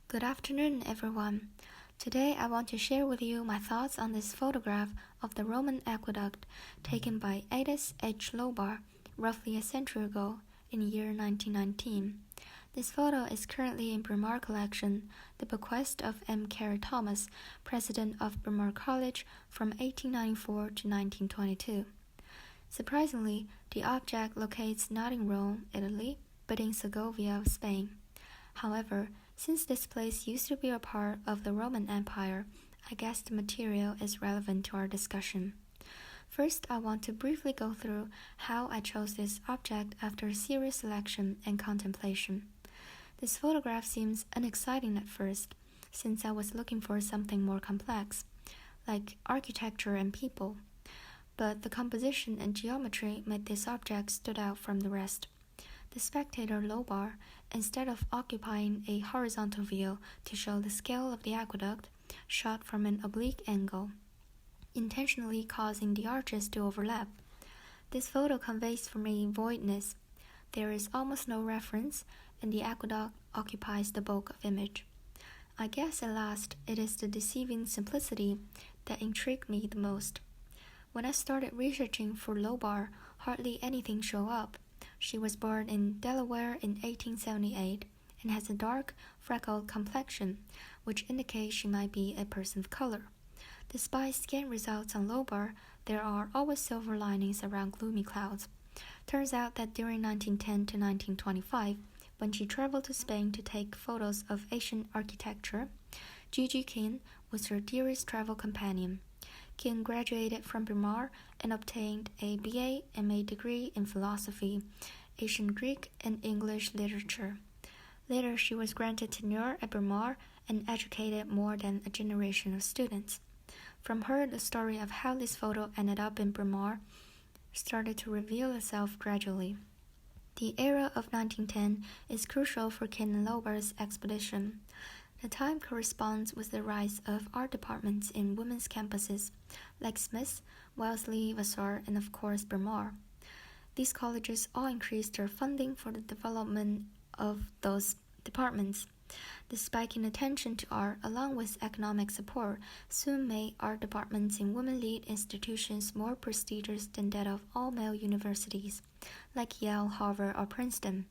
Good afternoon, everyone. Today I want to share with you my thoughts on this photograph of the Roman aqueduct taken by Elise H. Lobar roughly a century ago in the year 1919. This photo is currently in Bryn Mawr collection, the bequest of M. Carey Thomas, president of Bryn Mawr College from 1894 to 1922. Surprisingly, the object locates not in Rome, Italy, but in Segovia, Spain. However, since this place used to be a part of the Roman Empire, I guess the material is relevant to our discussion. First, I want to briefly go through how I chose this object after a serious selection and contemplation. This photograph seems unexciting at first, since I was looking for something more complex, like architecture and people. But the composition and geometry made this object stood out from the rest. The spectator Lobar, instead of occupying a horizontal view to show the scale of the aqueduct, shot from an oblique angle, intentionally causing the arches to overlap. This photo conveys for me voidness. There is almost no reference, and the aqueduct occupies the bulk of image. I guess at last it is the deceiving simplicity that intrigued me the most. When I started researching for Lobar, hardly anything showed up. She was born in Delaware in 1878 and has a dark, freckled complexion, which indicates she might be a person of color. Despite scant results on Lobar, there are always silver linings around gloomy clouds. Turns out that during 1910 to 1925, when she traveled to Spain to take photos of Asian architecture, Gigi King was her dearest travel companion. King graduated from Bryn Mawr and obtained a BA and MA degree in philosophy, Asian Greek, and English literature. Later, she was granted tenure at Bryn Mawr and educated more than a generation of students. From her, the story of how this photo ended up in Bryn Mawr started to reveal itself gradually. The era of 1910 is crucial for King and Lobar's expedition. The time corresponds with the rise of art departments in women's campuses, like Smith's, Wellesley, Vassar, and of course Bryn Mawr. These colleges all increased their funding for the development of those departments. The spike in attention to art, along with economic support, soon made art departments in women-led institutions more prestigious than that of all-male universities, like Yale, Harvard, or Princeton.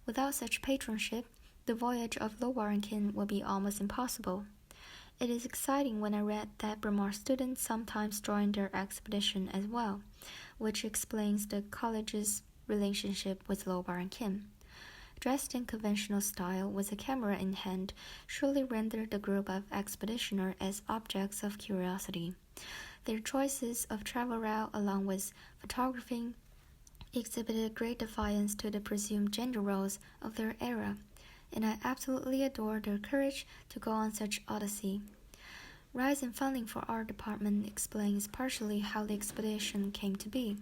Without such patronship, the voyage of Lobar and King would be almost impossible. It is exciting when I read that Bryn Mawr students sometimes joined their expedition as well, which explains the college's relationship with Lobar and King. Dressed in conventional style with a camera in hand surely rendered the group of expeditioners as objects of curiosity. Their choices of travel route along with photographing exhibited great defiance to the presumed gender roles of their era, and I absolutely adore their courage to go on such odyssey. Rise in funding for art department explains partially how the expedition came to be.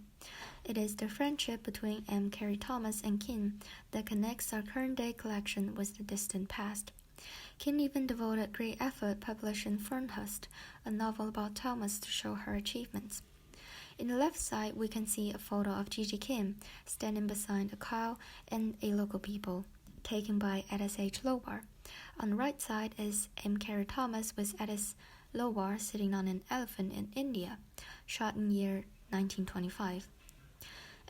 It is the friendship between M. Carey Thomas and King that connects our current-day collection with the distant past. King even devoted great effort publishing Fernhust, a novel about Thomas, to show her achievements. In the left side, we can see a photo of Gigi King standing beside a cow and a local people, taken by Elise H. Lobar. On the right side is M. Carey Thomas with Elise Lobar sitting on an elephant in India, shot in year 1925.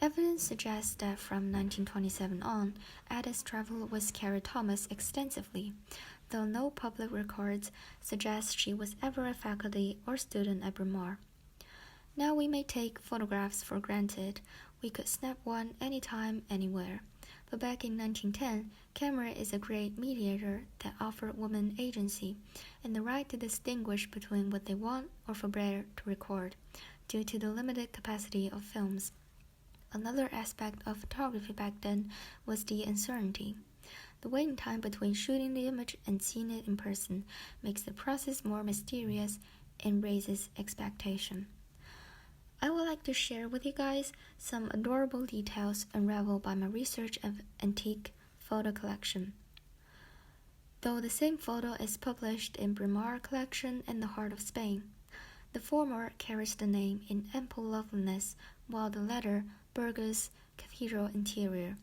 Evidence suggests that from 1927 on, Elise traveled with Carey Thomas extensively, though no public records suggest she was ever a faculty or student at Bryn Mawr. Now we may take photographs for granted. We could snap one anytime, anywhere. But back in 1910, camera is a great mediator that offered women agency and the right to distinguish between what they want or forbear to record, due to the limited capacity of films. Another aspect of photography back then was the uncertainty. The waiting time between shooting the image and seeing it in person makes the process more mysterious and raises expectation. I would like to share with you guys some adorable details unraveled by my research of antique photo collection. Though the same photo is published in Bryn Mawr collection in the heart of Spain, the former carries the name in ample loveliness, while the latter Burgos Cathedral interior.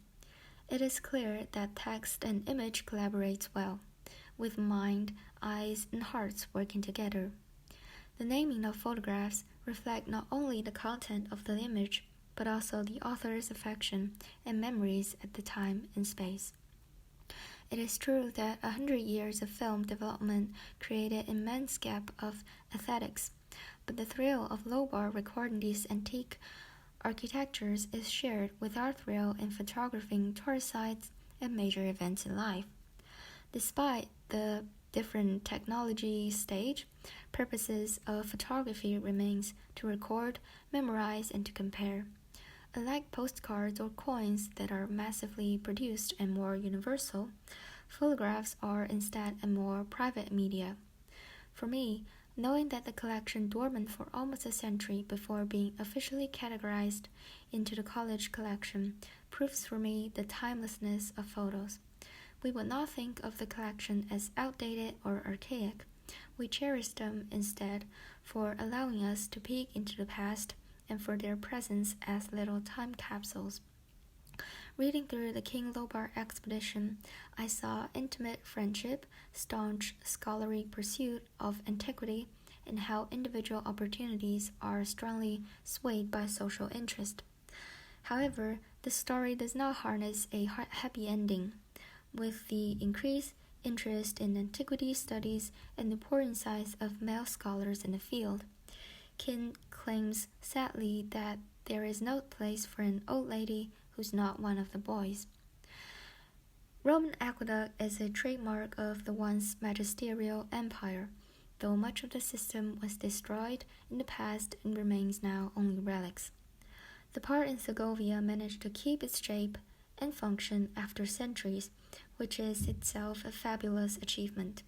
It is clear that text and image collaborates well. with mind, eyes, and hearts working together. The naming of photographs reflect not only the content of the image, but also the author's affection and memories at the time and space. It is true that 100 years of film development created an immense gap of aesthetics, but the thrill of low-bar recording these antique architectures is shared with our thrill in photographing tourist sites and major events in life. Despite the different technology stage, purposes of photography remains to record, memorize, and to compare. Unlike postcards or coins that are massively produced and more universal, photographs are instead a more private media. For me, knowing that the collection dormant for almost a century before being officially categorized into the college collection proves for me the timelessness of photos. We would not think of the collection as outdated or archaic. We cherish them instead for allowing us to peek into the past and for their presence as little time capsules. Reading through the King Lobar expedition, I saw intimate friendship, staunch scholarly pursuit of antiquity, and how individual opportunities are strongly swayed by social interest. However, the story does not harness a happy ending. With the increased interest in antiquity studies and the poor insights of male scholars in the field, Kin claims sadly that there is no place for an old lady who's not one of the boys. Roman aqueduct is a trademark of the once magisterial empire, though much of the system was destroyed in the past and remains now only relics. The part in Segovia managed to keep its shape and function after centuries, which is itself a fabulous achievement.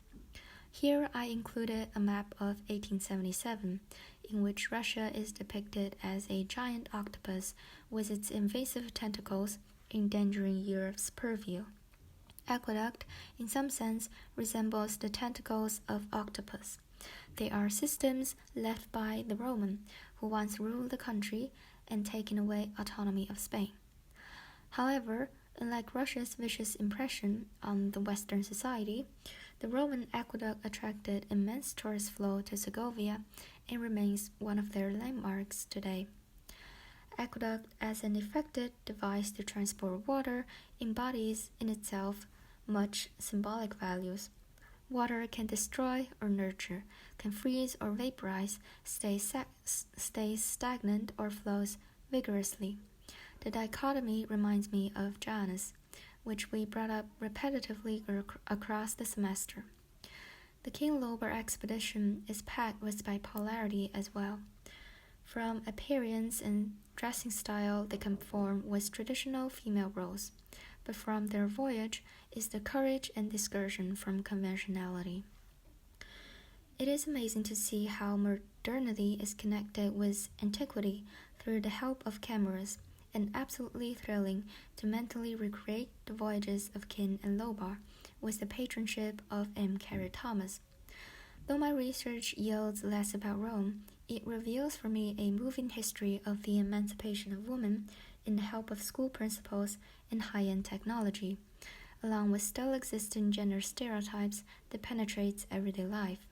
Here I included a map of 1877, in which Russia is depicted as a giant octopus with its invasive tentacles endangering Europe's purview. Aqueduct, in some sense, resembles the tentacles of octopus. They are systems left by the Roman, who once ruled the country and taken away autonomy of Spain. However, unlike Russia's vicious impression on the Western society, the Roman aqueduct attracted immense tourist flow to Segovia and remains one of their landmarks today. Aqueduct, as an effective device to transport water, embodies in itself much symbolic values. Water can destroy or nurture, can freeze or vaporize, stays stagnant or flows vigorously. The dichotomy reminds me of Janus, which we brought up repetitively across the semester. The King Lobar expedition is packed with bipolarity as well. From appearance and dressing style, they conform with traditional female roles, but from their voyage is the courage and discursion from conventionality. It is amazing to see how modernity is connected with antiquity through the help of cameras, and absolutely thrilling to mentally recreate the voyages of Kin and Lobar with the patronship of M. Carey Thomas. Though my research yields less about Rome, it reveals for me a moving history of the emancipation of women in the help of school principals and high-end technology, along with still existing gender stereotypes that penetrates everyday life.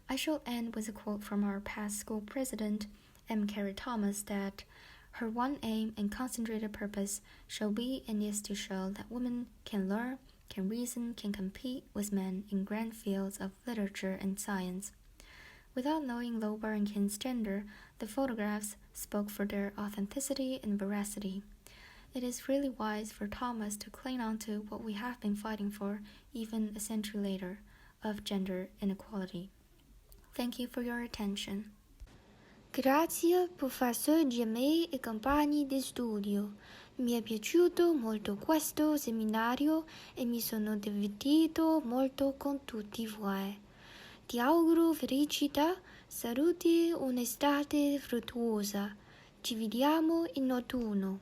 I shall end with a quote from our past school president, M. Carey Thomas, that her one aim and concentrated purpose shall be and is to show that women can learn, can reason, can compete with men in grand fields of literature and science. Without knowing Lobar and Kin's gender, the photographs spoke for their authenticity and veracity. It is really wise for Thomas to cling on to what we have been fighting for even a century later, of gender inequality. Thank you for your attention. Grazie, professor Giammei e compagni di studio. Mi è piaciuto molto questo seminario e mi sono divertito molto con tutti voi. Ti auguro felicità, saluti e un'estate fruttuosa. Ci vediamo in autunno.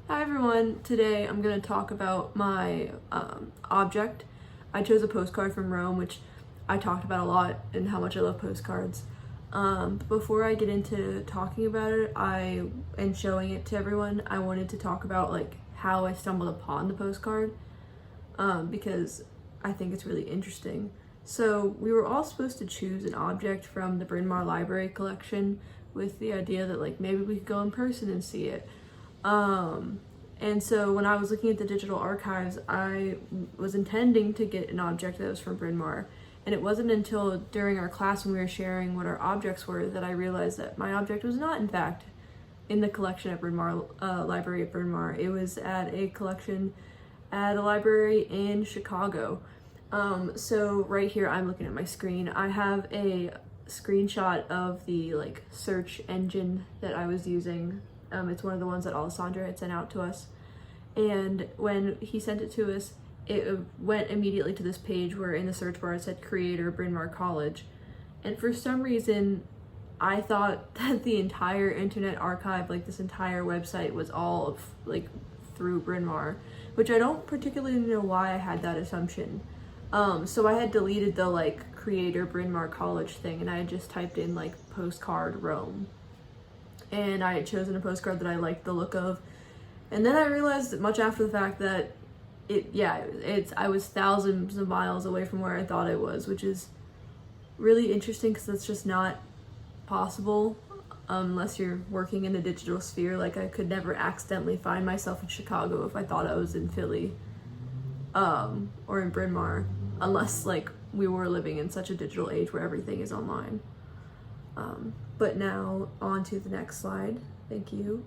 Hi everyone, today I'm going to talk about my object. I chose a postcard from Rome, which I talked about a lot and how much I love postcards. But before I get into talking about it and showing it to everyone, I wanted to talk about how I stumbled upon the postcard, because I think it's really interesting. So we were all supposed to choose an object from the Bryn Mawr Library collection with the idea that like maybe we could go in person and see it. And so when I was looking at the digital archives, I was intending to get an object that was from Bryn Mawr. And it wasn't until during our class when we were sharing what our objects were that I realized that my object was not, in fact, in the collection at Bryn Mawr, Library at Bryn Mawr. It was at a collection at a library in Chicago. So right here, I'm looking at my screen. I have a screenshot of the like search engine that I was using. It's one of the ones that Alessandro had sent out to us. And when he sent it to us, it went immediately to this page where in the search bar it said creator Bryn Mawr College. And for some reason, I thought that the entire internet archive, like this entire website, was all of, like through Bryn Mawr, which I don't particularly know why I had that assumption. So I had deleted the like creator Bryn Mawr College thing, and I had just typed in like postcard Rome. And I had chosen a postcard that I liked the look of. And then I realized much after the fact that I was thousands of miles away from where I thought it was, which is really interesting because that's just not possible unless you're working in the digital sphere. Like I could never accidentally find myself in Chicago if I thought I was in Philly or in Bryn Mawr, unless like we were living in such a digital age where everything is online. But now on to the next slide. Thank you.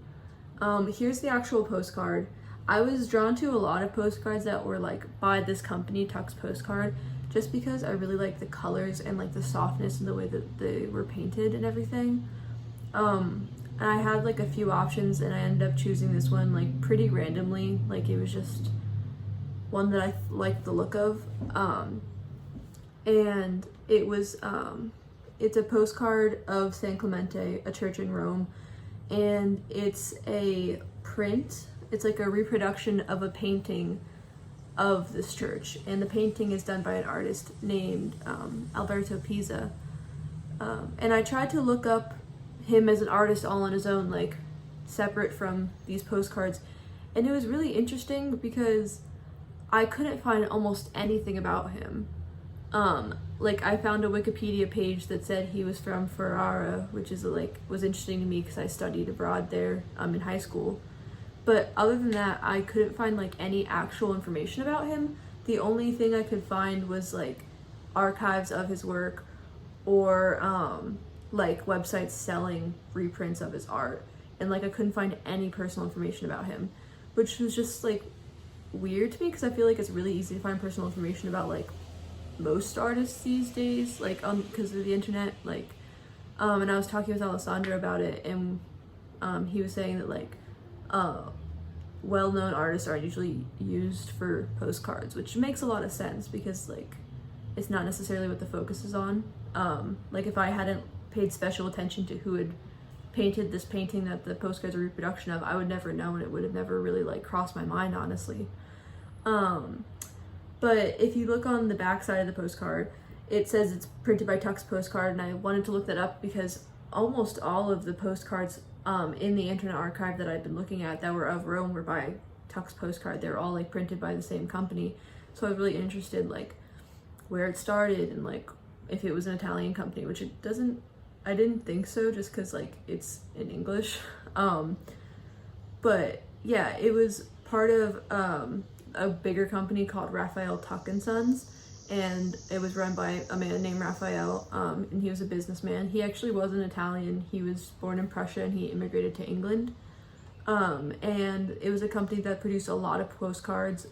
Here's the actual postcard. I was drawn to a lot of postcards that were like by this company, Tux Postcard, just because I really like the colors and like the softness and the way that they were painted and everything. And I had like a few options and I ended up choosing this one like pretty randomly. Like it was just one that I liked the look of. And it was, it's a postcard of San Clemente, a church in Rome, and it's a print. It's like a reproduction of a painting of this church, and the painting is done by an artist named Alberto Pisa. And I tried to look up him as an artist all on his own, like separate from these postcards, and it was really interesting because I couldn't find almost anything about him. Like I found a Wikipedia page that said he was from Ferrara, which is was interesting to me because I studied abroad there in high school. But other than that, I couldn't find like any actual information about him. The only thing I could find was like archives of his work or like websites selling reprints of his art. And like I couldn't find any personal information about him, which was just like weird to me because I feel like it's really easy to find personal information about like most artists these days, like because of the internet. Like and I was talking with Alessandro about it, and he was saying that like well-known artists aren't usually used for postcards, which makes a lot of sense because like it's not necessarily what the focus is on. Like if I hadn't paid special attention to who had painted this painting that the postcards are a reproduction of, I would never know, and it would have never really like crossed my mind, honestly. But if you look on the back side of the postcard, it says it's printed by Tux Postcard, and I wanted to look that up because almost all of the postcards in the Internet Archive that I've been looking at that were of Rome were by Tux Postcard. They're all like printed by the same company. So I was really interested like where it started and like if it was an Italian company, which it doesn't, I didn't think so just because like it's in English. But yeah, it was part of a bigger company called Raphael Tuck & Sons, and it was run by a man named Raphael, and he was a businessman. He actually wasn't Italian. He was born in Prussia and he immigrated to England. And it was a company that produced a lot of postcards.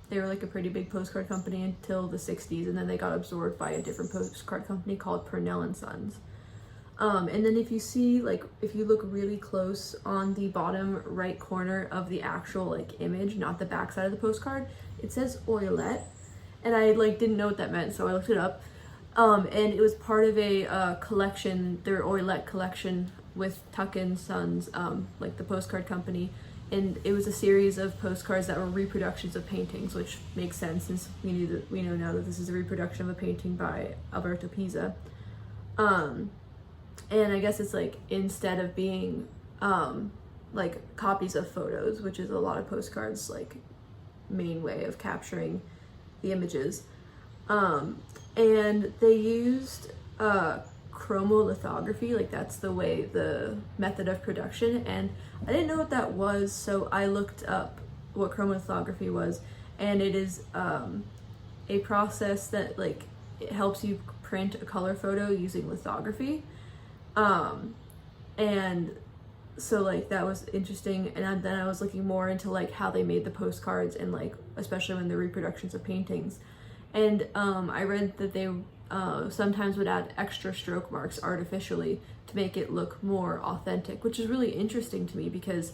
They were like a pretty big postcard company until the 60s, and then they got absorbed by a different postcard company called Purnell & Sons. And then if you see, like, if you look really close on the bottom right corner of the actual like image, not the back side of the postcard, it says Oilette, and I like didn't know what that meant, so I looked it up. And it was part of a collection, their Oilette collection with Tuck & Sons, like the postcard company, and it was a series of postcards that were reproductions of paintings, which makes sense since we know now that this is a reproduction of a painting by Alberto Pisa. And I guess it's like instead of being like copies of photos, which is a lot of postcards like main way of capturing the images. And they used chromolithography, like that's the method of production, and I didn't know what that was, so I looked up what chromolithography was, and it is a process that like it helps you print a color photo using lithography. And so like that was interesting, and then I was looking more into like how they made the postcards, and like especially when they're reproductions of paintings. And I read that they sometimes would add extra stroke marks artificially to make it look more authentic, which is really interesting to me, because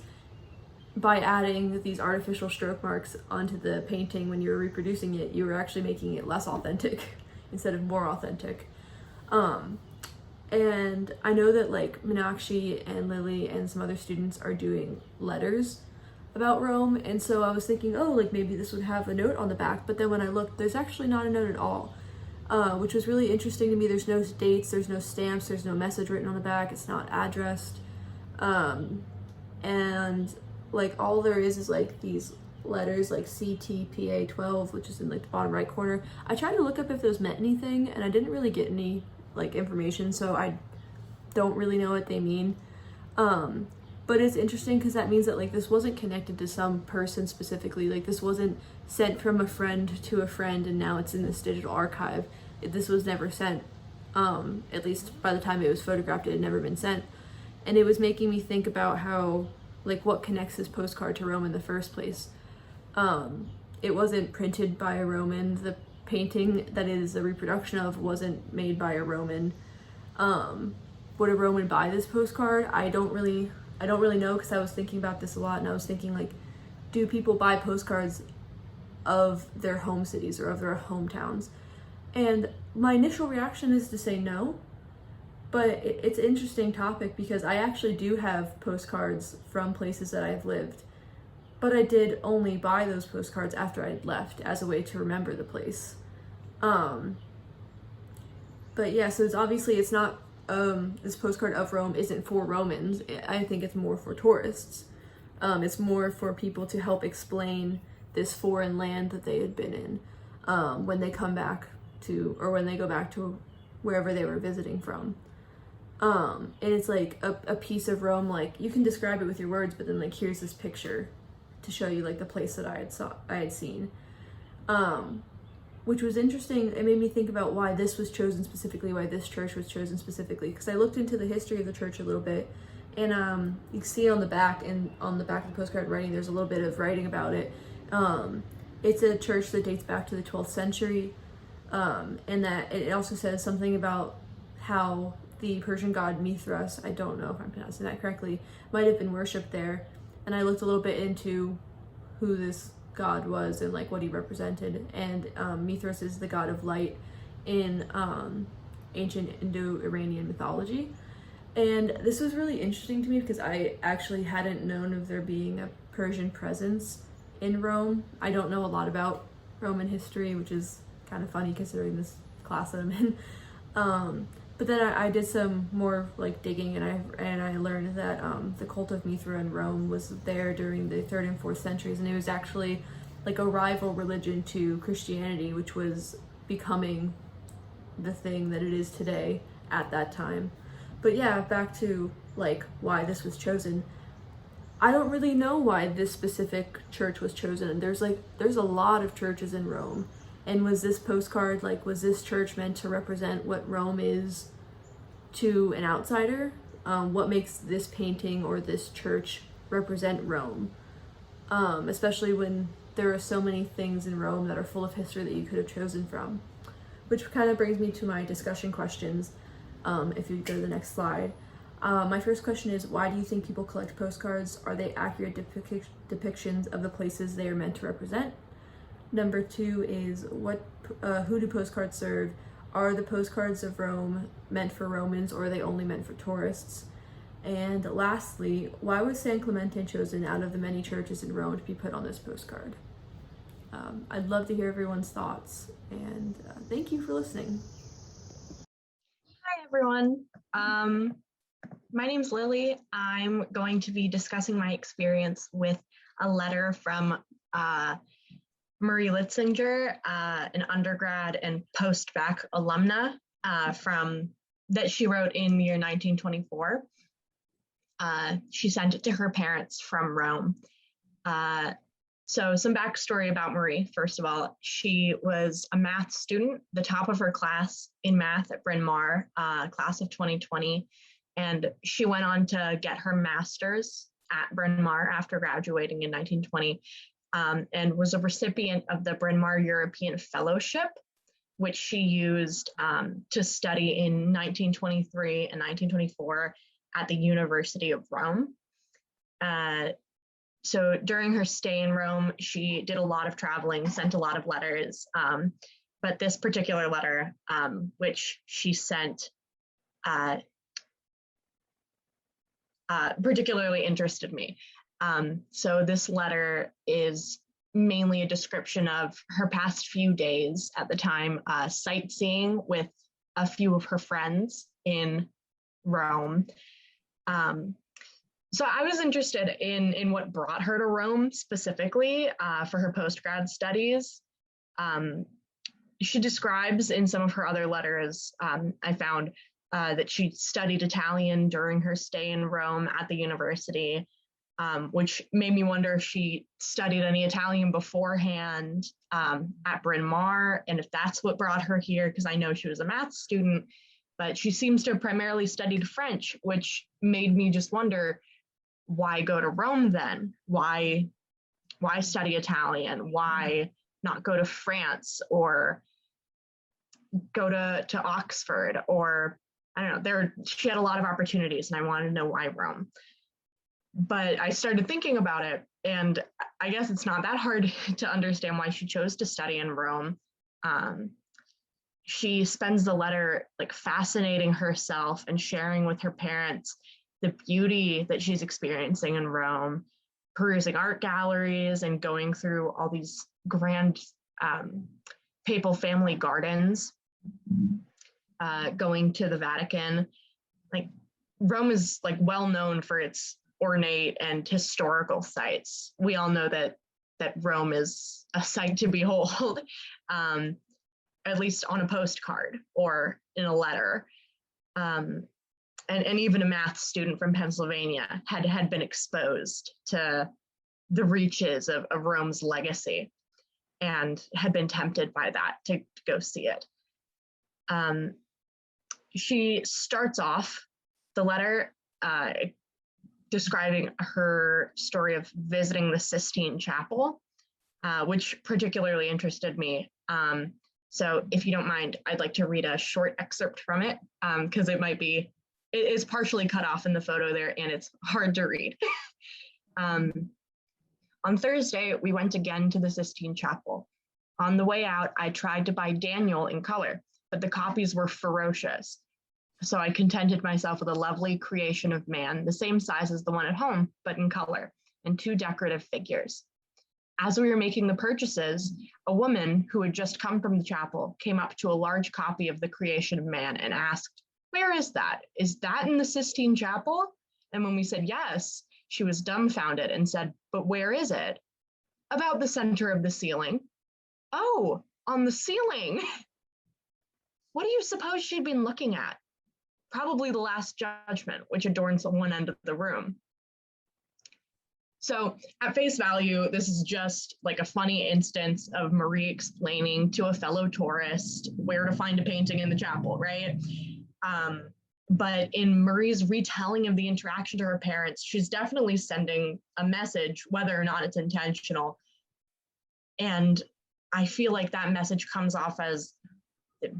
by adding these artificial stroke marks onto the painting when you were reproducing it, you were actually making it less authentic instead of more authentic. And I know that like Meenakshi and Lily and some other students are doing letters about Rome, and so I was thinking, oh, like maybe this would have a note on the back, but then when I looked, there's actually not a note at all, which was really interesting to me. There's no dates, there's no stamps, there's no message written on the back, it's not addressed, and like all there is like these letters like CTPA 12, which is in like the bottom right corner. I tried to look up if those meant anything, and I didn't really get any like information, so I don't really know what they mean. But it's interesting because that means that like this wasn't connected to some person specifically, like this wasn't sent from a friend to a friend and now it's in this digital archive. This was never sent, at least by the time it was photographed, it had never been sent. And it was making me think about how, like, what connects this postcard to Rome in the first place. It wasn't printed by a Roman. The painting that is a reproduction of wasn't made by a Roman. Would a Roman buy this postcard? I don't really know, because I was thinking about this a lot, and I was thinking, like, do people buy postcards of their home cities or of their hometowns? And my initial reaction is to say no, but it's an interesting topic because I actually do have postcards from places that I've lived, but I did only buy those postcards after I'd left as a way to remember the place. But yeah, so it's not this postcard of Rome isn't for Romans. I think it's more for tourists. It's more for people to help explain this foreign land that they had been in when they come back to, or when they go back to wherever they were visiting from. And it's like a piece of Rome, like you can describe it with your words, but then like here's this picture to show you like the place that I had seen. Which was interesting. It made me think about why this was chosen specifically, why this church was chosen specifically, because I looked into the history of the church a little bit, and you can see on the back of the postcard writing, there's a little bit of writing about it. It's a church that dates back to the 12th century, and that it also says something about how the Persian god Mithras, I don't know if I'm pronouncing that correctly, might have been worshipped there. And I looked a little bit into who this god was and like what he represented, and Mithras is the god of light in ancient Indo-Iranian mythology. And this was really interesting to me because I actually hadn't known of there being a Persian presence in Rome. I don't know a lot about Roman history, which is kind of funny considering this class that I'm in. But then I did some more like digging, and I learned that the cult of Mithra in Rome was there during the 3rd and 4th centuries, and it was actually like a rival religion to Christianity, which was becoming the thing that it is today at that time. But yeah, back to like why this was chosen. I don't really know why this specific church was chosen. There's a lot of churches in Rome. And was this postcard, like, was this church meant to represent what Rome is to an outsider? What makes this painting or this church represent Rome? Especially when there are so many things in Rome that are full of history that you could have chosen from. Which kind of brings me to my discussion questions, if you go to the next slide. My first question is, why do you think people collect postcards? Are they accurate depictions of the places they are meant to represent? Number 2 is, who do postcards serve? Are the postcards of Rome meant for Romans, or are they only meant for tourists? And lastly, why was San Clemente chosen out of the many churches in Rome to be put on this postcard? I'd love to hear everyone's thoughts, and thank you for listening. Hi everyone. My name's Lily. I'm going to be discussing my experience with a letter from Marie Litzinger, an undergrad and post-bac alumna that she wrote in the year 1924. She sent it to her parents from Rome. So some backstory about Marie. First of all, she was a math student, the top of her class in math at Bryn Mawr, class of 2020. And she went on to get her master's at Bryn Mawr after graduating in 1920, and was a recipient of the Bryn Mawr European Fellowship, which she used to study in 1923 and 1924 at the University of Rome. So during her stay in Rome, she did a lot of traveling, sent a lot of letters, but this particular letter, which she sent, particularly interested me. So this letter is mainly a description of her past few days at the time, sightseeing with a few of her friends in Rome. So I was interested in what brought her to Rome specifically for her postgrad studies. She describes in some of her other letters, I found that she studied Italian during her stay in Rome at the university, which made me wonder if she studied any Italian beforehand at Bryn Mawr, and if that's what brought her here, because I know she was a math student, but she seems to have primarily studied French, which made me just wonder, why go to Rome then? Why study Italian? Why not go to France or go to Oxford? Or I don't know, she had a lot of opportunities, and I wanted to know why Rome. But I started thinking about it, and I guess it's not that hard to understand why she chose to study in Rome. She spends the letter like fascinating herself and sharing with her parents the beauty that she's experiencing in Rome, perusing art galleries and going through all these grand papal family gardens, going to the Vatican. Like, Rome is like well known for its ornate and historical sites. We all know that Rome is a sight to behold, at least on a postcard or in a letter. And even a math student from Pennsylvania had been exposed to the reaches of Rome's legacy and had been tempted by that to go see it. She starts off the letter describing her story of visiting the Sistine Chapel, which particularly interested me. So if you don't mind, I'd like to read a short excerpt from it, because it is partially cut off in the photo there and it's hard to read. On Thursday, we went again to the Sistine Chapel. On the way out, I tried to buy Daniel in color, but the copies were ferocious. So I contented myself with a lovely creation of man, the same size as the one at home, but in color, and 2 decorative figures. As we were making the purchases, a woman who had just come from the chapel came up to a large copy of the creation of man and asked, "Where is that? Is that in the Sistine Chapel?" And when we said yes, she was dumbfounded and said, "But where is it?" "About the center of the ceiling." "Oh, on the ceiling." What do you suppose she'd been looking at? Probably the Last Judgment, which adorns one end of the room. So at face value, this is just like a funny instance of Marie explaining to a fellow tourist where to find a painting in the chapel, right? But in Marie's retelling of the interaction to her parents, she's definitely sending a message, whether or not it's intentional. And I feel like that message comes off as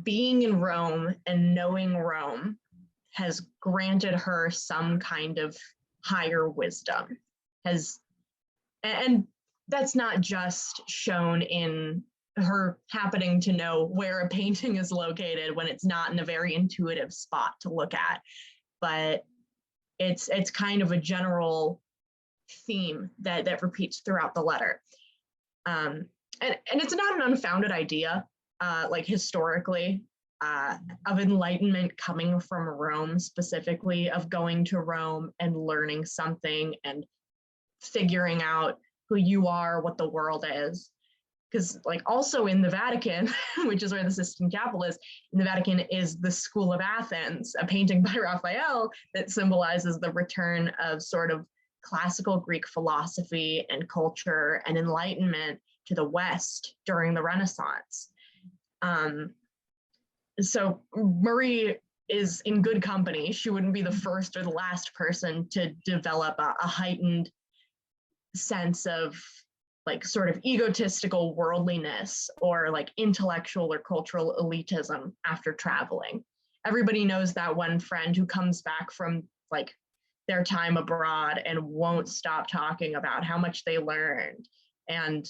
being in Rome and knowing Rome has granted her some kind of higher wisdom. And that's not just shown in her happening to know where a painting is located when it's not in a very intuitive spot to look at, but it's kind of a general theme that repeats throughout the letter. And it's not an unfounded idea, like historically. of enlightenment coming from Rome specifically, of going to Rome and learning something and figuring out who you are, what the world is. Because like also in the Vatican, which is where the Sistine Chapel is, in the Vatican is the School of Athens, a painting by Raphael that symbolizes the return of sort of classical Greek philosophy and culture and enlightenment to the West during the Renaissance. So Marie is in good company. She wouldn't be the first or the last person to develop a heightened sense of like sort of egotistical worldliness or like intellectual or cultural elitism after traveling. Everybody knows that one friend who comes back from like their time abroad and won't stop talking about how much they learned and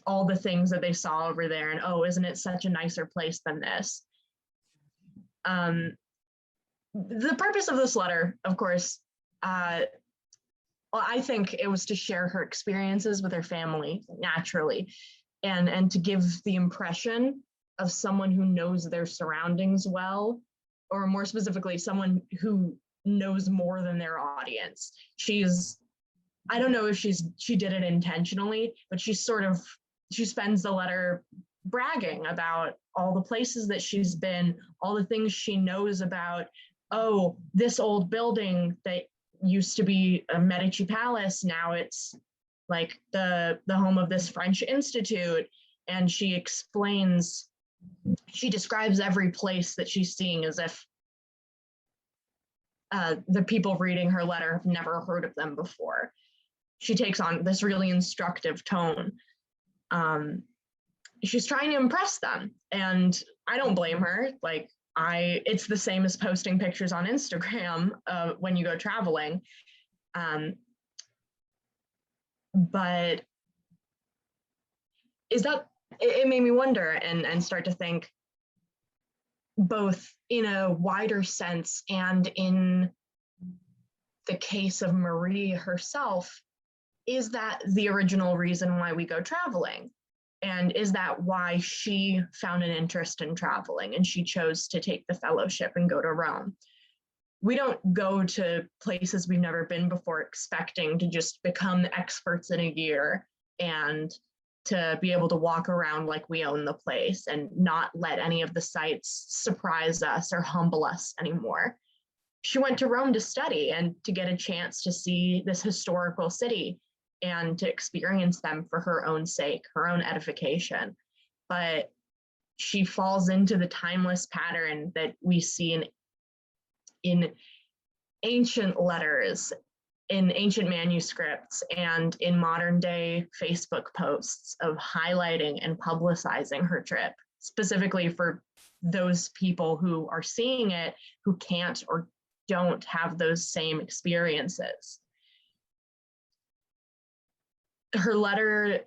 all the things that they saw over there, and oh, isn't it such a nicer place than this? The purpose of this letter, of course, well, I think it was to share her experiences with her family naturally, and to give the impression of someone who knows their surroundings well, or more specifically, someone who knows more than their audience. I don't know if she did it intentionally, but she spends the letter bragging about all the places that she's been, all the things she knows about, oh, this old building that used to be a Medici Palace, now it's like the home of this French institute. And she describes every place that she's seeing as if the people reading her letter have never heard of them before. She takes on this really instructive tone. She's trying to impress them, and I don't blame her. Like, it's the same as posting pictures on Instagram when you go traveling. But it made me wonder and start to think, both in a wider sense and in the case of Marie herself, is that the original reason why we go traveling? And is that why she found an interest in traveling and she chose to take the fellowship and go to Rome? We don't go to places we've never been before expecting to just become experts in a year and to be able to walk around like we own the place and not let any of the sights surprise us or humble us anymore. She went to Rome to study and to get a chance to see this historical city and to experience them for her own sake, her own edification. But she falls into the timeless pattern that we see in ancient letters, in ancient manuscripts, and in modern day Facebook posts of highlighting and publicizing her trip, specifically for those people who are seeing it, who can't or don't have those same experiences. Her letter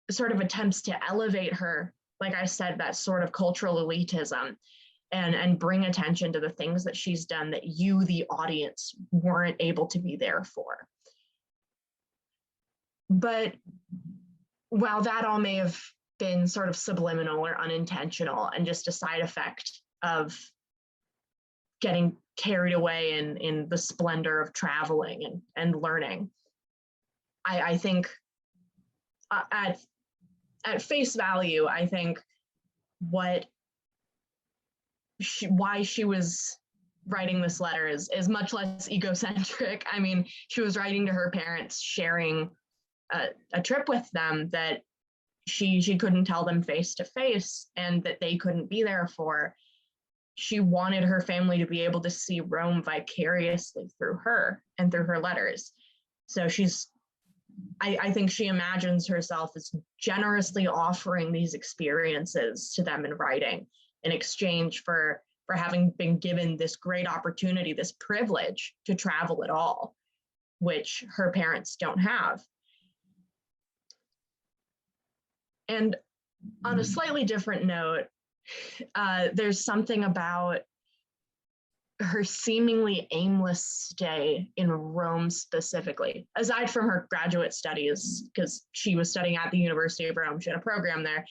sort of attempts to elevate her, like I said, that sort of cultural elitism, and bring attention to the things that she's done that you, the audience, weren't able to be there for. But while that all may have been sort of subliminal or unintentional and just a side effect of getting carried away in the splendor of traveling and learning, I think at face value, I think why she was writing this letter is much less egocentric. I mean, she was writing to her parents, sharing a trip with them that she couldn't tell them face to face and that they couldn't be there for. She wanted her family to be able to see Rome vicariously through her and through her letters. So I think she imagines herself as generously offering these experiences to them in writing in exchange for having been given this great opportunity, this privilege to travel at all, which her parents don't have. And on a slightly different note, there's something about her seemingly aimless stay in Rome specifically, aside from her graduate studies, because she was studying at the University of Rome, she had a program there,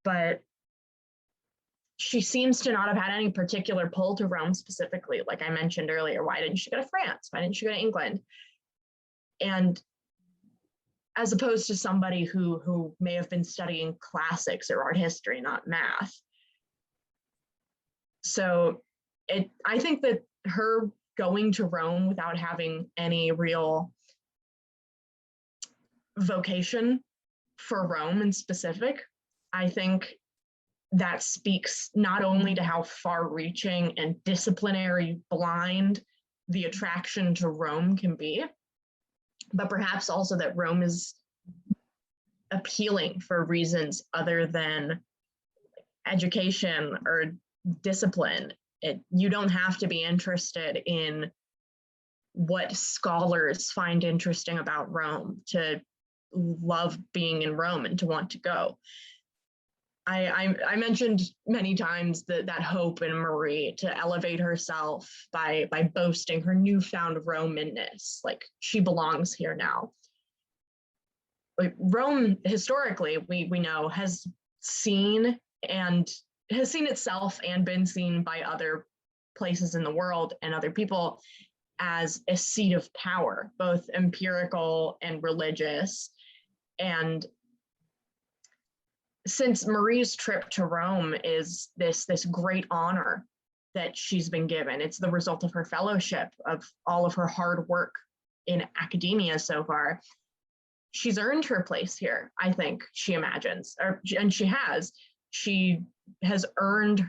but she seems to not have had any particular pull to Rome specifically. Like I mentioned earlier, why didn't she go to France? Why didn't she go to England? And as opposed to somebody who may have been studying classics or art history, not math. So I think that her going to Rome without having any real vocation for Rome in specific, I think that speaks not only to how far-reaching and disciplinary blind the attraction to Rome can be, but perhaps also that Rome is appealing for reasons other than education or discipline. You don't have to be interested in what scholars find interesting about Rome to love being in Rome and to want to go. I mentioned many times that hope in Marie to elevate herself by boasting her newfound Romanness, like she belongs here now. Like Rome, historically, we know has seen itself and been seen by other places in the world and other people as a seat of power, both empirical and religious. And since Marie's trip to Rome is this great honor that she's been given, it's the result of her fellowship, of all of her hard work in academia so far. She's earned her place here, I think she imagines, and she has. She has earned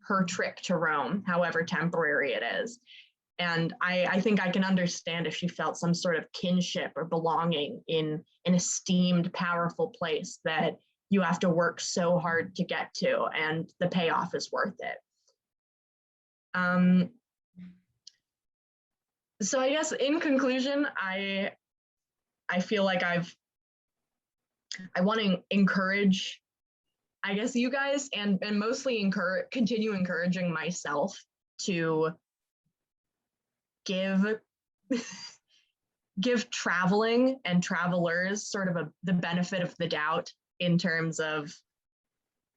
her trip to Rome, however temporary it is. And I think I can understand if she felt some sort of kinship or belonging in an esteemed, powerful place that you have to work so hard to get to, and the payoff is worth it. So I guess in conclusion, I feel like I want to encourage, I guess, you guys, and mostly continue encouraging myself to give traveling and travelers sort of the benefit of the doubt, in terms of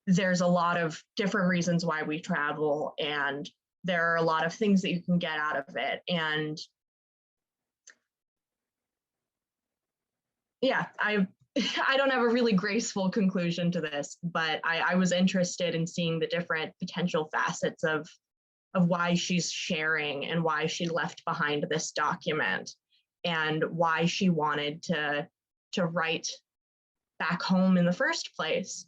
there's a lot of different reasons why we travel, and there are a lot of things that you can get out of it. And yeah, I don't have a really graceful conclusion to this, but I was interested in seeing the different potential facets of why she's sharing and why she left behind this document and why she wanted to write back home in the first place.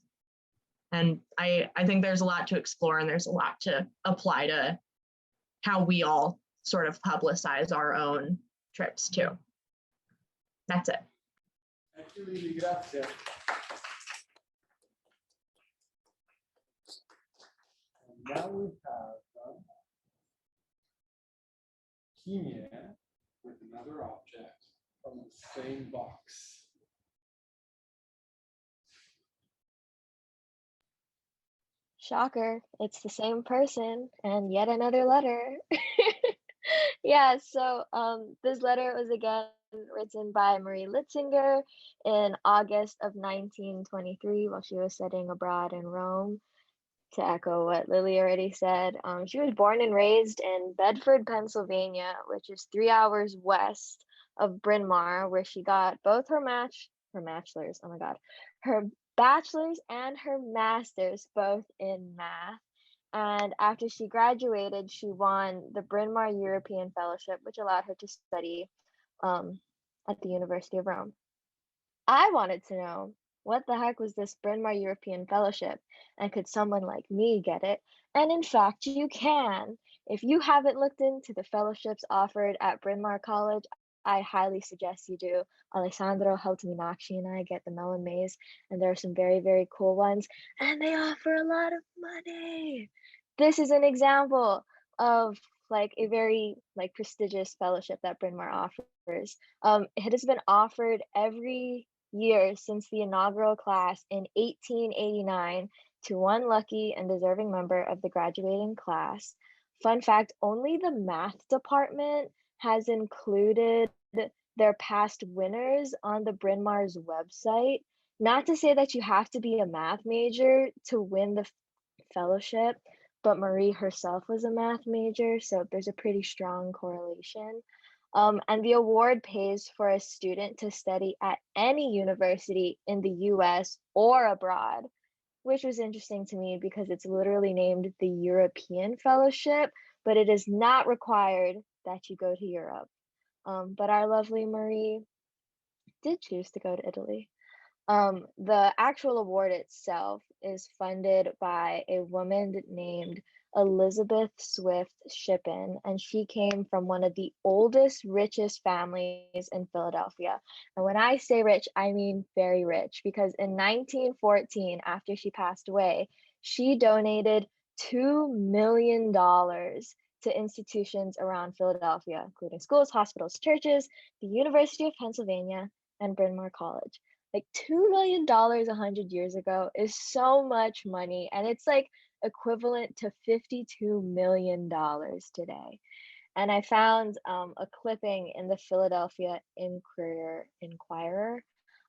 And I think there's a lot to explore, and there's a lot to apply to how we all sort of publicize our own trips too. That's it. Thank you, Lili. Grazie. And now we have Kimiye with another object from the same box. Shocker, it's the same person and yet another letter. Yeah, so this letter was again written by Marie Litzinger in August of 1923 while she was studying abroad in Rome. To echo what Lily already said, she was born and raised in Bedford, Pennsylvania, which is 3 hours west of Bryn Mawr, where she got both her bachelor's and her master's, both in math. And after she graduated, she won the Bryn Mawr European Fellowship, which allowed her to study at the University of Rome. I wanted to know, what the heck was this Bryn Mawr European Fellowship, and could someone like me get it? And in fact, you can. If you haven't looked into the fellowships offered at Bryn Mawr College, I highly suggest you do. Alessandro helped Meenakshi and I get the Melon Maze, and there are some very, very cool ones, and they offer a lot of money. This is an example of like a very prestigious fellowship that Bryn Mawr offers. It has been offered every year since the inaugural class in 1889 to one lucky and deserving member of the graduating class. Fun fact, only the math department has included their past winners on the Bryn Mawr's website. Not to say that you have to be a math major to win the fellowship, but Marie herself was a math major, so there's a pretty strong correlation. And the award pays for a student to study at any university in the US or abroad, which was interesting to me because it's literally named the European Fellowship, but it is not required that you go to Europe. But our lovely Marie did choose to go to Italy. The actual award itself is funded by a woman named Elizabeth Swift Shippen, and she came from one of the oldest, richest families in Philadelphia. And when I say rich, I mean very rich, because in 1914, after she passed away, she donated $2 million to institutions around Philadelphia, including schools, hospitals, churches, the University of Pennsylvania, and Bryn Mawr College. Like $2 million 100 years ago is so much money, and it's like equivalent to $52 million today. And I found a clipping in the Philadelphia Inquirer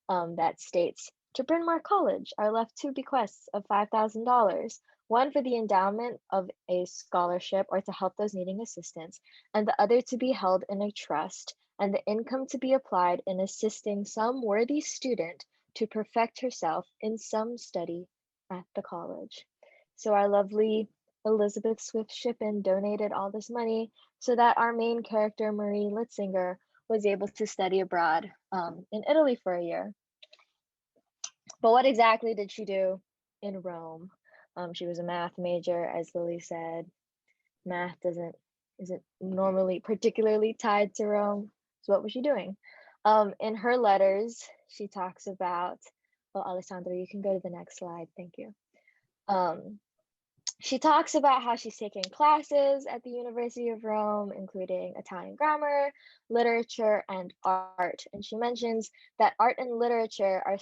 that states, to Bryn Mawr College are left two bequests of $5,000, one for the endowment of a scholarship or to help those needing assistance, and the other to be held in a trust, and the income to be applied in assisting some worthy student to perfect herself in some study at the college. So our lovely Elizabeth Swift Shippen donated all this money so that our main character, Marie Litzinger, was able to study abroad in Italy for a year. But what exactly did she do in Rome? She was a math major, as Lily said. Math isn't normally particularly tied to Rome. So what was she doing? In her letters, she talks about, well, Alessandro, you can go to the next slide. Thank you. She talks about how she's taking classes at the University of Rome, including Italian grammar, literature, and art. And she mentions that art and literature are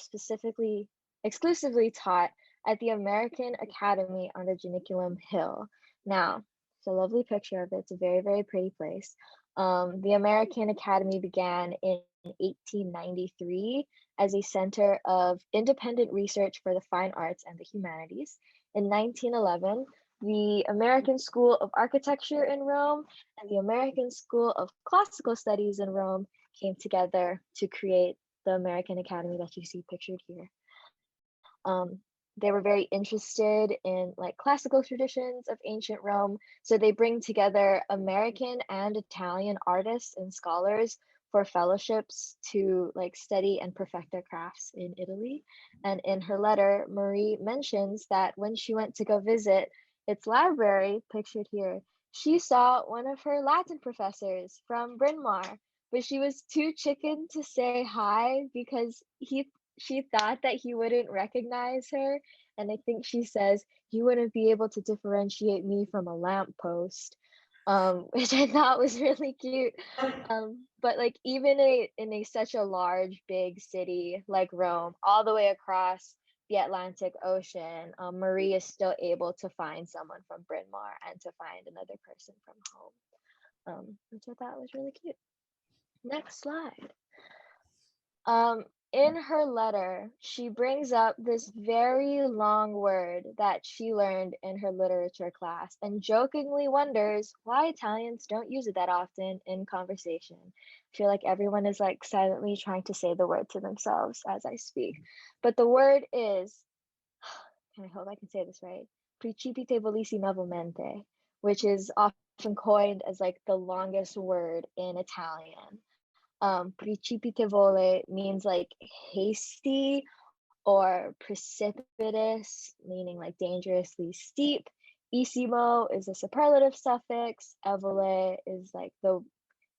exclusively taught at the American Academy on the Janiculum Hill. Now, it's a lovely picture of it. It's a very, very pretty place. The American Academy began in 1893 as a center of independent research for the fine arts and the humanities. In 1911, the American School of Architecture in Rome and the American School of Classical Studies in Rome came together to create the American Academy that you see pictured here. They were very interested in like classical traditions of ancient Rome, so they bring together American and Italian artists and scholars for fellowships to like study and perfect their crafts in Italy. And in her letter, Marie mentions that when she went to go visit its library, pictured here, she saw one of her Latin professors from Bryn Mawr, but she was too chicken to say hi because she thought that he wouldn't recognize her. And I think she says, he wouldn't be able to differentiate me from a lamppost, which I thought was really cute. But like even in such a large, big city like Rome, all the way across the Atlantic Ocean, Marie is still able to find someone from Bryn Mawr and to find another person from home, which I thought was really cute. Next slide. In her letter, she brings up this very long word that she learned in her literature class and jokingly wonders why Italians don't use it that often in conversation. I feel like everyone is like silently trying to say the word to themselves as I speak. But the word is, I hope I can say this right, "Precipite volissimamente," which is often coined as like the longest word in Italian. Precipite vole means like hasty or precipitous, meaning like dangerously steep. Issimo is a superlative suffix. Evole is like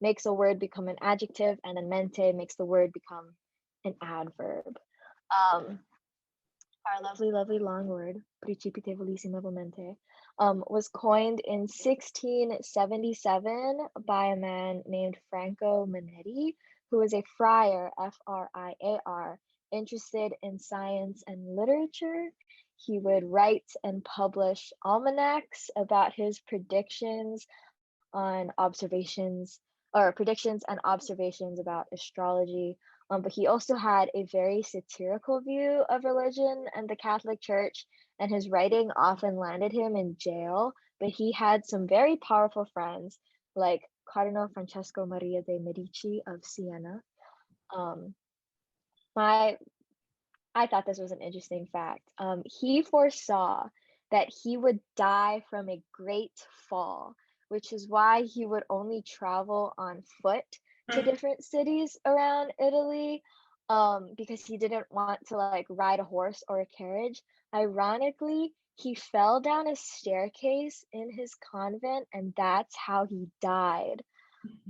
makes a word become an adjective, and then mente makes the word become an adverb. Our lovely, lovely long word, "Precipite volissimamente," was coined in 1677 by a man named Franco Manetti, who was a friar, Friar, interested in science and literature. He would write and publish almanacs about his predictions and observations about astrology. But he also had a very satirical view of religion and the Catholic Church, and his writing often landed him in jail, but he had some very powerful friends like Cardinal Francesco Maria de' Medici of Siena. My I thought this was an interesting fact. He foresaw that he would die from a great fall, which is why he would only travel on foot to different cities around Italy, because he didn't want to like ride a horse or a carriage. Ironically, he fell down a staircase in his convent, and that's how he died,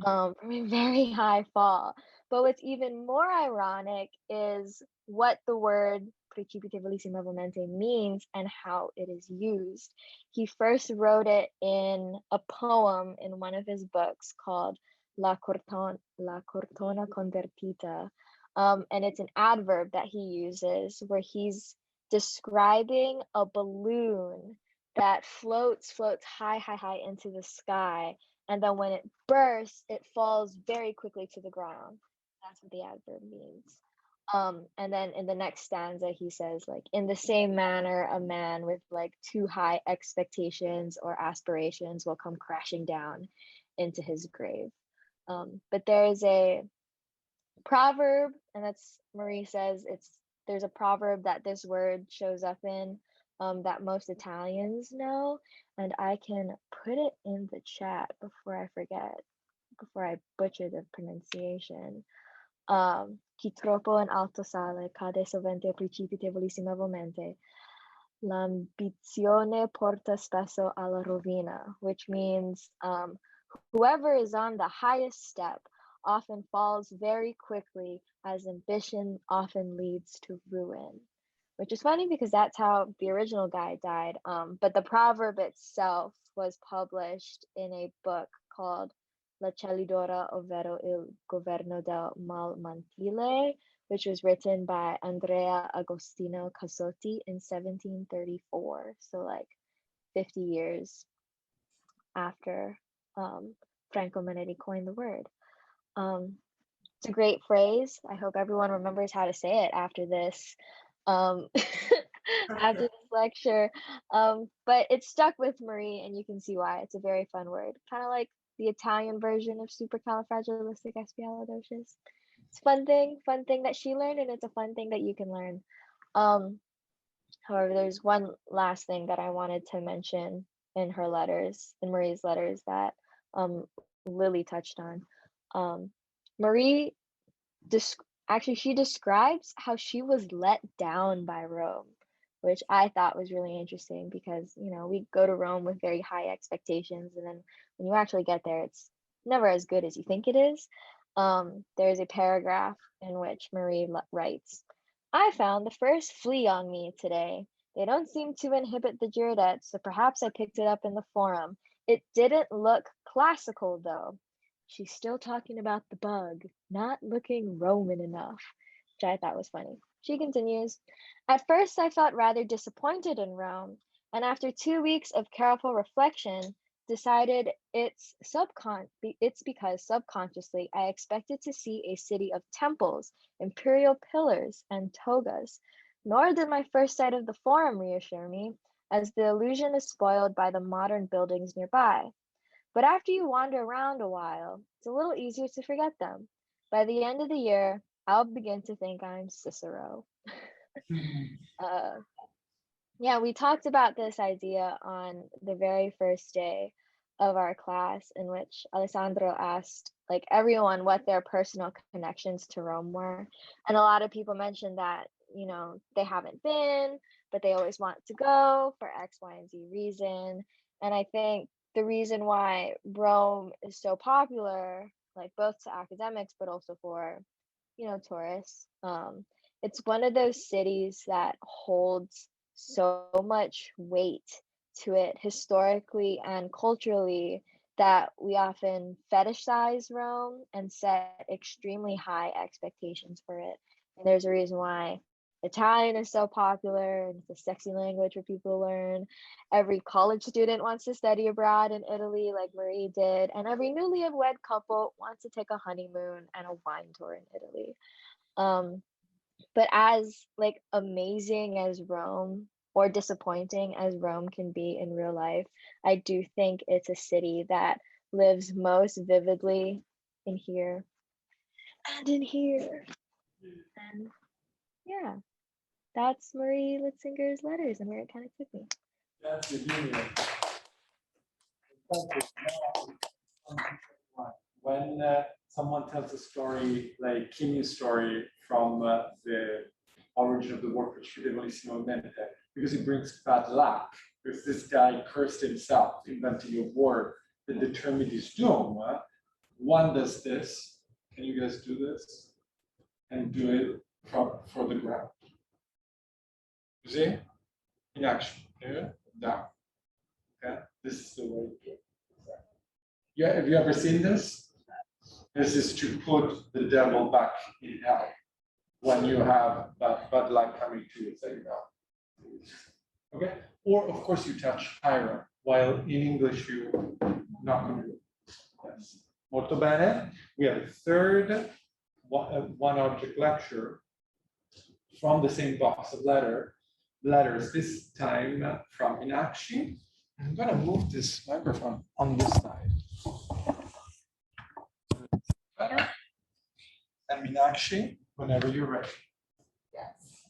from a very high fall. But what's even more ironic is what the word precipitabilissimamente means and how it is used. He first wrote it in a poem in one of his books called La Cortona Convertita. And it's an adverb that he uses where he's describing a balloon that floats high into the sky, and then when it bursts, it falls very quickly to the ground. That's what the adverb means. And then in the next stanza, he says, like, in the same manner, a man with like too high expectations or aspirations will come crashing down into his grave. But there is a proverb, and that's Marie says there's a proverb that this word shows up in, that most Italians know, and I can put it in the chat before I forget, before I butcher the pronunciation. Chi troppo in alto sale cade sovente precipitevolissimemente. L'ambizione porta spesso alla rovina, which means whoever is on the highest step often falls very quickly, as ambition often leads to ruin. Which is funny because that's how the original guy died. But the proverb itself was published in a book called La Cellidora, ovvero il governo del mal mantile, which was written by Andrea Agostino Cassotti in 1734. So like 50 years after Franco Manetti coined the word. It's a great phrase. I hope everyone remembers how to say it after this. After this lecture, but it stuck with Marie, and you can see why. It's a very fun word, kind of like the Italian version of supercalifragilisticexpialidocious. It's a fun thing that she learned, and it's a fun thing that you can learn. However, there's one last thing that I wanted to mention in her letters, in Marie's letters, that Lily touched on. Marie she describes how she was let down by Rome, which I thought was really interesting because, you know, we go to Rome with very high expectations, and then when you actually get there, it's never as good as you think it is. There's a paragraph in which Marie writes, I found the first flea on me today. They don't seem to inhibit the Giardettes, so perhaps I picked it up in the Forum. It didn't look classical, though. She's still talking about the bug, not looking Roman enough, which I thought was funny. She continues, at first I felt rather disappointed in Rome, and after 2 weeks of careful reflection, decided it's because subconsciously I expected to see a city of temples, imperial pillars, and togas. Nor did my first sight of the Forum reassure me, as the illusion is spoiled by the modern buildings nearby. But after you wander around a while, it's a little easier to forget them. By the end of the year, I'll begin to think I'm Cicero. Yeah, we talked about this idea on the very first day of our class, in which Alessandro asked like everyone what their personal connections to Rome were. And a lot of people mentioned that, you know, they haven't been, but they always want to go for X, Y, and Z reason. And I think the reason why Rome is so popular, like both to academics, but also for, you know, tourists, it's one of those cities that holds so much weight to it historically and culturally that we often fetishize Rome and set extremely high expectations for it. And there's a reason why Italian is so popular, and it's a sexy language for people to learn. Every college student wants to study abroad in Italy like Marie did, and every newlywed couple wants to take a honeymoon and a wine tour in Italy. But as like amazing as Rome or disappointing as Rome can be in real life, I do think it's a city that lives most vividly in here and in here. And yeah, that's Marie Litzinger's letters and where it kind of took me. That's the union. When someone tells a story like Kimiye's story from the origin of the work which Fidevolissimo invented, because it brings bad luck, because this guy cursed himself, inventing a word that determined his doom. One does this. Can you guys do this? And do it for the ground. You see? In action. Here, down. Okay? This is the way to do it. Yeah, have you ever seen this? This is to put the devil back in hell when you have bad luck coming to you, say no. Okay? Or of course you touch iron, while in English you knock on wood. Yes. Molto bene. We have a third one object lecture from the same box of letters, this time from Meenakshi. I'm going to move this microphone on this side. Better. And Meenakshi, whenever you're ready. Yes.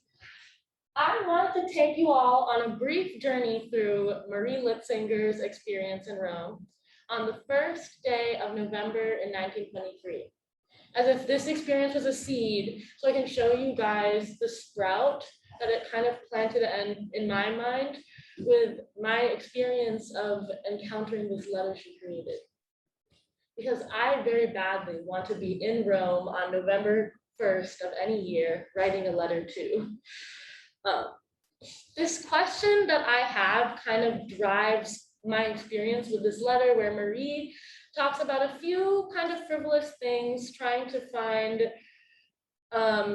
I want to take you all on a brief journey through Marie Litzinger's experience in Rome on the first day of November in 1923. As if this experience was a seed, so I can show you guys the sprout that it kind of planted in my mind with my experience of encountering this letter she created. Because I very badly want to be in Rome on November 1st of any year, writing a letter to. This question that I have kind of drives my experience with this letter, where Marie talks about a few kind of frivolous things, trying to find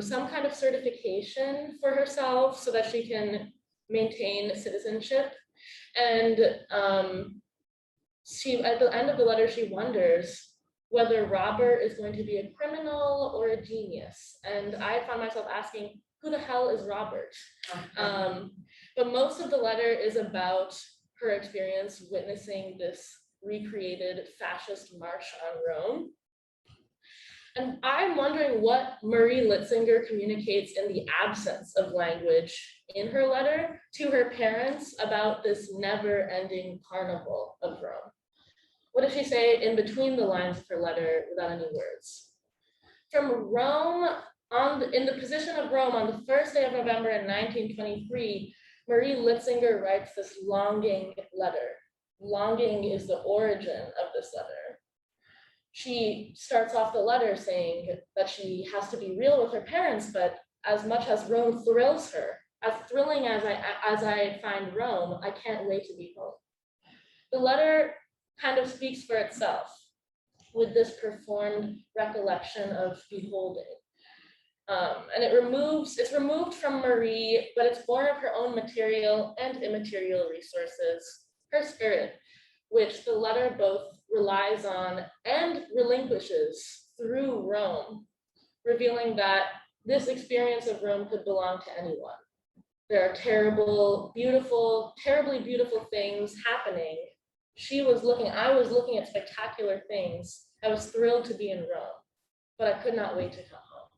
some kind of certification for herself so that she can maintain citizenship. And she, at the end of the letter, she wonders whether Robert is going to be a criminal or a genius. And I found myself asking, who the hell is Robert? But most of the letter is about her experience witnessing this recreated fascist march on Rome. And I'm wondering what Marie Litzinger communicates in the absence of language in her letter to her parents about this never-ending carnival of Rome. What does she say in between the lines of her letter without any words? From Rome, in the position of Rome on the first day of November in 1923, Marie Litzinger writes this longing letter. Longing is the origin of this letter. She starts off the letter saying that she has to be real with her parents, but as much as Rome thrills her, as thrilling as I find Rome, I can't wait to be home. The letter kind of speaks for itself with this performed recollection of beholding. And it's removed from Marie, but it's born of her own material and immaterial resources, her spirit, which the letter both relies on and relinquishes through Rome, revealing that this experience of Rome could belong to anyone. There are terribly beautiful things happening. I was looking at spectacular things. I was thrilled to be in Rome, but I could not wait to come home.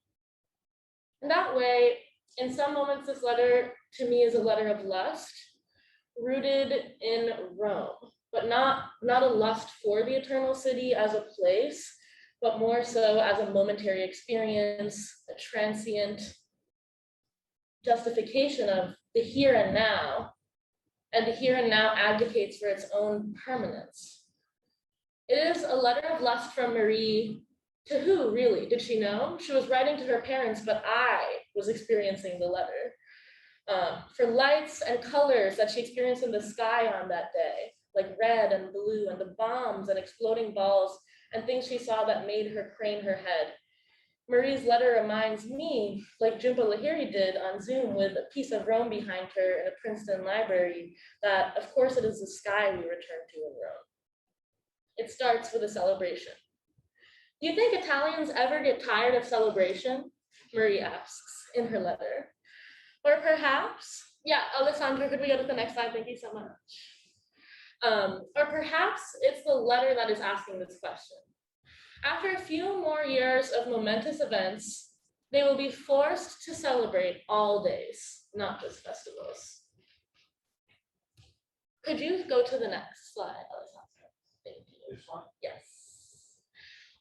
In that way, in some moments, this letter to me is a letter of lust, rooted in Rome, but not a lust for the eternal city as a place, but more so as a momentary experience, a transient justification of the here and now, and the here and now advocates for its own permanence. It is a letter of lust from Marie to who, really? Did she know? She was writing to her parents, but I was experiencing the letter. For lights and colors that she experienced in the sky on that day, like red and blue, and the bombs and exploding balls and things she saw that made her crane her head. Marie's letter reminds me, like Jhumpa Lahiri did on Zoom with a piece of Rome behind her in a Princeton library, that of course it is the sky we return to in Rome. It starts with a celebration. Do you think Italians ever get tired of celebration? Marie asks in her letter. Or perhaps Yeah, Alessandro, could we go to the next slide? Thank you so much. Or perhaps it's the letter that is asking this question. After a few more years of momentous events, they will be forced to celebrate all days, not just festivals. Could you go to the next slide, Alessandro? Thank you. This one? Yes.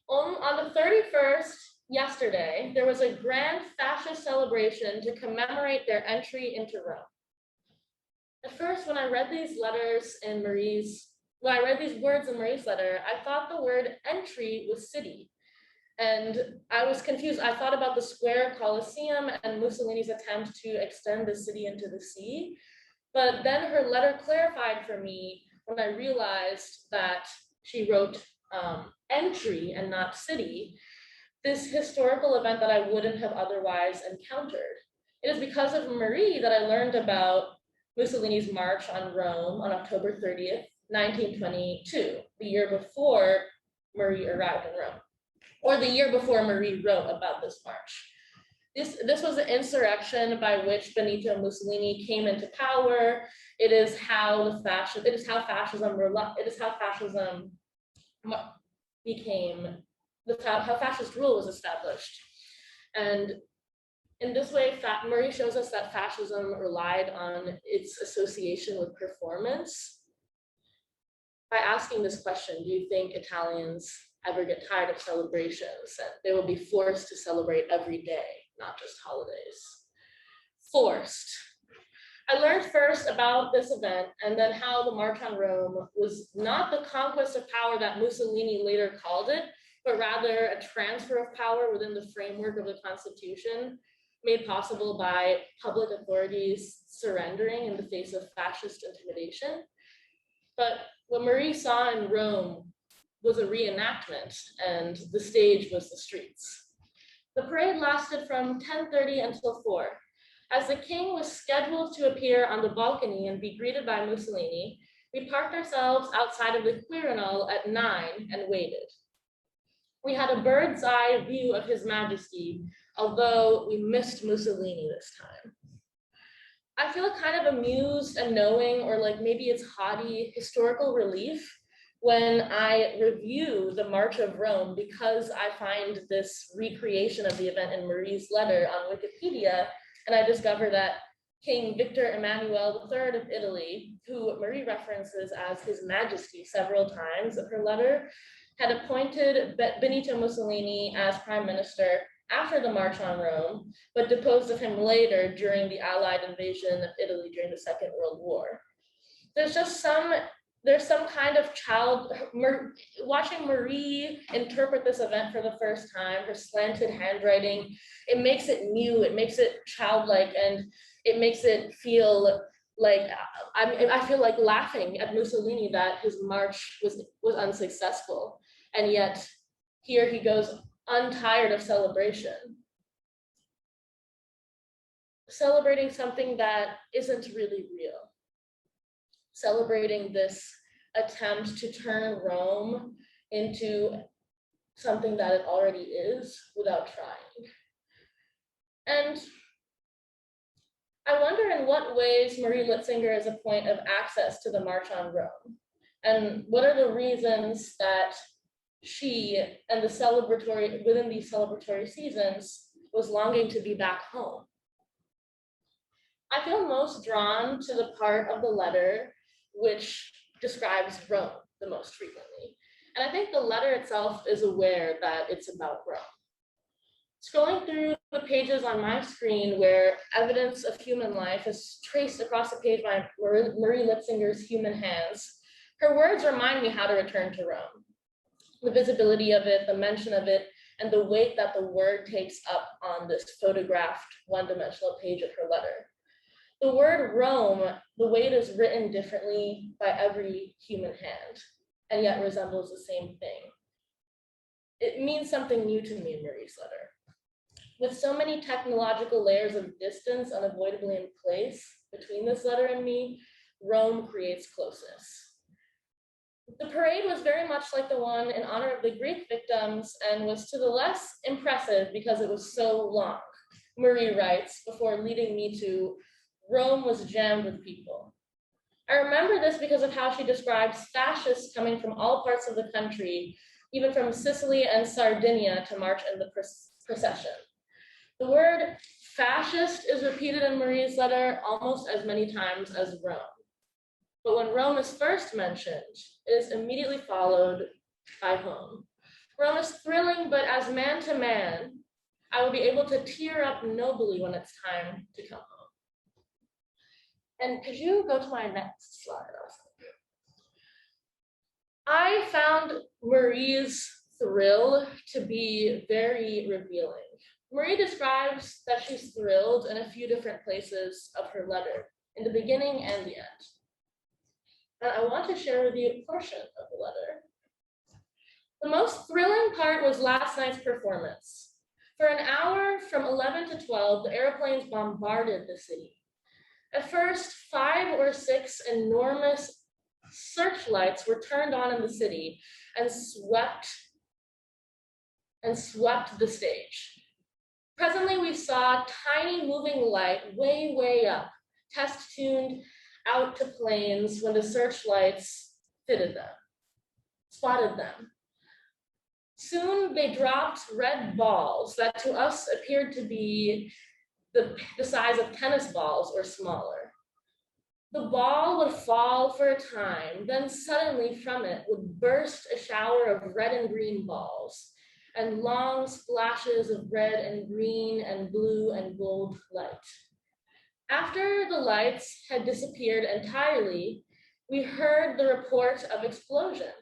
On the 31st, yesterday, there was a grand fascist celebration to commemorate their entry into Rome. At first, when I read these letters in when I read these words in Marie's letter, I thought the word entry was city. And I was confused. I thought about the square Colosseum and Mussolini's attempt to extend the city into the sea. But then her letter clarified for me when I realized that she wrote entry and not city, this historical event that I wouldn't have otherwise encountered. It is because of Marie that I learned about Mussolini's march on Rome on October 30th, 1922, the year before Marie arrived in Rome, or the year before Marie wrote about this march. This was the insurrection by which Benito Mussolini came into power. It is how fascism became, how fascist rule was established. And in this way, Marie shows us that fascism relied on its association with performance. By asking this question, do you think Italians ever get tired of celebrations and they will be forced to celebrate every day, not just holidays? Forced. I learned first about this event and then how the March on Rome was not the conquest of power that Mussolini later called it, but rather a transfer of power within the framework of the Constitution, made possible by public authorities surrendering in the face of fascist intimidation. But what Marie saw in Rome was a reenactment, and the stage was the streets. The parade lasted from 10:30 until 4. As the king was scheduled to appear on the balcony and be greeted by Mussolini, we parked ourselves outside of the Quirinal at 9 and waited. We had a bird's eye view of His Majesty, although we missed Mussolini this time. I feel kind of amused and knowing, or like maybe it's haughty historical relief when I review the March of Rome, because I find this recreation of the event in Marie's letter on Wikipedia, and I discover that King Victor Emmanuel III of Italy, who Marie references as His Majesty several times in her letter, had appointed Benito Mussolini as prime minister after the March on Rome, but deposed of him later during the Allied invasion of Italy during the Second World War. There's some kind of watching Marie interpret this event for the first time, her slanted handwriting, it makes it new, it makes it childlike, and it makes it feel like, I feel like laughing at Mussolini that his march was unsuccessful. And yet here he goes untired of celebration. Celebrating something that isn't really real. Celebrating this attempt to turn Rome into something that it already is without trying. And I wonder in what ways Marie Litzinger is a point of access to the March on Rome. And what are the reasons that she and within these celebratory seasons was longing to be back home? I feel most drawn to the part of the letter which describes Rome the most frequently. And I think the letter itself is aware that it's about Rome. Scrolling through the pages on my screen where evidence of human life is traced across the page by Marie Litzinger's human hands, her words remind me how to return to Rome. The visibility of it, the mention of it, and the weight that the word takes up on this photographed one-dimensional page of her letter. The word Rome, the way it is written differently by every human hand, and yet resembles the same thing. It means something new to me in Marie's letter. With so many technological layers of distance unavoidably in place between this letter and me, Rome creates closeness. The parade was very much like the one in honor of the Greek victims and was to the less impressive because it was so long, Marie writes, before leading me to Rome was jammed with people. I remember this because of how she describes fascists coming from all parts of the country, even from Sicily and Sardinia, to march in the procession. The word fascist is repeated in Marie's letter almost as many times as Rome. But when Rome is first mentioned, it is immediately followed by home. Rome is thrilling, but as man to man, I will be able to tear up nobly when it's time to come home. And could you go to my next slide? I found Marie's thrill to be very revealing. Marie describes that she's thrilled in a few different places of her letter, in the beginning and the end. And I want to share with you a portion of the letter. The most thrilling part was last night's performance. For an hour from 11 to 12, the airplanes bombarded the city. At first, 5 or 6 enormous searchlights were turned on in the city and swept the stage. Presently, we saw a tiny moving light way up, test-tuned out to planes when the searchlights spotted them. Soon they dropped red balls that to us appeared to be the size of tennis balls or smaller. The ball would fall for a time, then suddenly from it would burst a shower of red and green balls and long splashes of red and green and blue and gold light. After the lights had disappeared entirely, we heard the report of explosion.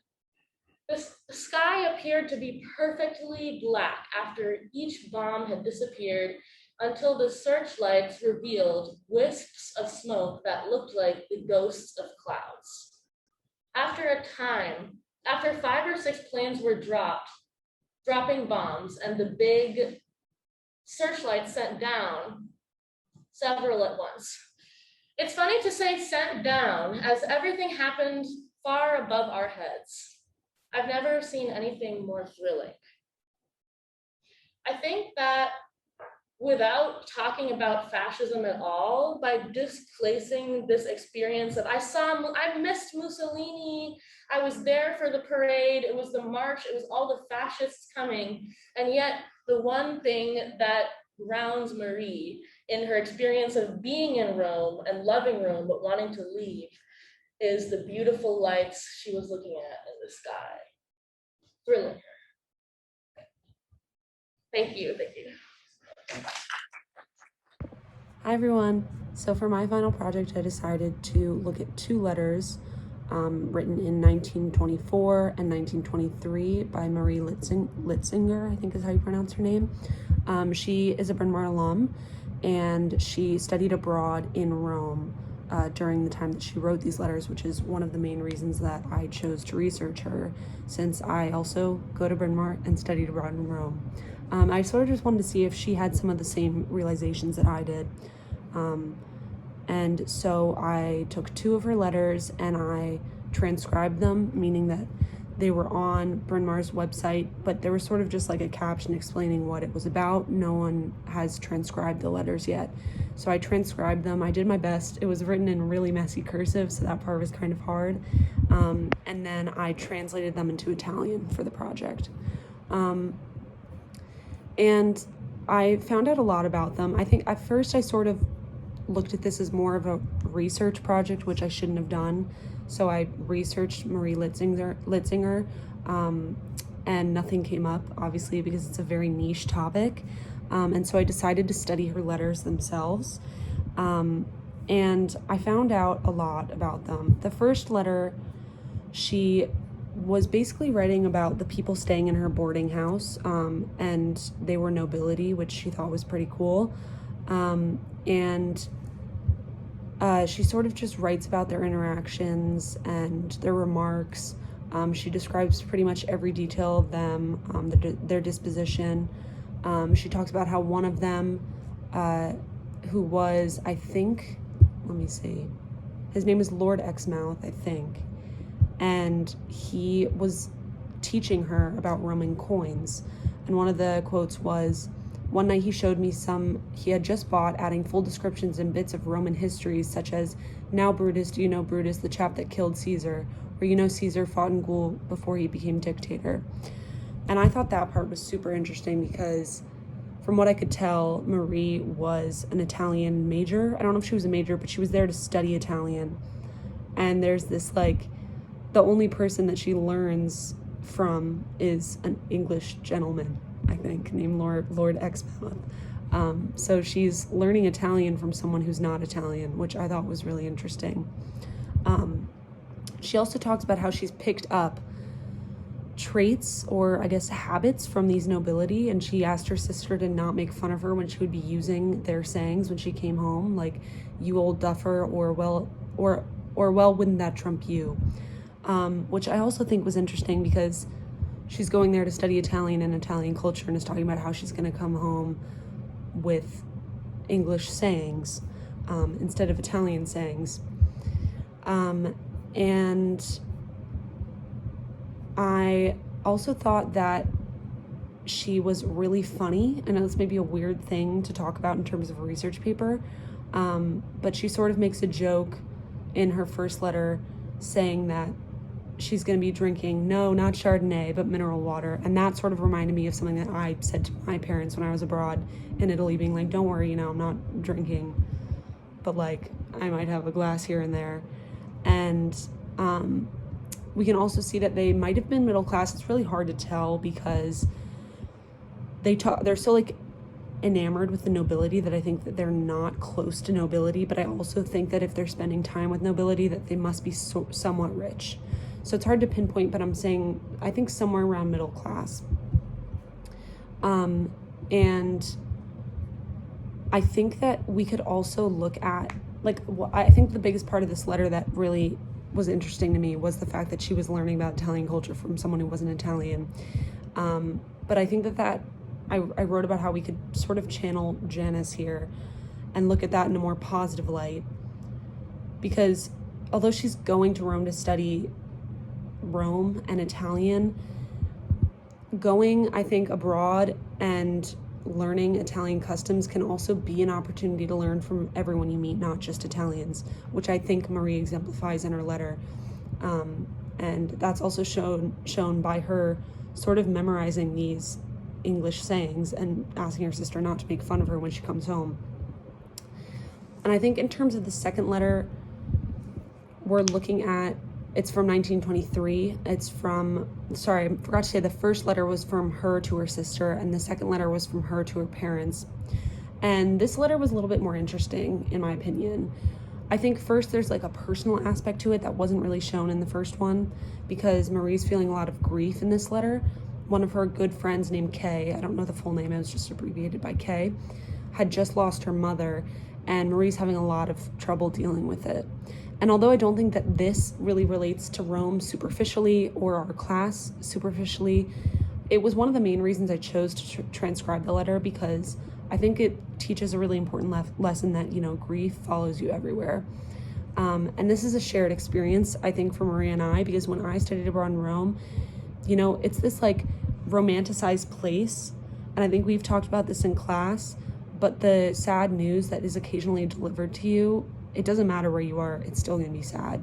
The sky appeared to be perfectly black after each bomb had disappeared until the searchlights revealed wisps of smoke that looked like the ghosts of clouds. After a time, after 5 or 6 planes were dropping bombs, and the big searchlights sent down, several at once. It's funny to say sent down, as everything happened far above our heads. I've never seen anything more thrilling. I think that without talking about fascism at all, by displacing this experience of I missed Mussolini, I was there for the parade, it was the march, it was all the fascists coming, and yet the one thing that grounds Marie in her experience of being in Rome and loving Rome but wanting to leave is the beautiful lights she was looking at in the sky. Thrilling her. Thank you. Hi everyone. So for my final project, I decided to look at 2 letters written in 1924 and 1923 by Marie Litzinger, I think is how you pronounce her name. She is a Bryn Mawr alum, and she studied abroad in Rome during the time that she wrote these letters, which is one of the main reasons that I chose to research her, since I also go to Bryn Mawr and studied abroad in Rome. I sort of just wanted to see if she had some of the same realizations that I did. And so I took 2 of her letters and I transcribed them, meaning that they were on Bryn Mawr's website, but there was sort of just like a caption explaining what it was about. No one has transcribed the letters yet. So I transcribed them. I did my best. It was written in really messy cursive, so that part was kind of hard. And then I translated them into Italian for the project. And I found out a lot about them. I think at first I sort of looked at this as more of a research project, which I shouldn't have done. So I researched Marie Litzinger, and nothing came up, obviously, because it's a very niche topic. And so I decided to study her letters themselves. And I found out a lot about them. The first letter, she was basically writing about the people staying in her boarding house, and they were nobility, which she thought was pretty cool. And she sort of just writes about their interactions and their remarks. She describes pretty much every detail of them, their disposition. She talks about how one of them, who was, I think, let me see, his name is Lord Exmouth, I think, and he was teaching her about Roman coins. And one of the quotes was, One night he showed me some he had just bought, adding full descriptions and bits of Roman histories, such as, now Brutus, do you know Brutus, the chap that killed Caesar? Or you know Caesar fought in Gaul before he became dictator. And I thought that part was super interesting because from what I could tell, Marie was an Italian major. I don't know if she was a major, but she was there to study Italian. And there's this, like, the only person that she learns from is an English gentleman, I think, named Lord Exmouth. So she's learning Italian from someone who's not Italian, which I thought was really interesting. She also talks about how she's picked up traits, or I guess habits, from these nobility, and she asked her sister to not make fun of her when she would be using their sayings when she came home, like, you old duffer, or well, wouldn't that trump you? Which I also think was interesting because she's going there to study Italian and Italian culture and is talking about how she's going to come home with English sayings instead of Italian sayings. And I also thought that she was really funny. I know this may be a weird thing to talk about in terms of a research paper, but she sort of makes a joke in her first letter saying that she's going to be drinking, no, not Chardonnay, but mineral water. And that sort of reminded me of something that I said to my parents when I was abroad in Italy, being like, don't worry, I'm not drinking, but like, I might have a glass here and there. And we can also see that they might have been middle class. It's really hard to tell because they're so like enamored with the nobility that I think that they're not close to nobility, but I also think that if they're spending time with nobility, that they must be somewhat rich. So it's hard to pinpoint, but I'm saying I think somewhere around middle class. And I think that we could also look at, like, I think the biggest part of this letter that really was interesting to me was the fact that she was learning about Italian culture from someone who wasn't Italian. But I think that I wrote about how we could sort of channel Janice here and look at that in a more positive light, because although she's going to Rome to study Rome and Italian, going, I think, abroad and learning Italian customs can also be an opportunity to learn from everyone you meet, not just Italians, which I think Marie exemplifies in her letter. And that's also shown by her sort of memorizing these English sayings and asking her sister not to make fun of her when she comes home. And I think in terms of the second letter, we're looking at, it's from 1923. I forgot to say the first letter was from her to her sister, and the second letter was from her to her parents. And this letter was a little bit more interesting, in my opinion. I think first there's like a personal aspect to it that wasn't really shown in the first one, because Marie's feeling a lot of grief in this letter. One of her good friends named Kay, I don't know the full name, it was just abbreviated by Kay, had just lost her mother, and Marie's having a lot of trouble dealing with it. And although I don't think that this really relates to Rome superficially or our class superficially, it was one of the main reasons I chose to transcribe the letter, because I think it teaches a really important lesson that, grief follows you everywhere. And this is a shared experience, I think, for Marie and I, because when I studied abroad in Rome, it's this like romanticized place. And I think we've talked about this in class, but the sad news that is occasionally delivered to you, it doesn't matter where you are, it's still going to be sad.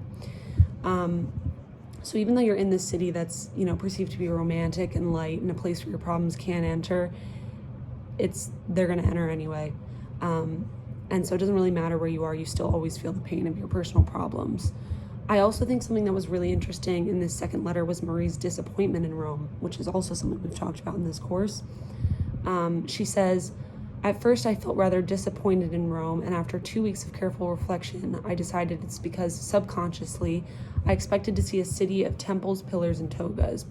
So even though you're in this city that's, perceived to be romantic and light and a place where your problems can't enter, they're going to enter anyway. And so it doesn't really matter where you are, you still always feel the pain of your personal problems. I also think something that was really interesting in this second letter was Marie's disappointment in Rome, which is also something we've talked about in this course. She says, at first I felt rather disappointed in Rome, and after 2 weeks of careful reflection, I decided it's because subconsciously I expected to see a city of temples, pillars, and togas.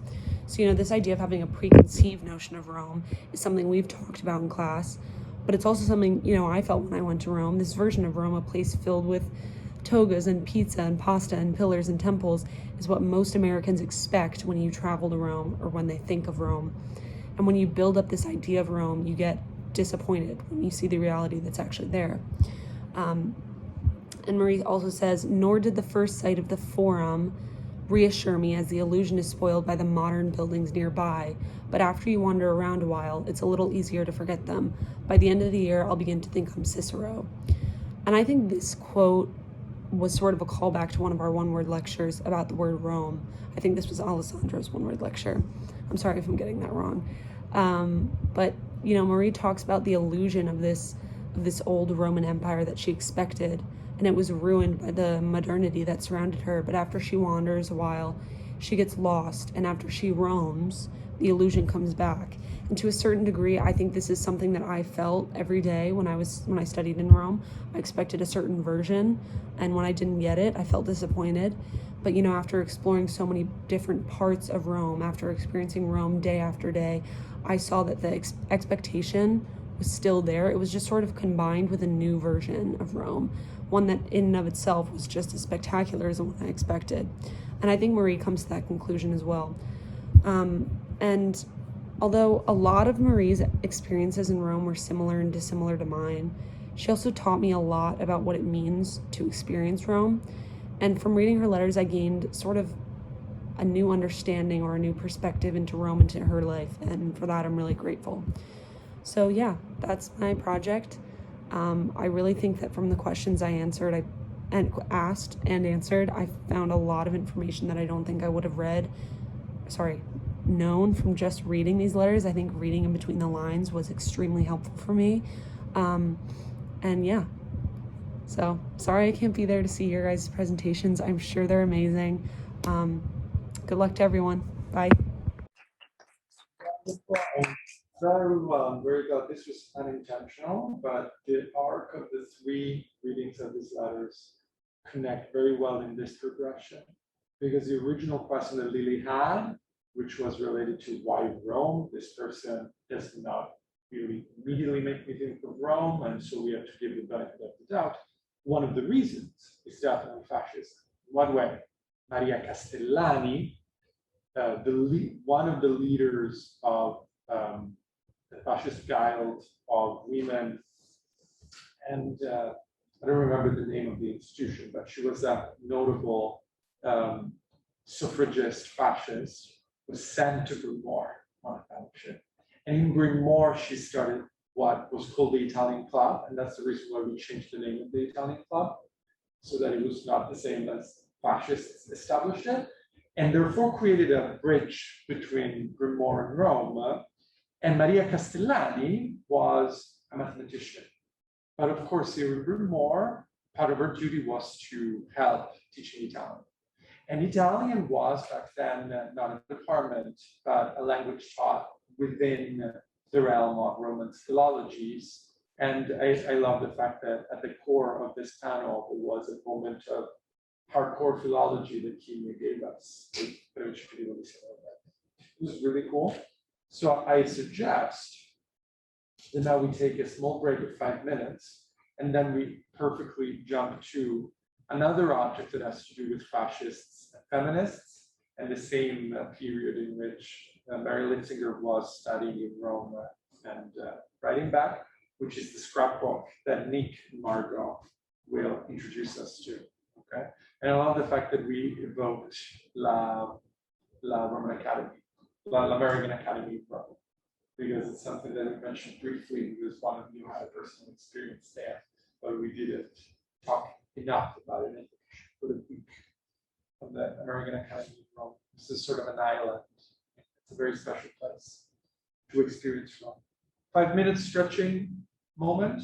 So, this idea of having a preconceived notion of Rome is something we've talked about in class, but it's also something, I felt when I went to Rome. This version of Rome, a place filled with togas and pizza and pasta and pillars and temples, is what most Americans expect when you travel to Rome or when they think of Rome. And when you build up this idea of Rome, you get disappointed when you see the reality that's actually there. And Marie also says, nor did the first sight of the Forum, reassure me as the illusion is spoiled by the modern buildings nearby, but after you wander around a while, it's a little easier to forget them. By the end of the year, I'll begin to think I'm Cicero. And I think this quote was sort of a callback to one of our one-word lectures about the word Rome. I think this was Alessandro's one-word lecture. I'm sorry if I'm getting that wrong. But, you know, Marie talks about the illusion of this old Roman Empire that she expected, and it was ruined by the modernity that surrounded her. But after she wanders a while, she gets lost, and after she roams, the illusion comes back. And to a certain degree, I think this is something that I felt every day when I studied in Rome. I expected a certain version, and when I didn't get it, I felt disappointed. But, you know, after exploring so many different parts of Rome, after experiencing Rome day after day, I saw that the expectation was still there. It was just sort of combined with a new version of Rome, one that in and of itself was just as spectacular as the one I expected. And I think Marie comes to that conclusion as well. And although a lot of Marie's experiences in Rome were similar and dissimilar to mine, she also taught me a lot about what it means to experience Rome. And from reading her letters, I gained sort of a new understanding or a new perspective into Rome, into her life. And for that, I'm really grateful. So yeah, that's my project. I really think that from the questions I asked and answered, I found a lot of information that I don't think I would have known from just reading these letters. I think reading in between the lines was extremely helpful for me. And yeah, so sorry I can't be there to see your guys' presentations. I'm sure they're amazing. Good luck to everyone. Bye. Very well. I'm very glad this was unintentional, but the arc of the three readings of these letters connect very well in this progression, because the original question that Lily had, which was related to why Rome, this person does not really immediately make me think of Rome, and so we have to give the benefit of the doubt. One of the reasons is definitely fascism. In what way? Maria Castellani, one of the leaders of the fascist guild of women, and I don't remember the name of the institution, but she was a notable suffragist fascist, was sent to Bryn Mawr on a fellowship. And in Bryn Mawr, she started what was called the Italian Club, and that's the reason why we changed the name of the Italian Club, so that it was not the same as fascists established it, and therefore created a bridge between Bryn Mawr and Rome. And Maria Castellani was a mathematician. But of course, here in Bryn Mawr, part of her duty was to help teaching Italian. And Italian was back then not a department, but a language taught within the realm of Roman philologies. And I love the fact that at the core of this panel, there was a moment of hardcore philology that Kimiye gave us. It was really cool. So I suggest that now we take a small break of 5 minutes, and then we perfectly jump to another object that has to do with fascists and feminists, and the same period in which Mary Litzinger was studying in Rome and writing back, which is the scrapbook that Nic and Margot will introduce us to. Okay, and I love the fact that we evoked La Roman Academy. L'American Academy of Rome, because it's something that I mentioned briefly because one of you had a personal experience there, but we didn't talk enough about it for the week of the American Academy of Rome. This is sort of an island. It's a very special place to experience Rome. 5 minutes stretching moment.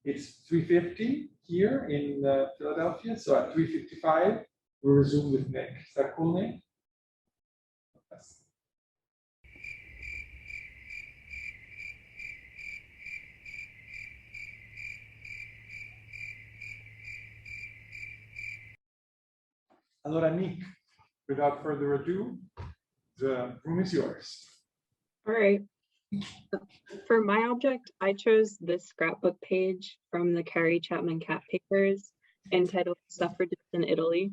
It's 3:50 here in Philadelphia, so at 3:55 we resume with Nic. Is that cool, Nic? Yes. Allora, Nic, without further ado, the room is yours. All right. For my object, I chose this scrapbook page from the Carrie Chapman Catt papers entitled Suffragists in Italy.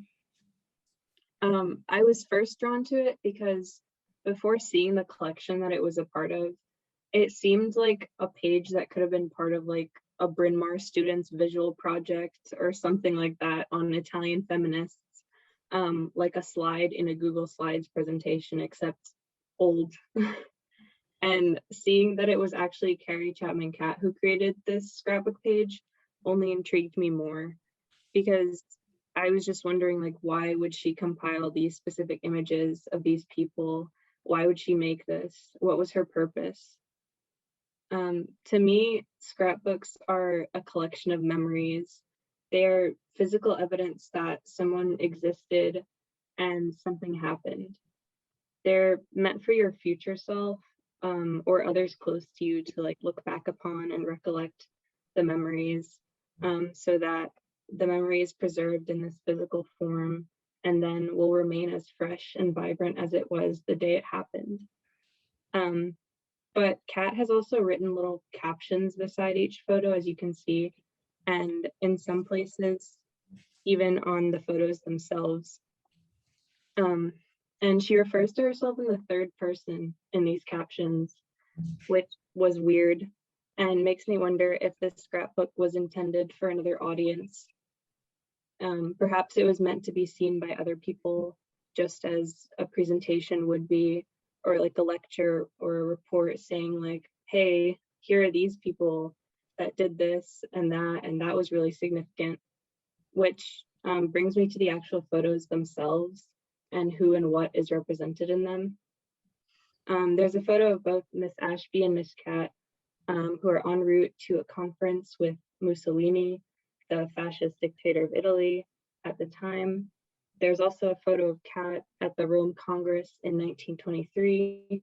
I was first drawn to it because before seeing the collection that it was a part of, it seemed like a page that could have been part of like a Bryn Mawr students' visual project or something like that on Italian feminists. like a slide in a Google Slides presentation, except old. And seeing that it was actually Carrie Chapman Catt who created this scrapbook page only intrigued me more, because I was just wondering, like, why would she compile these specific images of these people? Why would she make this? What was her purpose? To me, scrapbooks are a collection of memories. They're physical evidence that someone existed and something happened. They're meant for your future self, or others close to you to like look back upon and recollect the memories, so that the memory is preserved in this physical form and then will remain as fresh and vibrant as it was the day it happened. But Catt has also written little captions beside each photo, as you can see, and in some places, even on the photos themselves. And she refers to herself in the third person in these captions, which was weird and makes me wonder if this scrapbook was intended for another audience. Perhaps it was meant to be seen by other people, just as a presentation would be, or like a lecture or a report saying like, hey, here are these people that did this and that was really significant, which brings me to the actual photos themselves and who and what is represented in them. There's a photo of both Miss Ashby and Miss Catt, who are en route to a conference with Mussolini, the fascist dictator of Italy at the time. There's also a photo of Catt at the Rome Congress in 1923,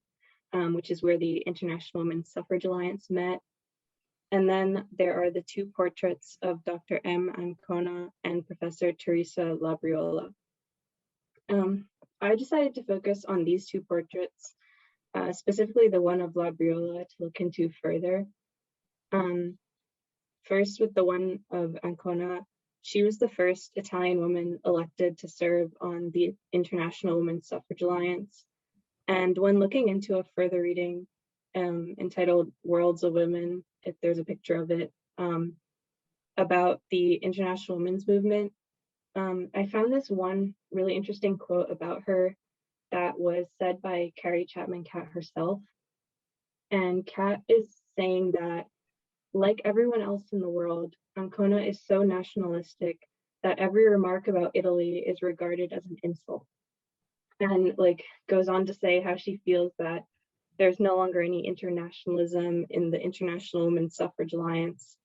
which is where the International Women's Suffrage Alliance met. And then there are the two portraits of Dr. M. Ancona and Professor Teresa Labriola. I decided to focus on these two portraits, specifically the one of Labriola, to look into further. First, with the one of Ancona, she was the first Italian woman elected to serve on the International Women's Suffrage Alliance. And when looking into a further reading entitled Worlds of Women, if there's a picture of it, about the International Women's Movement, I found this one really interesting quote about her that was said by Carrie Chapman Catt herself. And Catt is saying that, like everyone else in the world, Ancona is so nationalistic that every remark about Italy is regarded as an insult. And like goes on to say how she feels that there's no longer any internationalism in the International Women's Suffrage Alliance.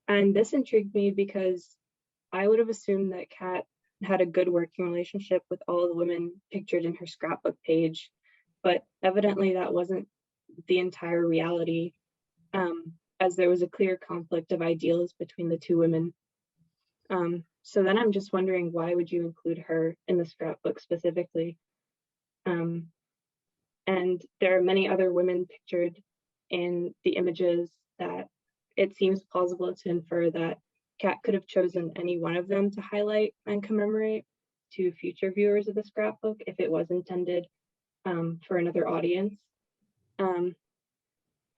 And this intrigued me because I would have assumed that Catt had a good working relationship with all the women pictured in her scrapbook page, but evidently that wasn't the entire reality, as there was a clear conflict of ideals between the two women. So then I'm just wondering, why would you include her in the scrapbook specifically? And there are many other women pictured in the images that it seems plausible to infer that Catt could have chosen any one of them to highlight and commemorate to future viewers of the scrapbook if it was intended for another audience.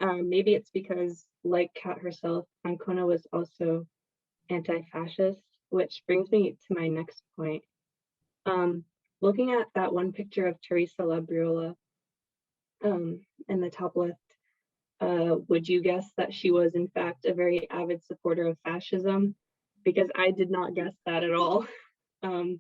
Maybe it's because, like Catt herself, Ancona was also anti-fascist, which brings me to my next point. Looking at that one picture of Teresa Labriola in the top left, would you guess that she was in fact a very avid supporter of fascism? Because I did not guess that at all. And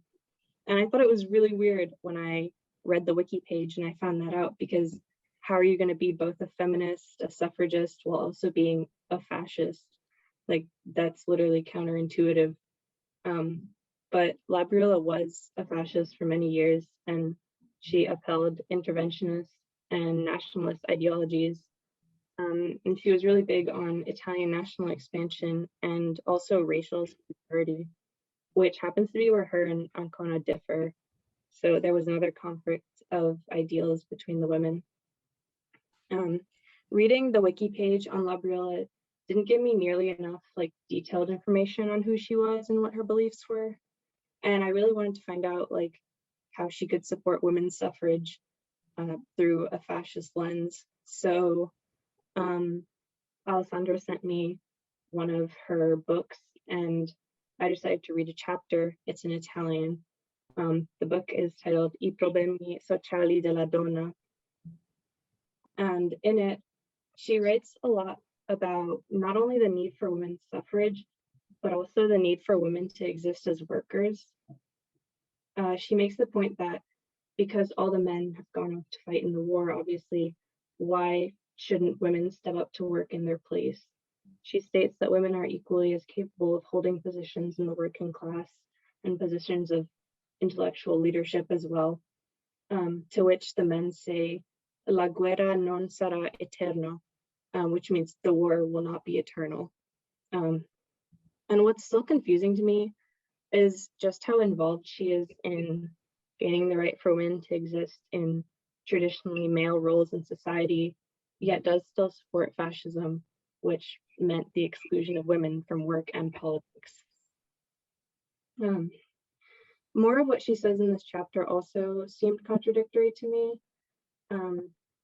I thought it was really weird when I read the wiki page and I found that out, because how are you going to be both a feminist, a suffragist, while also being a fascist? Like, that's literally counterintuitive. But Labriola was a fascist for many years, and she upheld interventionist and nationalist ideologies. And she was really big on Italian national expansion and also racial superiority, which happens to be where her and Ancona differ. So there was another conflict of ideals between the women. Reading the wiki page on Labriola didn't give me nearly enough like detailed information on who she was and what her beliefs were. And I really wanted to find out like how she could support women's suffrage through a fascist lens. So Alessandro sent me one of her books and I decided to read a chapter. It's in Italian. The book is titled I problemi sociali della donna. And in it, she writes a lot about not only the need for women's suffrage, but also the need for women to exist as workers. She makes the point that because all the men have gone off to fight in the war, obviously, why shouldn't women step up to work in their place? She states that women are equally as capable of holding positions in the working class and positions of intellectual leadership as well, to which the men say, La guerra non sarà eterno, which means the war will not be eternal. And what's still confusing to me is just how involved she is in gaining the right for women to exist in traditionally male roles in society, yet does still support fascism, which meant the exclusion of women from work and politics. More of what she says in this chapter also seemed contradictory to me,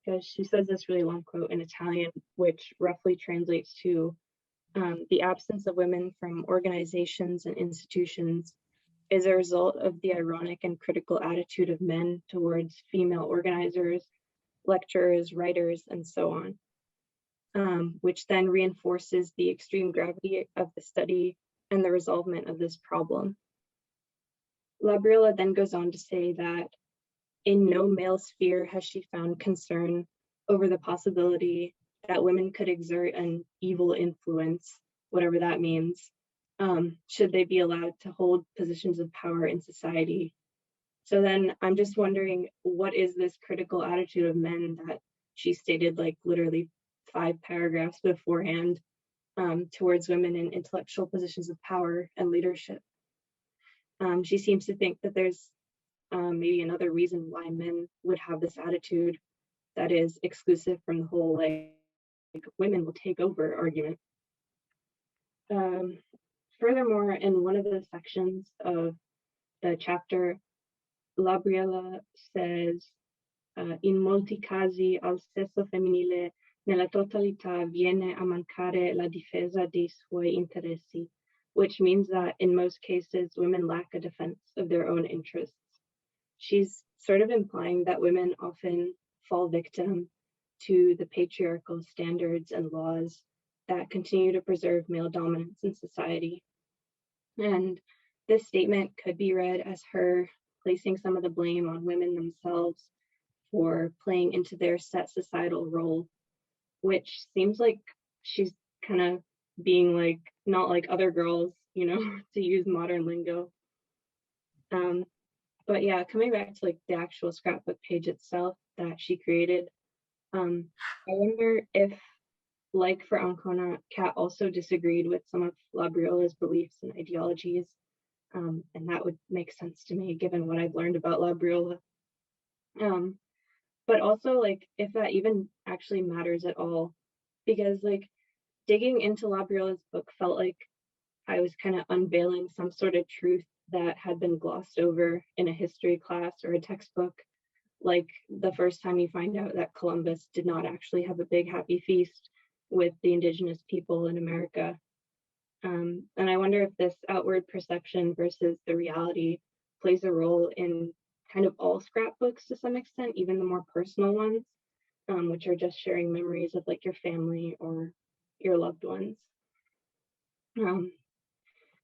because she says this really long quote in Italian, which roughly translates to the absence of women from organizations and institutions is a result of the ironic and critical attitude of men towards female organizers, lecturers, writers, and so on, which then reinforces the extreme gravity of the study and the resolvement of this problem. Labriola then goes on to say that in no male sphere has she found concern over the possibility that women could exert an evil influence, whatever that means, should they be allowed to hold positions of power in society. So then I'm just wondering, what is this critical attitude of men that she stated like literally 5 paragraphs beforehand towards women in intellectual positions of power and leadership? She seems to think that there's maybe another reason why men would have this attitude that is exclusive from the whole like women will take over argument. Furthermore, in one of the sections of the chapter, Labriola says, in molti casi al sesso femminile nella totalità viene a mancare la difesa dei suoi interessi, which means that in most cases, women lack a defense of their own interests. She's sort of implying that women often fall victim to the patriarchal standards and laws that continue to preserve male dominance in society. And this statement could be read as her placing some of the blame on women themselves for playing into their set societal role, which seems like she's kind of being like, not like other girls, you know, to use modern lingo. But yeah, coming back to like the actual scrapbook page itself that she created, I wonder if, like for Ancona, Catt also disagreed with some of Labriola's beliefs and ideologies, and that would make sense to me given what I've learned about Labriola. But also like if that even actually matters at all, because like digging into Labriola's book felt like I was kind of unveiling some sort of truth that had been glossed over in a history class or a textbook, like the first time you find out that Columbus did not actually have a big happy feast with the indigenous people in America. And I wonder if this outward perception versus the reality plays a role in kind of all scrapbooks to some extent, even the more personal ones, which are just sharing memories of like your family or your loved ones.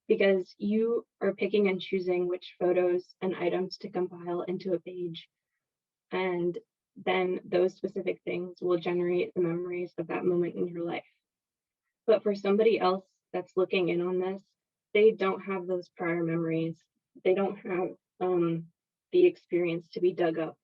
Because you are picking and choosing which photos and items to compile into a page. And then those specific things will generate the memories of that moment in your life. But for somebody else that's looking in on this, they don't have those prior memories. They don't have the experience to be dug up.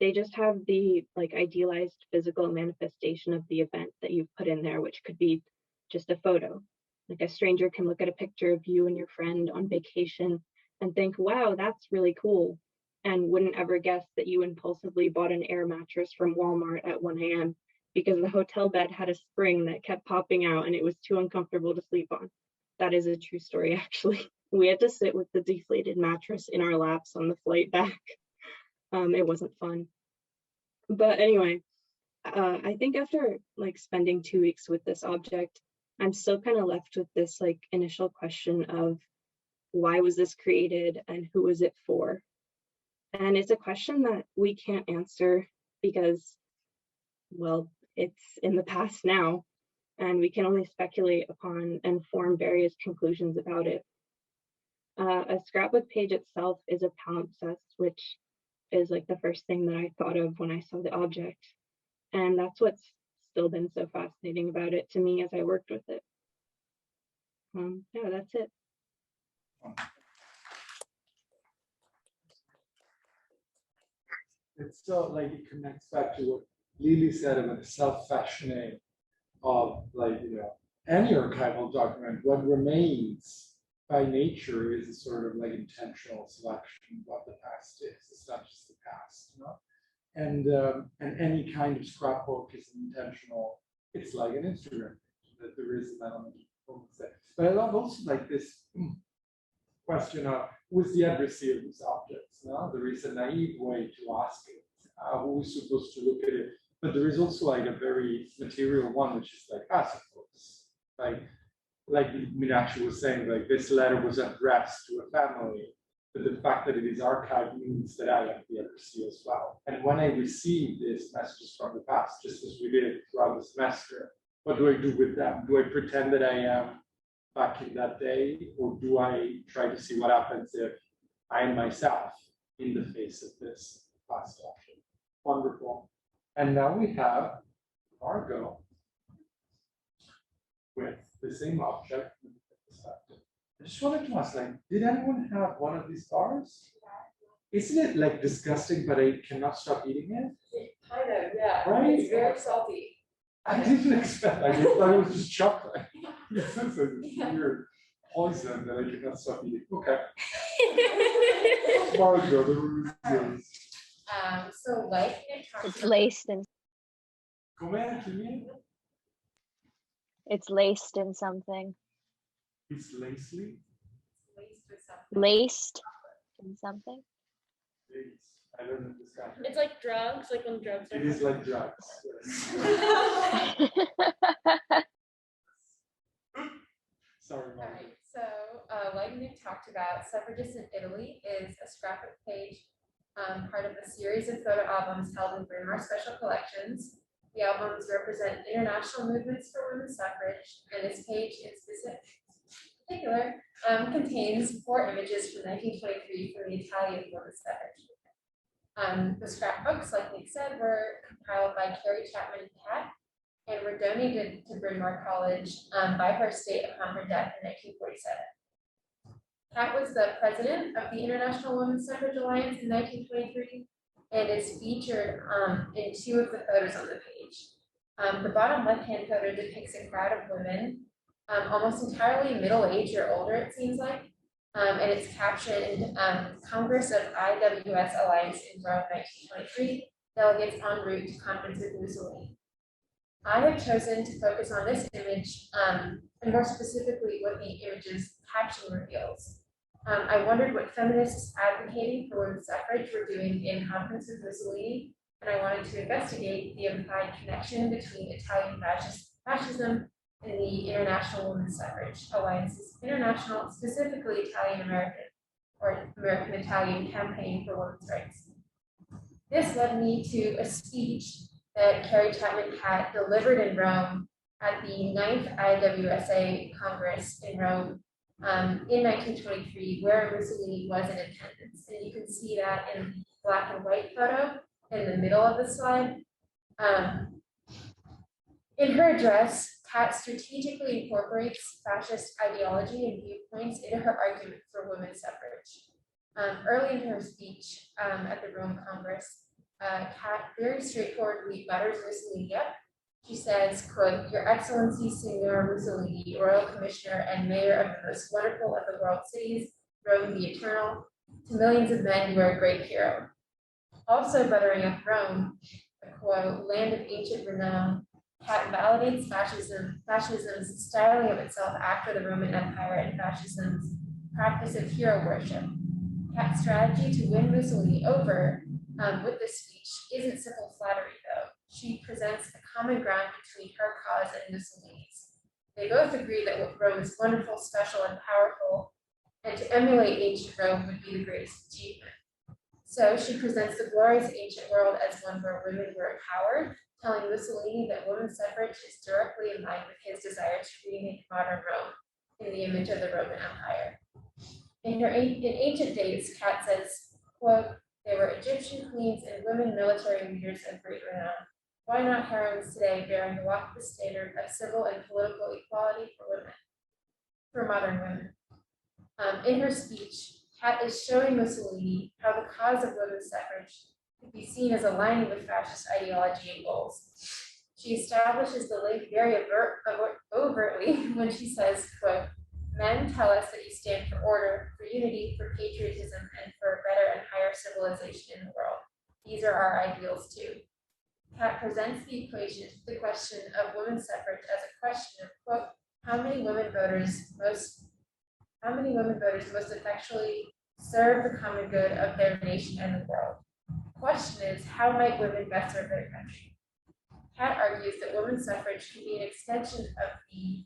They just have the like idealized physical manifestation of the event that you've put in there, which could be just a photo. Like a stranger can look at a picture of you and your friend on vacation and think, wow, that's really cool. And wouldn't ever guess that you impulsively bought an air mattress from Walmart at 1 a.m. because the hotel bed had a spring that kept popping out and it was too uncomfortable to sleep on. That is a true story, actually. We had to sit with the deflated mattress in our laps on the flight back. It wasn't fun. But anyway, I think after like spending 2 weeks with this object, I'm still kind of left with this like initial question of why was this created and who was it for? And it's a question that we can't answer because, well, it's in the past now, and we can only speculate upon and form various conclusions about it. A scrapbook page itself is a palimpsest, which is like the first thing that I thought of when I saw the object. And that's what's still been so fascinating about it to me as I worked with it. Yeah, that's it. It's still like it connects back to what Lily said about the self-fashioning of, like, you know, any archival document. What remains by nature is a sort of like intentional selection of what the past is. It's not just the past, you know? And any kind of scrapbook is intentional. It's like an Instagram page, that there is an element of that. But I love also like this question of who's the adversary of these objects. No? There is a naive way to ask it. Who is supposed to look at it? But there is also like a very material one, which is like us, of course. Like Meenakshi was saying, like this letter was addressed to a family, but the fact that it is archived means that I am the adversary as well. And when I receive these messages from the past, just as we did throughout the semester, what do I do with them? Do I pretend that I am back in that day, or do I try to see what happens if I am myself in the face of this past action? Wonderful. And now we have Margot with the same object. I just wanted to ask, like, did anyone have one of these bars? Isn't it like disgusting, but I cannot stop eating it? Kind of, yeah. Right? It's very salty. I didn't expect. I just thought it was just chocolate. It's a weird poison that I cannot stop eating. Okay. Margot, the room is yours. So like It's laced in. Come Kimiye? It's laced in something. It's lacely. laced with something. Laced in something. Lace. I don't understand. It's like drugs, like when drugs are. It is like drugs. Yes. Sorry, All Margot. right, so like Nick talked about, Suffragists in Italy is a scrapbook page, part of a series of photo albums held in Bryn Mawr special collections. The albums represent international movements for women's suffrage, and this page in particular contains 4 images from 1923 from the Italian women's suffrage. The scrapbooks, like Nick said, were compiled by Chapman and Catt, and were donated to Bryn Mawr College by her estate upon her death in 1947. Catt was the president of the International Women's Suffrage Alliance in 1923, and is featured in 2 of the photos on the page. The bottom left-hand photo depicts a crowd of women, almost entirely middle-aged or older, it seems like, and it's captioned Congress of IWS Alliance in Rome 1923, delegates en route to conference with Mussolini. I have chosen to focus on this image, and more specifically what the image's caption reveals. I wondered what feminists advocating for women's suffrage were doing in conference with Mussolini, and I wanted to investigate the implied connection between Italian fascism and the International Women's Suffrage Alliance's international, specifically Italian-American or American-Italian campaign for women's rights. This led me to a speech that Chapman Catt delivered in Rome at the 9th IWSA Congress in Rome in 1923, where Mussolini was in attendance. And you can see that in the black and white photo in the middle of the slide. In her address, Catt strategically incorporates fascist ideology and viewpoints into her argument for women's suffrage. Early in her speech at the Rome Congress, Catt very straightforwardly butters Mussolini up. She says, quote, "Your Excellency, Signor Mussolini, Royal Commissioner and Mayor of the most wonderful of the world cities, Rome the Eternal, to millions of men, you are a great hero." Also buttering up Rome, a quote, "Land of ancient renown," Catt validates fascism's styling of itself after the Roman Empire and fascism's practice of hero worship. Catt's strategy to win Mussolini over with this speech isn't simple flattery, though. She presents a common ground between her cause and Mussolini's. They both agree that Rome is wonderful, special, and powerful, and to emulate ancient Rome would be the greatest achievement. So she presents the glorious ancient world as one where women were empowered, telling Mussolini that women's suffrage is directly in line with his desire to remake modern Rome in the image of the Roman Empire. In ancient days, Catt says, quote, there were Egyptian queens and women military leaders of great renown. Why not heroines today bearing the lofty standard of civil and political equality for women, for modern women? In her speech, Catt is showing Mussolini how the cause of women's suffrage could be seen as aligning with fascist ideology and goals. She establishes the link very overtly when she says, quote, men tell us that you stand for order, for unity, for patriotism, and for a better and higher civilization in the world. These are our ideals too. Catt presents the question of women's suffrage as a question of, quote, how many women voters most effectually serve the common good of their nation and the world. The question is, how might women best serve their country? Catt argues that women's suffrage can be an extension of the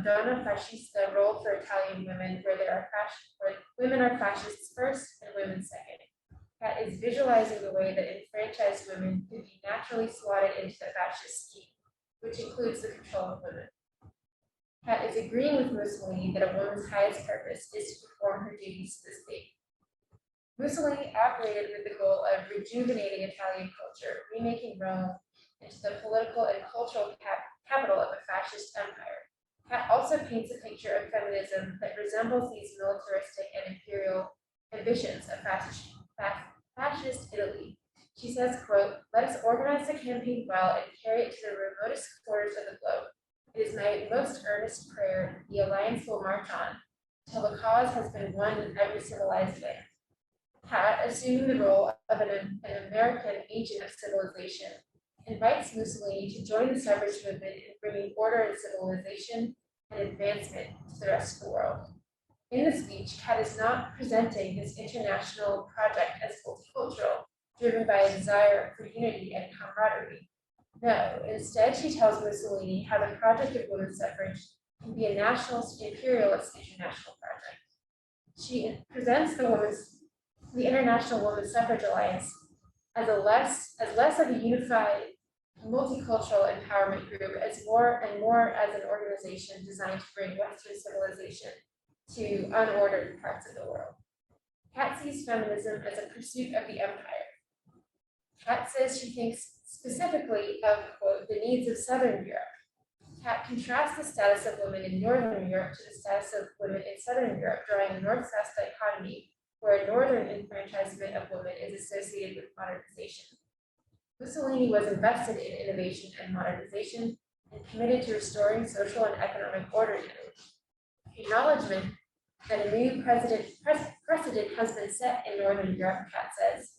donna fascista role for Italian women, where women are fascists first and women second. Catt is visualizing the way that enfranchised women could be naturally slotted into the fascist scheme, which includes the control of women. Catt is agreeing with Mussolini that a woman's highest purpose is to perform her duties to the state. Mussolini operated with the goal of rejuvenating Italian culture, remaking Rome into the political and cultural capital of a fascist empire. Catt also paints a picture of feminism that resembles these militaristic and imperial ambitions of fascist Italy. She says, quote, let us organize the campaign well and carry it to the remotest quarters of the globe. It is my most earnest prayer the alliance will march on till the cause has been won in every civilized land. Catt, assuming the role of an American agent of civilization, invites Mussolini to join the suffrage movement in bringing order and civilization and advancement to the rest of the world. In the speech, Catt is not presenting this international project as multicultural, driven by a desire for unity and camaraderie. No, instead she tells Mussolini how the project of women's suffrage can be a nationalist, imperialist international project. She presents the International Women's Suffrage Alliance as less of a unified, multicultural empowerment group, as more and more as an organization designed to bring Western civilization to unordered parts of the world. Catt sees feminism as a pursuit of the empire. Catt says she thinks specifically of, quote, the needs of Southern Europe. Catt contrasts the status of women in Northern Europe to the status of women in Southern Europe, drawing a north-south dichotomy where Northern enfranchisement of women is associated with modernization. Mussolini was invested in innovation and modernization and committed to restoring social and economic order in Italy. Acknowledgement that a new precedent has been set in Northern Europe, Catt says.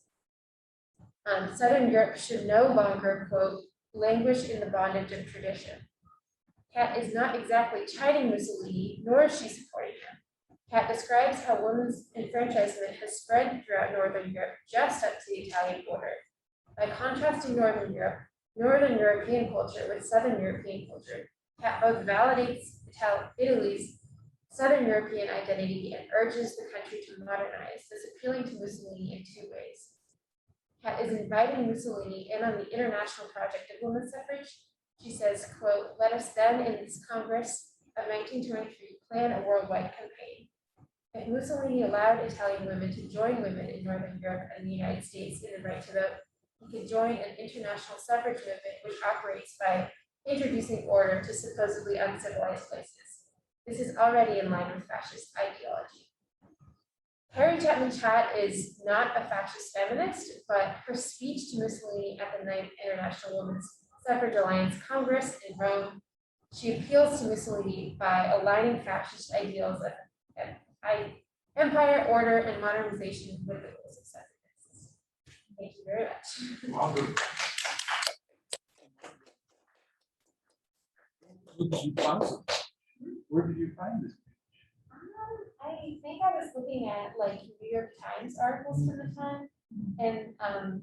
Southern Europe should no longer, quote, languish in the bondage of tradition. Catt is not exactly chiding Mussolini, nor is she supporting him. Catt describes how women's enfranchisement has spread throughout Northern Europe just up to the Italian border. By contrasting Northern European culture with Southern European culture, Catt both validates Italy's Southern European identity and urges the country to modernize, thus appealing to Mussolini in two ways. Catt is inviting Mussolini in on the international project of women's suffrage. She says, quote, let us then in this Congress of 1923 plan a worldwide campaign. If Mussolini allowed Italian women to join women in Northern Europe and the United States in the right to vote, he could join an international suffrage movement which operates by introducing order to supposedly uncivilized places. This is already in line with fascist ideology. Harry Chapman Catt is not a fascist feminist, but her speech to Mussolini at the 9th International Women's Suffrage Alliance Congress in Rome, she appeals to Mussolini by aligning fascist ideals of empire, order, and modernization with the goals of suffragists. Thank you very much. Where did you find this? I think I was looking at like New York Times articles from the time, and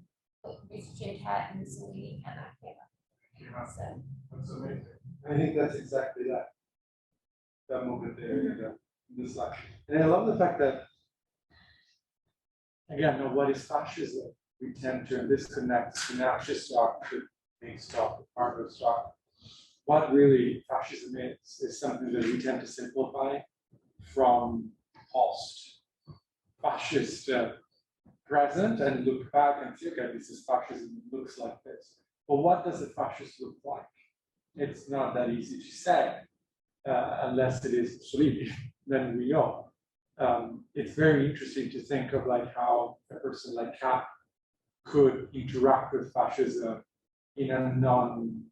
researching Catt and Mussolini, and that came up. Yeah. So That's amazing. I think that's exactly that. That moment there. Mm-hmm. Yeah. in this lecture. And I love the fact that, again, what is fascism? We tend to, and this connects Meenakshi's talk to Nic's talk, Margot's talk. What really fascism is something that we tend to simplify from post-fascist present and look back and say, okay, this is fascism, it looks like this. But what does a fascist look like? It's not that easy to say, unless it is Mussolini, then we know. It's very interesting to think of like how a person like Catt could interact with fascism in a non-negative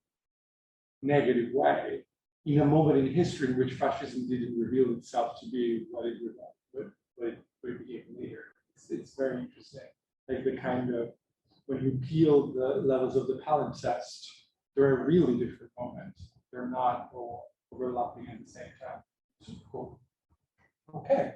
way, in a moment in history in which fascism didn't reveal itself to be what it became later. It's very interesting. Like the kind of, when you peel the levels of the palimpsest, there are really different moments. They're not all overlapping at the same time. So cool. Okay.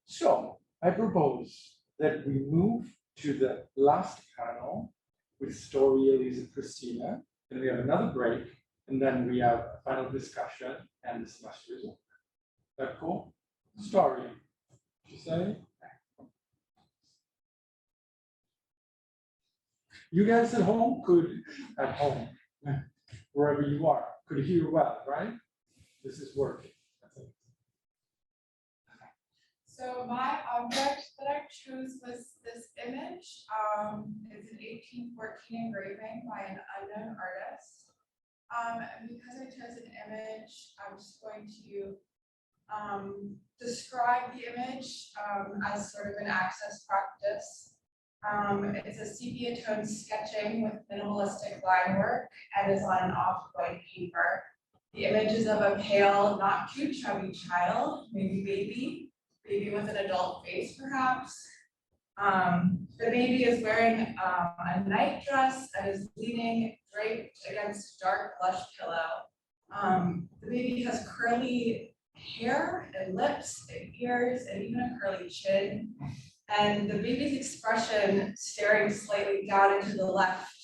So I propose that we move to the last panel with Storey, Elise, and Christina. Then we have another break, and then we have a final discussion and the semester is over. Is that cool? Storey, did you say? You guys at home wherever you are, could hear well, right? This is working. So my object that I chose was this image. It's an 1814 engraving by an unknown artist. And because I chose an image, I'm just going to describe the image as sort of an access practice. It's a sepia tone sketching with minimalistic line work and is on an off-white paper. The image is of a pale, not too chubby child, maybe baby with an adult face perhaps. The baby is wearing a night dress and is leaning draped against a dark plush pillow. The baby has curly hair and lips and ears and even a curly chin. And the baby's expression, staring slightly down into the left,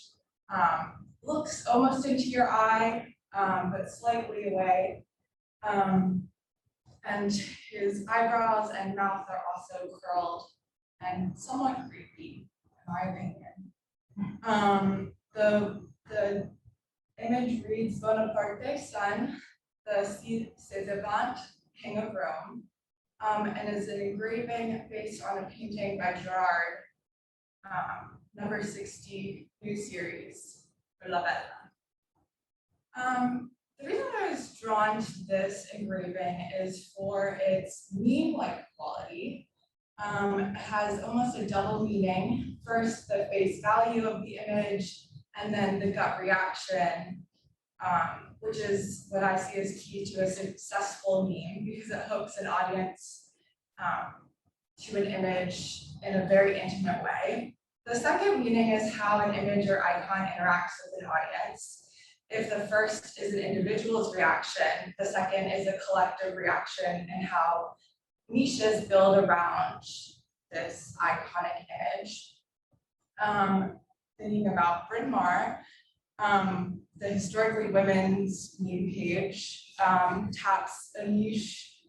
looks almost into your eye, but slightly away. And his eyebrows and mouth are also curled and somewhat creepy, in my opinion. The image reads Bonaparte, son, the Cézanne, king of Rome, and is an engraving based on a painting by Gerard, number 60, new series, for La Bella. The reason I was drawn to this engraving is for its meme-like quality. It has almost a double meaning. First, the face value of the image, and then the gut reaction, which is what I see as key to a successful meme because it hooks an audience to an image in a very intimate way. The second meaning is how an image or icon interacts with an audience. If the first is an individual's reaction, the second is a collective reaction and how niches build around this iconic image. Thinking about Bryn Mawr, the historically women's meme page taps a niche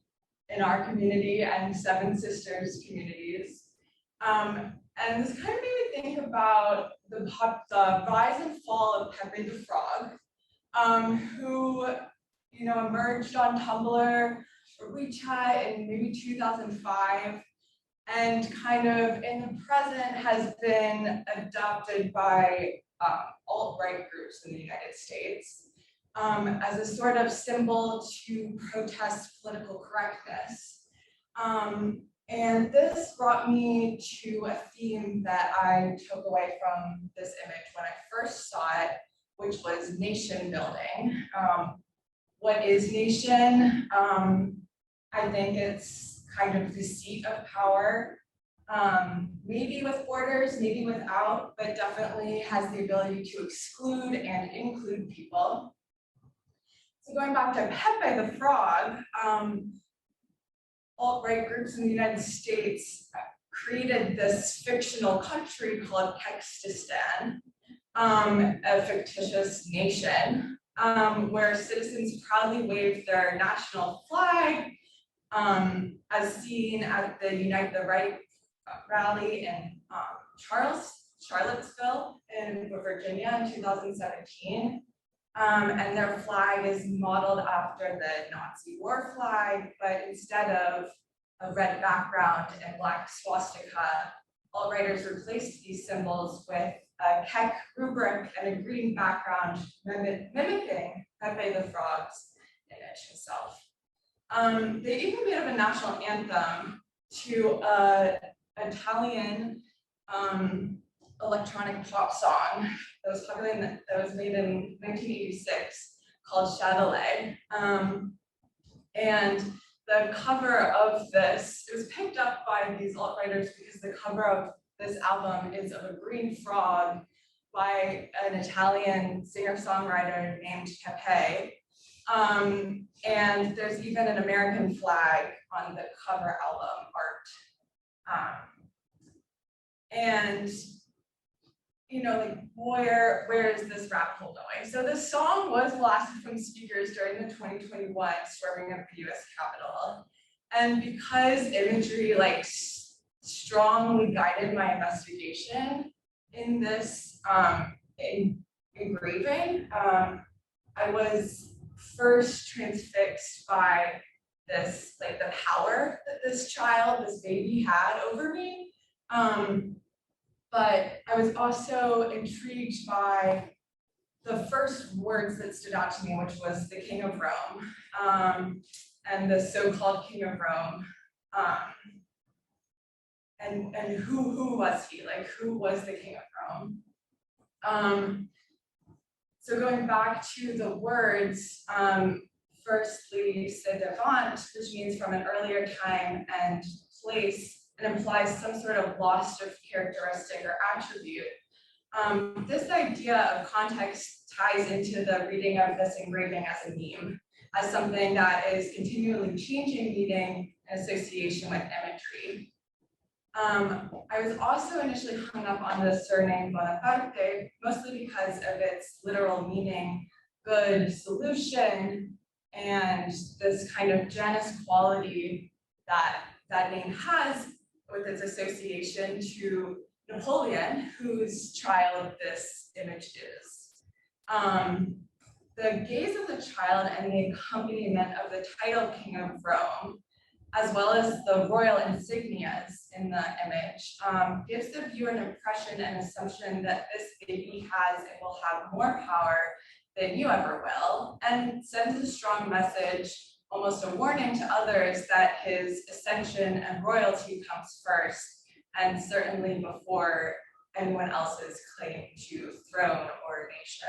in our community and Seven Sisters communities. And this kind of made me think about the rise and fall of Pepe the Frog, who emerged on Tumblr or WeChat in maybe 2005, and kind of in the present has been adopted by alt-right groups in the United States as a sort of symbol to protest political correctness. And this brought me to a theme that I took away from this image when I first saw it, which was nation building. What is nation? I think it's kind of the seat of power, maybe with borders, maybe without, but definitely has the ability to exclude and include people. So going back to Pepe the Frog, alt-right groups in the United States created this fictional country called Kextistan, a fictitious nation, where citizens proudly waved their national flag as seen at the Unite the Right rally in Charlottesville in Virginia in 2017. And their flag is modeled after the Nazi war flag, but instead of a red background and black swastika, alt-righters replaced these symbols with a Keck rubric and a green background mimicking Pepe the Frog's image himself. They even made up a national anthem to an Italian electronic pop song that was popular that was made in 1986 called Chatelet. And the cover of this, it was picked up by these alt-writers because the cover of this album is of a green frog by an Italian singer-songwriter named Pepe. And there's even an American flag on the cover album art. And you know, like where is this rabbit hole going? So this song was blasted from speakers during the 2021 storming of the US Capitol. And because imagery like strongly guided my investigation in this engraving, I was first transfixed by this, like the power that this child, this baby had over me. But I was also intrigued by the first words that stood out to me, which was the King of Rome, and the so-called King of Rome. And who was he? Like, who was the King of Rome? So going back to the words, firstly, c'est devant, which means from an earlier time and place, and implies some sort of loss of characteristic or attribute. This idea of context ties into the reading of this engraving as a meme, as something that is continually changing meaning and association with imagery. I was also initially hung up on the surname Bonaparte, mostly because of its literal meaning, good solution, and this kind of genus quality that that name has with its association to Napoleon, whose child this image is. The gaze of the child and the accompaniment of the title King of Rome, as well as the royal insignias in the image, gives the viewer an impression and assumption that this baby has and will have more power than you ever will, and sends a strong message, almost a warning to others, that his ascension and royalty comes first, and certainly before anyone else's claim to throne or nation.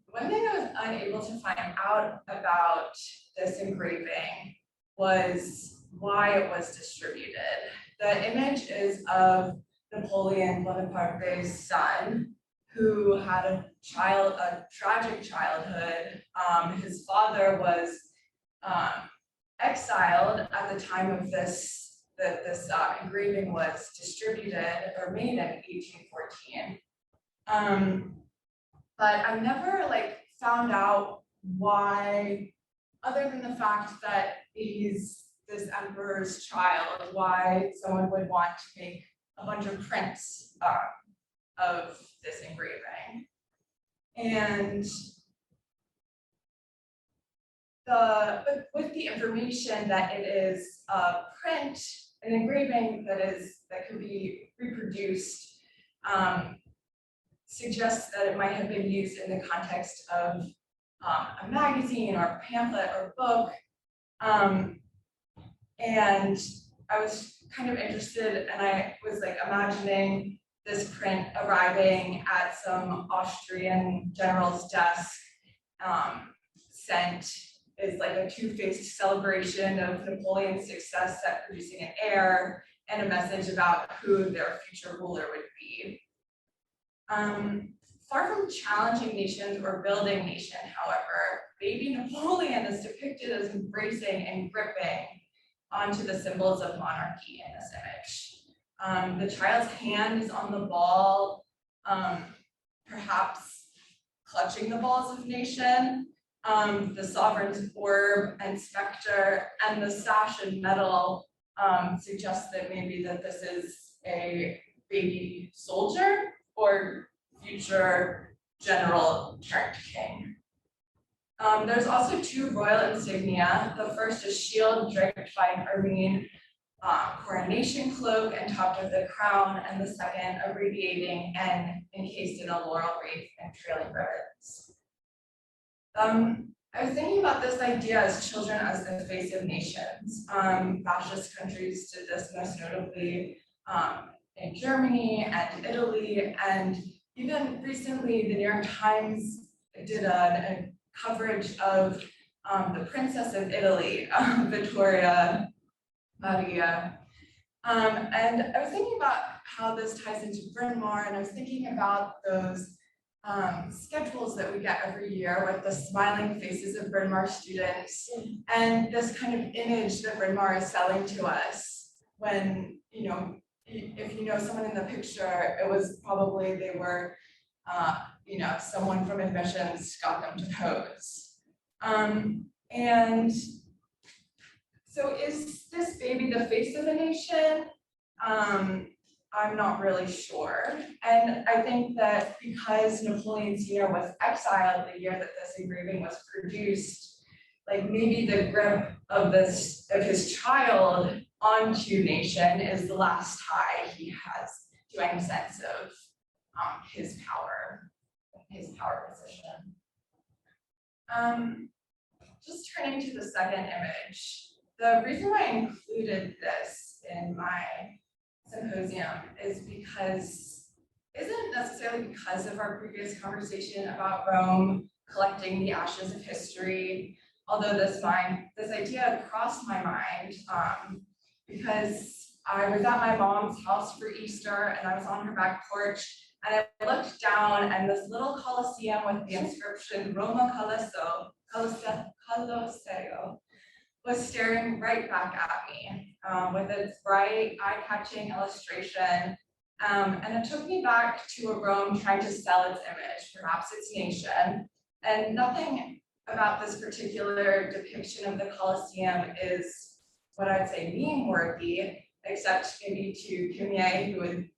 One thing I was unable to find out about this engraving was why it was distributed. The image is of Napoleon Bonaparte's son, who had a tragic childhood. His father was exiled at the time of this engraving was distributed or made in 1814. But I never found out why, other than the fact that he's this emperor's child, why someone would want to make a bunch of prints of this engraving. And but with the information that it is a print, an engraving that could be reproduced, suggests that it might have been used in the context of a magazine or a pamphlet or book. And I was kind of interested, and I was imagining this print arriving at some Austrian general's desk, sent is a two-faced celebration of Napoleon's success at producing an heir and a message about who their future ruler would be. Far from challenging nations or building nation, however, baby Napoleon is depicted as embracing and gripping onto the symbols of monarchy in this image. The child's hand is on the ball, perhaps clutching the balls of nation, the sovereign's orb and specter, and the sash and medal suggest that maybe that this is a baby soldier or future general turned king. There's also two royal insignia. The first is shield draped by an Armenian coronation cloak and topped with a crown, and the second a radiating and encased in a laurel wreath and trailing ribbons. I was thinking about this idea as children as the face of nations. Fascist countries did this most notably in Germany and Italy, and even recently the New York Times did a coverage of the Princess of Italy, Vittoria Maria. And I was thinking about how this ties into Bryn Mawr, and I was thinking about those schedules that we get every year with the smiling faces of Bryn Mawr students, and this kind of image that Bryn Mawr is selling to us when, you know, if you know someone in the picture, it was probably they were, you know, someone from admissions got them to pose. And so is this baby the face of the nation? I'm not really sure. And I think that because Napoleon Sr. was exiled the year that this engraving was produced, like maybe the grip of his child onto nation is the last tie he has to any sense of his power position. Just turning to the second image, the reason why I included this in my symposium is because, isn't necessarily because of our previous conversation about Rome collecting the ashes of history, although this idea crossed my mind because I was at my mom's house for Easter and I was on her back porch and I looked down and this little Colosseum with the inscription Roma Colosseo was staring right back at me with its bright, eye-catching illustration. And it took me back to a Rome trying to sell its image, perhaps its nation. And nothing about this particular depiction of the Colosseum is what I'd say meme-worthy, except maybe to Kimiye, who would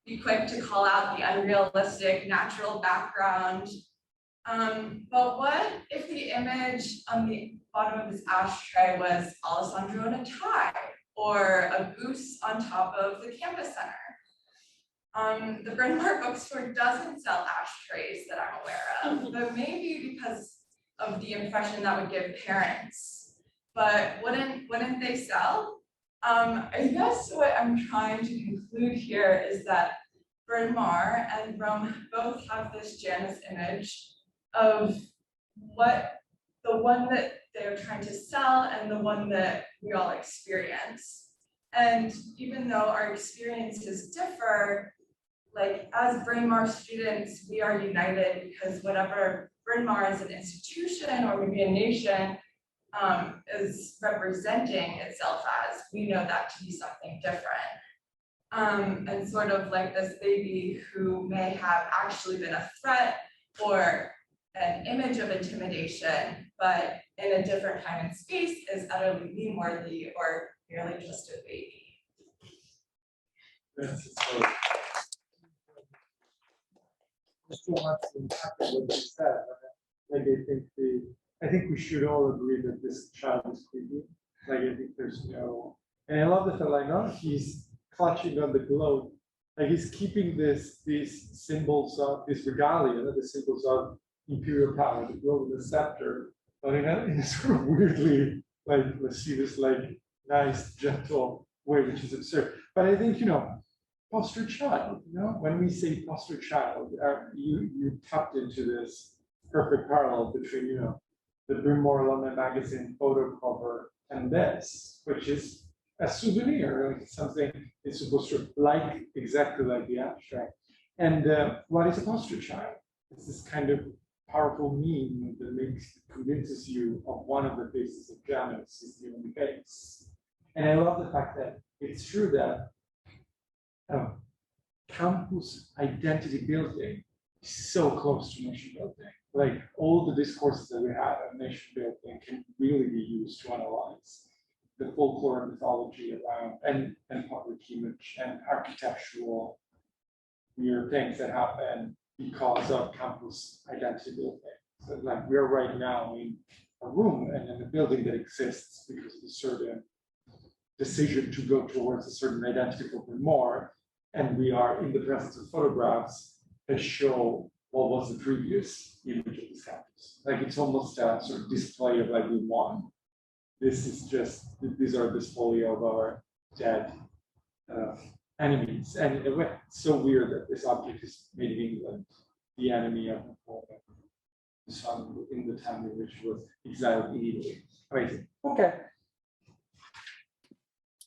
be quick to call out the unrealistic natural background. But what if the image on the bottom of his ashtray was Alessandro in a tie or a goose on top of the campus center? The Bryn Mawr bookstore doesn't sell ashtrays that I'm aware of, but maybe because of the impression that would give parents. But wouldn't they sell? I guess what I'm trying to conclude here is that Bryn Mawr and Rome both have this Janus image of what the one that they're trying to sell and the one that we all experience. And even though our experiences differ, like as Bryn Mawr students, we are united because whatever Bryn Mawr as an institution or maybe a nation is representing itself as, we know that to be something different. And sort of like this baby who may have actually been a threat or an image of intimidation, but in a different time and space is utterly meme-worthy or merely just a baby. Just so much impacted what you said. Like I think we should all agree that this child is creepy. Like I think there's no, and I love the fact like no, he's clutching on the globe, like he's keeping these symbols of this regalia, the symbols of imperial power, the globe and the scepter, but in a sort of weirdly like lascivious, like nice, gentle way, which is absurd. But I think foster child. When we say foster child, you tapped into this perfect parallel between the Bryn Mawr Alumni Magazine photo cover and this, which is a souvenir, like something it's supposed to like exactly like the abstract. And what is a foster child? It's this kind of powerful meme that convinces you of one of the faces of Janus is the only face. And I love the fact that it's true that campus identity building is so close to nation building. like all the discourses that we have on nation building can really be used to analyze the folklore and mythology around and public image and architectural weird things that happen because of campus identity building. So like we're right now in a room and in a building that exists because of a certain decision to go towards a certain identity for Bryn Mawr, and we are in the presence of photographs that show what was the previous image of this campus. Like it's almost a sort of display of like we won. This is just, these are a display of our dead enemies. And in a way, it's so weird that this object is made in England, the enemy of the son in the time in which he was exiled in Italy. Amazing. Okay.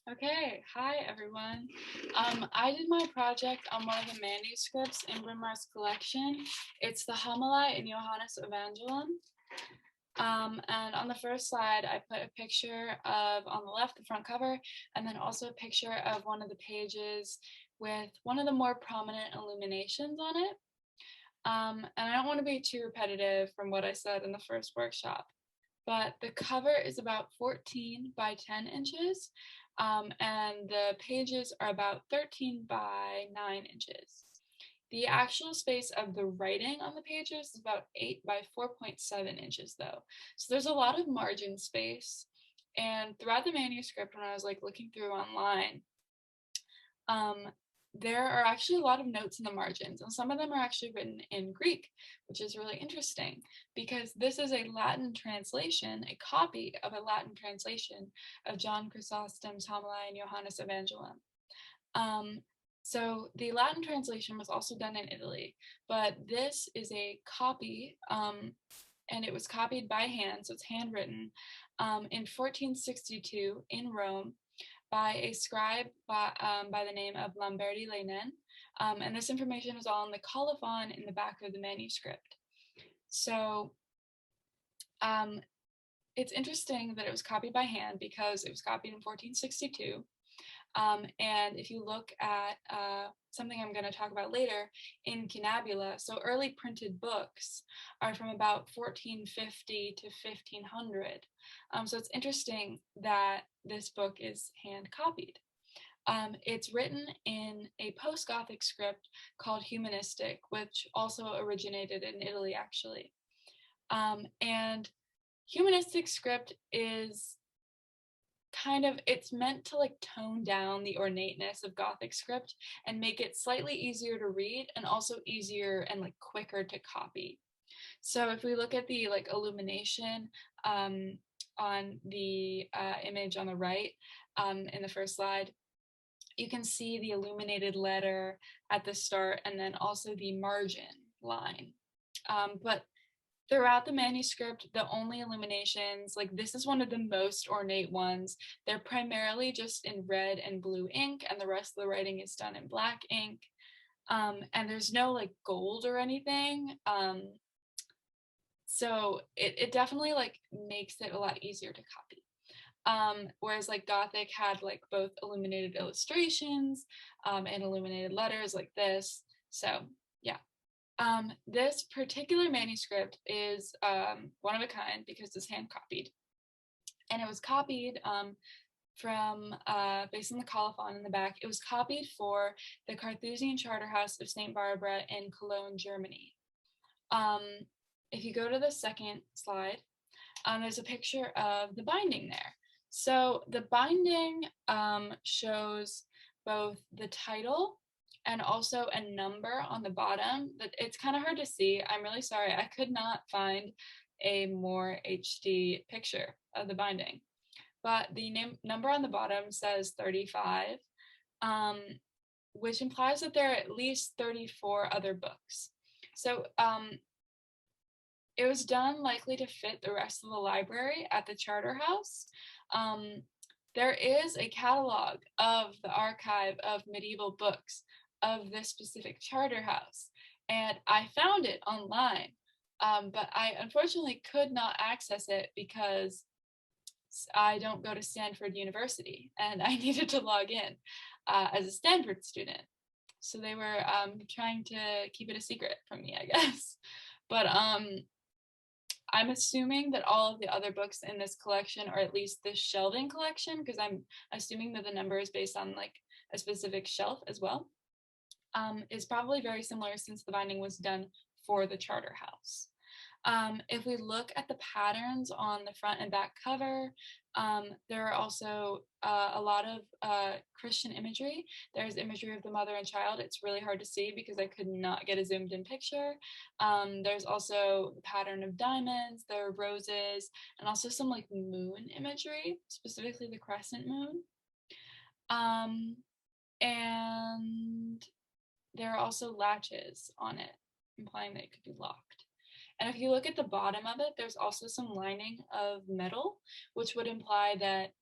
Okay, hi everyone. I did my project on one of the manuscripts in Bryn Mawr's collection. It's the Homily in Johannes Evangelium. And on the first slide, I put a picture of, on the left, the front cover, and then also a picture of one of the pages with one of the more prominent illuminations on it. And I don't want to be too repetitive from what I said in the first workshop, but the cover is about 14 by 10 inches, and the pages are about 13 by 9 inches. The actual space of the writing on the pages is about 8 by 4.7 inches though. So there's a lot of margin space. And throughout the manuscript, when I was like looking through online, there are actually a lot of notes in the margins, and some of them are actually written in Greek, which is really interesting because this is a Latin translation, a copy of a Latin translation of John Chrysostom's Homily in Johannes Evangelium. So the Latin translation was also done in Italy, but this is a copy, and it was copied by hand, so it's handwritten, in 1462 in Rome by a scribe by the name of Lamberti Leinen, and this information is all in the colophon in the back of the manuscript. So it's interesting that it was copied by hand because it was copied in 1462. And if you look at something I'm going to talk about later, incunabula, so early printed books are from about 1450 to 1500. So it's interesting that this book is hand copied. It's written in a post-Gothic script called humanistic, which also originated in Italy, actually. And humanistic script is it's meant to like tone down the ornateness of Gothic script and make it slightly easier to read and also easier and like quicker to copy. So if we look at the like illumination on the image on the right in the first slide, you can see the illuminated letter at the start and then also the margin line. But throughout the manuscript, the only illuminations, like this is one of the most ornate ones. They're primarily just in red and blue ink, and the rest of the writing is done in black ink. And there's no like gold or anything. So it definitely like makes it a lot easier to copy. Whereas like Gothic had like both illuminated illustrations and illuminated letters like this. So yeah. This particular manuscript is one of a kind because it's hand copied, and it was copied from based on the colophon in the back. It was copied for the Carthusian Charterhouse of St. Barbara in Cologne, Germany. If you go to the second slide, there's a picture of the binding there. So the binding shows both the title and also a number on the bottom. It's kind of hard to see. I'm really sorry. I could not find a more HD picture of the binding. But the number on the bottom says 35, which implies that there are at least 34 other books. So it was done likely to fit the rest of the library at the Charterhouse. There is a catalog of the archive of medieval books of this specific Charterhouse, and I found it online, but I unfortunately could not access it because I don't go to Stanford University, and I needed to log in as a Stanford student. So they were trying to keep it a secret from me, I guess. But I'm assuming that all of the other books in this collection, or at least this shelving collection, because I'm assuming that the number is based on like a specific shelf as well, is probably very similar since the binding was done for the Charterhouse. If we look at the patterns on the front and back cover, there are also a lot of Christian imagery. There's imagery of the mother and child. It's really hard to see because I could not get a zoomed in picture. There's also the pattern of diamonds, there are roses, and also some like moon imagery, specifically the crescent moon. And there are also latches on it, implying that it could be locked. And if you look at the bottom of it, there's also some lining of metal, which would imply that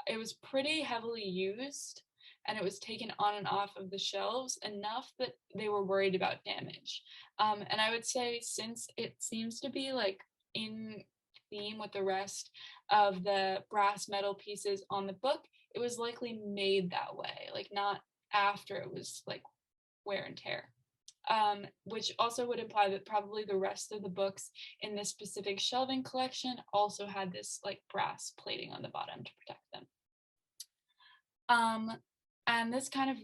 it was pretty heavily used and it was taken on and off of the shelves enough that they were worried about damage. And I would say, since it seems to be like in theme with the rest of the brass metal pieces on the book, it was likely made that way, like not after it was like wear and tear. Which also would imply that probably the rest of the books in this specific shelving collection also had this like brass plating on the bottom to protect them. And this kind of,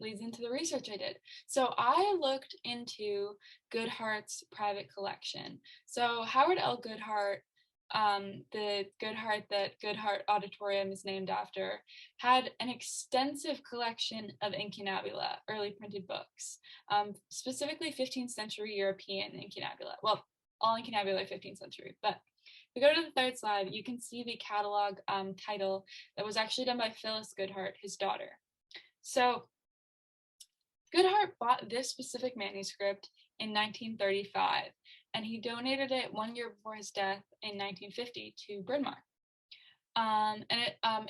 leads into the research I did. So I looked into Goodhart's private collection. So Howard L. Goodhart, the Goodhart that Goodhart Auditorium is named after, had an extensive collection of incunabula, early printed books, specifically 15th century European incunabula. Well, all incunabula are 15th century, but if we go to the third slide, you can see the catalog title that was actually done by Phyllis Goodhart, his daughter. So Goodhart bought this specific manuscript in 1935, and he donated it 1 year before his death in 1950 to Bryn Mawr.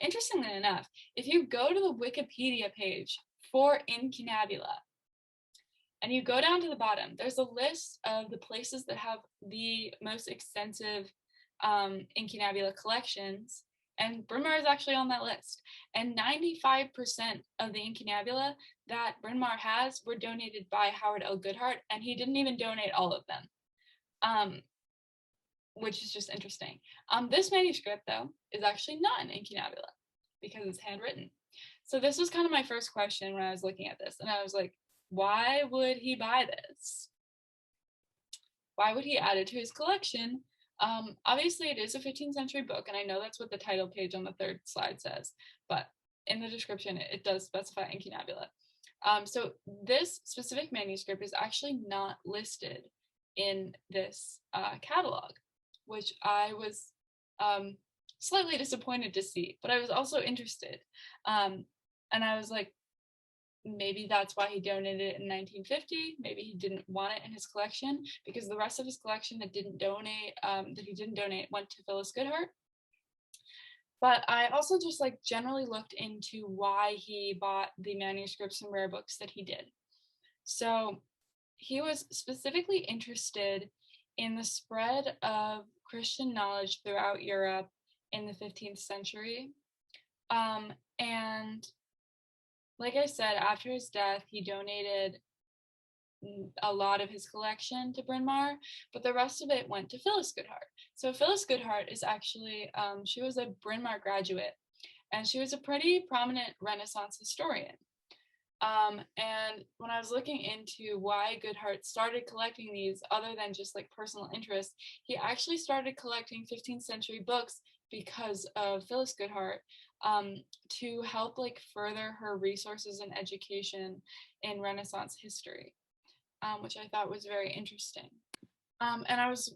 Interestingly enough, if you go to the Wikipedia page for incunabula, and you go down to the bottom, there's a list of the places that have the most extensive incunabula collections, and Bryn Mawr is actually on that list. And 95% of the incunabula that Bryn Mawr has were donated by Howard L. Goodhart, and he didn't even donate all of them, which is just interesting. This manuscript, though, is actually not an incunabula because it's handwritten. So this was kind of my first question when I was looking at this, and I was like, why would he buy this? Why would he add it to his collection? Obviously, it is a 15th century book, and I know that's what the title page on the third slide says, but in the description, it does specify incunabula. So this specific manuscript is actually not listed in this catalog, which I was slightly disappointed to see, but I was also interested. And I was like, maybe that's why he donated it in 1950. Maybe he didn't want it in his collection because the rest of his collection that he didn't donate went to Phyllis Goodhart. But I also just like generally looked into why he bought the manuscripts and rare books that he did. So he was specifically interested in the spread of Christian knowledge throughout Europe in the 15th century. And like I said, after his death, he donated a lot of his collection to Bryn Mawr, but the rest of it went to Phyllis Goodhart. So Phyllis Goodhart is actually, she was a Bryn Mawr graduate, and she was a pretty prominent Renaissance historian. And when I was looking into why Goodhart started collecting these, other than just like personal interest, he actually started collecting 15th century books because of Phyllis Goodhart, to help like further her resources and education in Renaissance history, which I thought was very interesting. And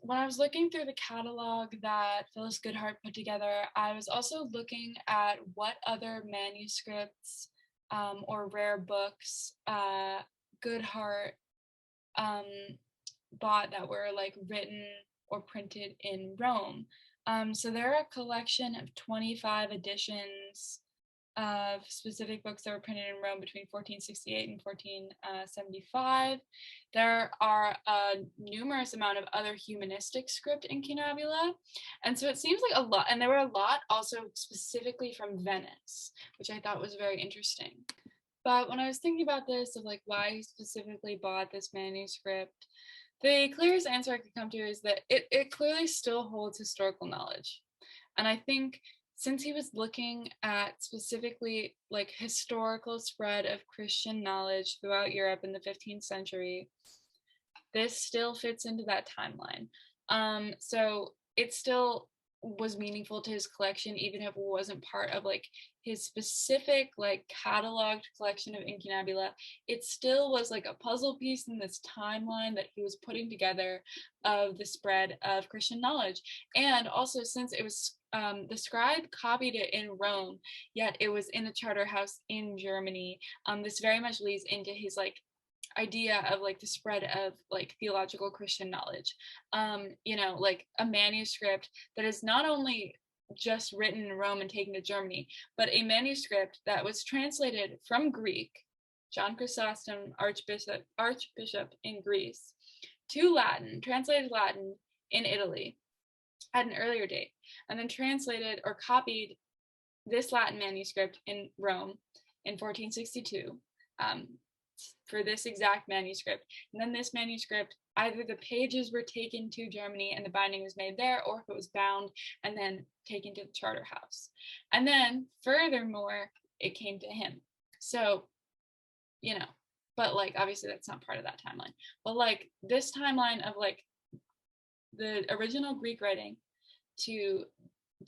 when I was looking through the catalog that Phyllis Goodhart put together, I was also looking at what other manuscripts or rare books Goodhart bought that were like written or printed in Rome. So there are a collection of 25 editions of specific books that were printed in Rome between 1468 and 1475. There are a numerous amount of other humanistic script incunabula, and so it seems like a lot, and there were a lot also specifically from Venice, which I thought was very interesting. But when I was thinking about this, of like why he specifically bought this manuscript, The clearest answer I could come to is that it clearly still holds historical knowledge. And I think since he was looking at specifically like historical spread of Christian knowledge throughout Europe in the 15th century, this still fits into that timeline. So it still was meaningful to his collection, even if it wasn't part of like his specific like cataloged collection of incunabula. It still was like a puzzle piece in this timeline that he was putting together of the spread of Christian knowledge. And also, since it was the scribe copied it in Rome, yet it was in a charter house in Germany, this very much leads into his like idea of like the spread of like theological Christian knowledge. You know, like a manuscript that is not only just written in Rome and taken to Germany, but a manuscript that was translated from Greek, John Chrysostom, Archbishop in Greece, to Latin, translated Latin in Italy at an earlier date, and then translated or copied this Latin manuscript in Rome in 1462. For this exact manuscript. And then this manuscript, either the pages were taken to Germany and the binding was made there, or if it was bound and then taken to the charter house. And then furthermore, it came to him. So, you know, but like, obviously that's not part of that timeline. But like this timeline of like the original Greek writing to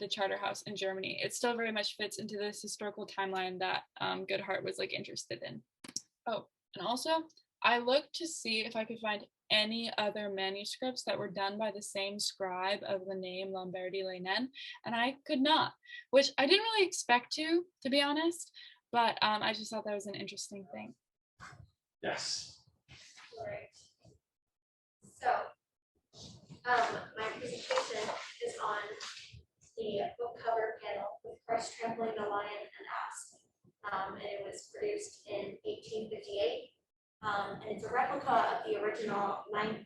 the charter house in Germany, it still very much fits into this historical timeline that Goodhart was like interested in. Oh, and also, I looked to see if I could find any other manuscripts that were done by the same scribe of the name Lamberti-Leinen, and I could not, which I didn't really expect to be honest, but I just thought that was an interesting thing. Yes. All right. So, my presentation is on the book cover panel with Christ trampling the lion and ass. And it was produced in 1858, and it's a replica of the original 9th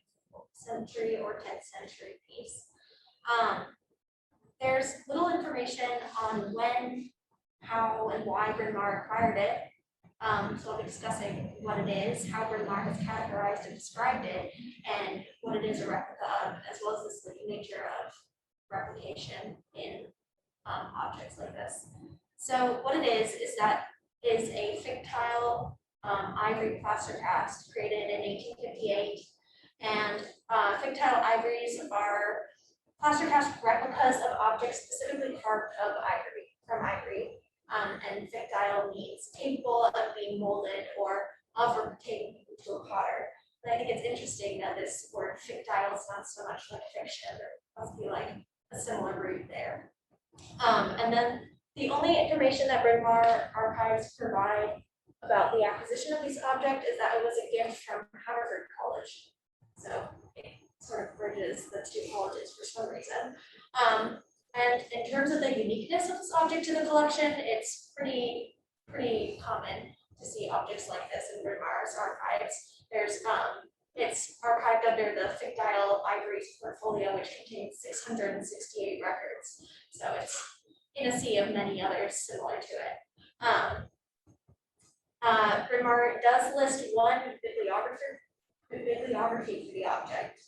century or 10th century piece. There's little information on when, how, and why Bryn Mawr acquired it. So I'll be discussing what it is, how Bryn Mawr has categorized and described it, and what it is a replica of, as well as the nature of replication in objects like this. So what it is that is a fictile ivory plaster cast created in 1858, and fictile ivories are plaster cast replicas of objects specifically carved from ivory, and fictile means capable of being molded or of replicating to a potter. And I think it's interesting that this word fictile is not so much like fiction. There must be like a similar root there. And then the only information that Bryn Mawr archives provide about the acquisition of this object is that it was a gift from Harvard College. So it sort of bridges the two colleges for some reason. And in terms of the uniqueness of this object to the collection, it's pretty common to see objects like this in Bryn Mawr's archives. There's it's archived under the fictile ivories portfolio, which contains 668 records. So it's in a sea of many others similar to it. Bryn Mawr does list one bibliography for the object,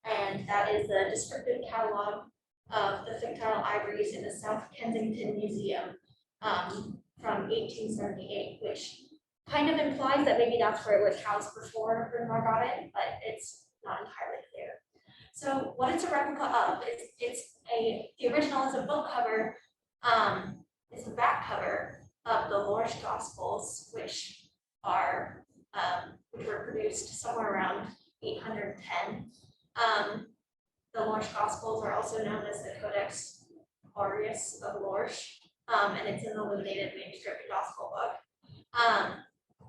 and that is the descriptive catalog of the fictile ivories in the South Kensington Museum from 1878, which kind of implies that maybe that's where it was housed before Bryn Mawr got it, but it's not entirely clear. So what it's a replica of is the original is a book cover. It's the back cover of the Lorsch Gospels, which were produced somewhere around 810. The Lorsch Gospels are also known as the Codex Aureus of Lorsch, and it's an illuminated manuscript gospel book.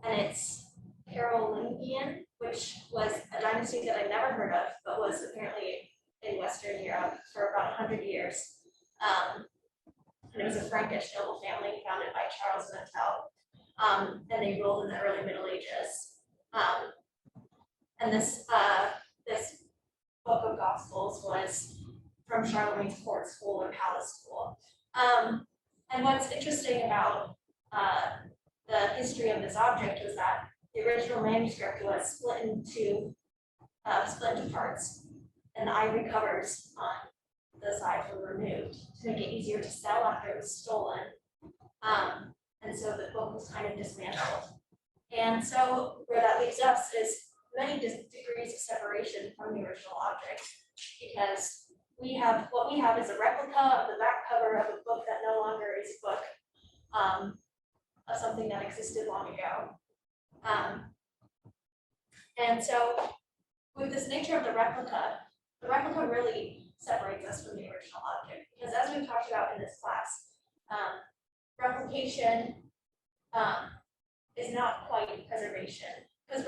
And it's Carolingian, which was a dynasty that I never heard of, but was apparently in Western Europe for about 100 years. And it was a Frankish noble family founded by Charles Martel, and they ruled in the early Middle Ages. And this book of Gospels was from Charlemagne's court school or palace school. And what's interesting about the history of this object was that the original manuscript was split into split into parts, and the ivory covers on the sides were removed to make it easier to sell after it was stolen. And so the book was kind of dismantled. And so where that leaves us is many degrees of separation from the original object, because what we have is a replica of the back cover of a book that no longer is a book, of something that existed long ago. And so with this nature of the replica really separates us from the original object, because as we've talked about in this class, replication is not quite preservation. Because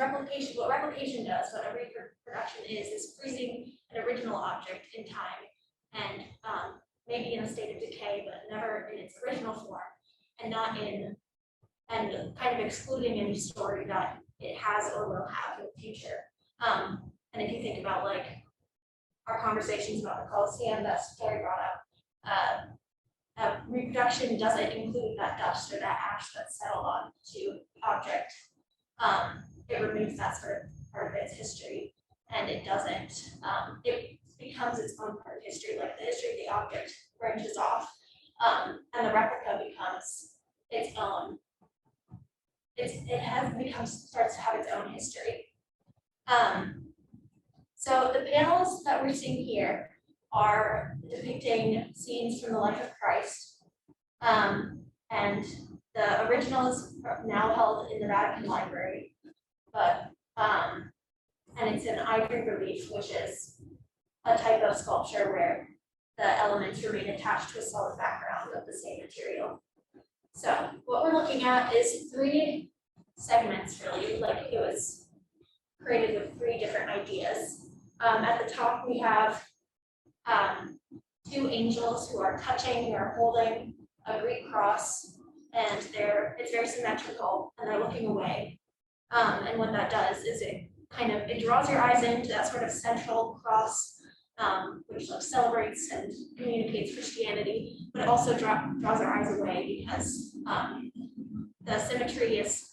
what replication does, what a reproduction is freezing an original object in time and maybe in a state of decay, but never in its original form, and kind of excluding any story that it has or will have in the future. And if you think about like our conversations about the Colosseum that Storey brought up, reproduction doesn't include that dust or that ash that's settled on to the object. It removes that sort of part of its history, and it doesn't, it becomes its own part of history, like the history of the object branches off, and the replica becomes its own. Starts to have its own history. So the panels that we're seeing here are depicting scenes from the life of Christ, and the original is now held in the Vatican Library, but and it's an ivory relief, which is a type of sculpture where the elements remain attached to a solid background of the same material. So what we're looking at is 3 segments, really, like it was created with 3 different ideas. At the top, we have 2 angels who are touching, who are holding a Greek cross, and it's very symmetrical, and they're looking away. And what that does is it draws your eyes into that sort of central cross, which celebrates and communicates Christianity, but it also draws our eyes away because the symmetry is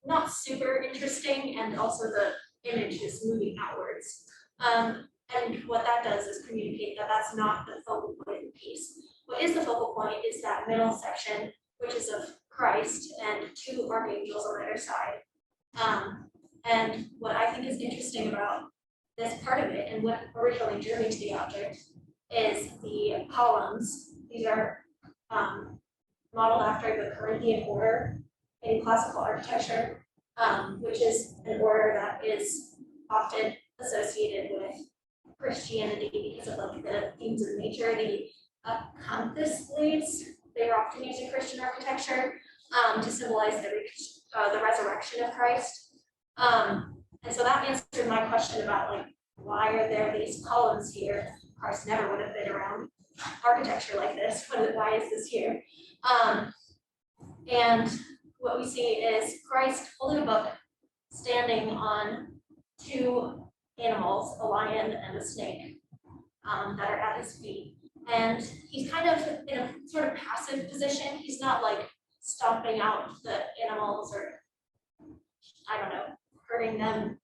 not super interesting, and also the image is moving outwards. And what that does is communicate that that's not the focal point of the piece. What is the focal point is that middle section, which is of Christ and 2 archangels on either side. And what I think is interesting about this part of it, and what originally drew me to the object, is the columns. These are modeled after the Corinthian order in classical architecture, which is an order that is often associated with Christianity because of like the themes of nature. The compass leaves, they were often used in Christian architecture to symbolize the resurrection of Christ. And so that answered my question about like, why are there these columns here? Christ never would have been around architecture like this. Why is this here? And what we see is Christ holding a book, standing on 2 animals, a lion and a snake, that are at his feet. And he's kind of in a sort of passive position. He's not like stomping out the animals or, I don't know, hurting them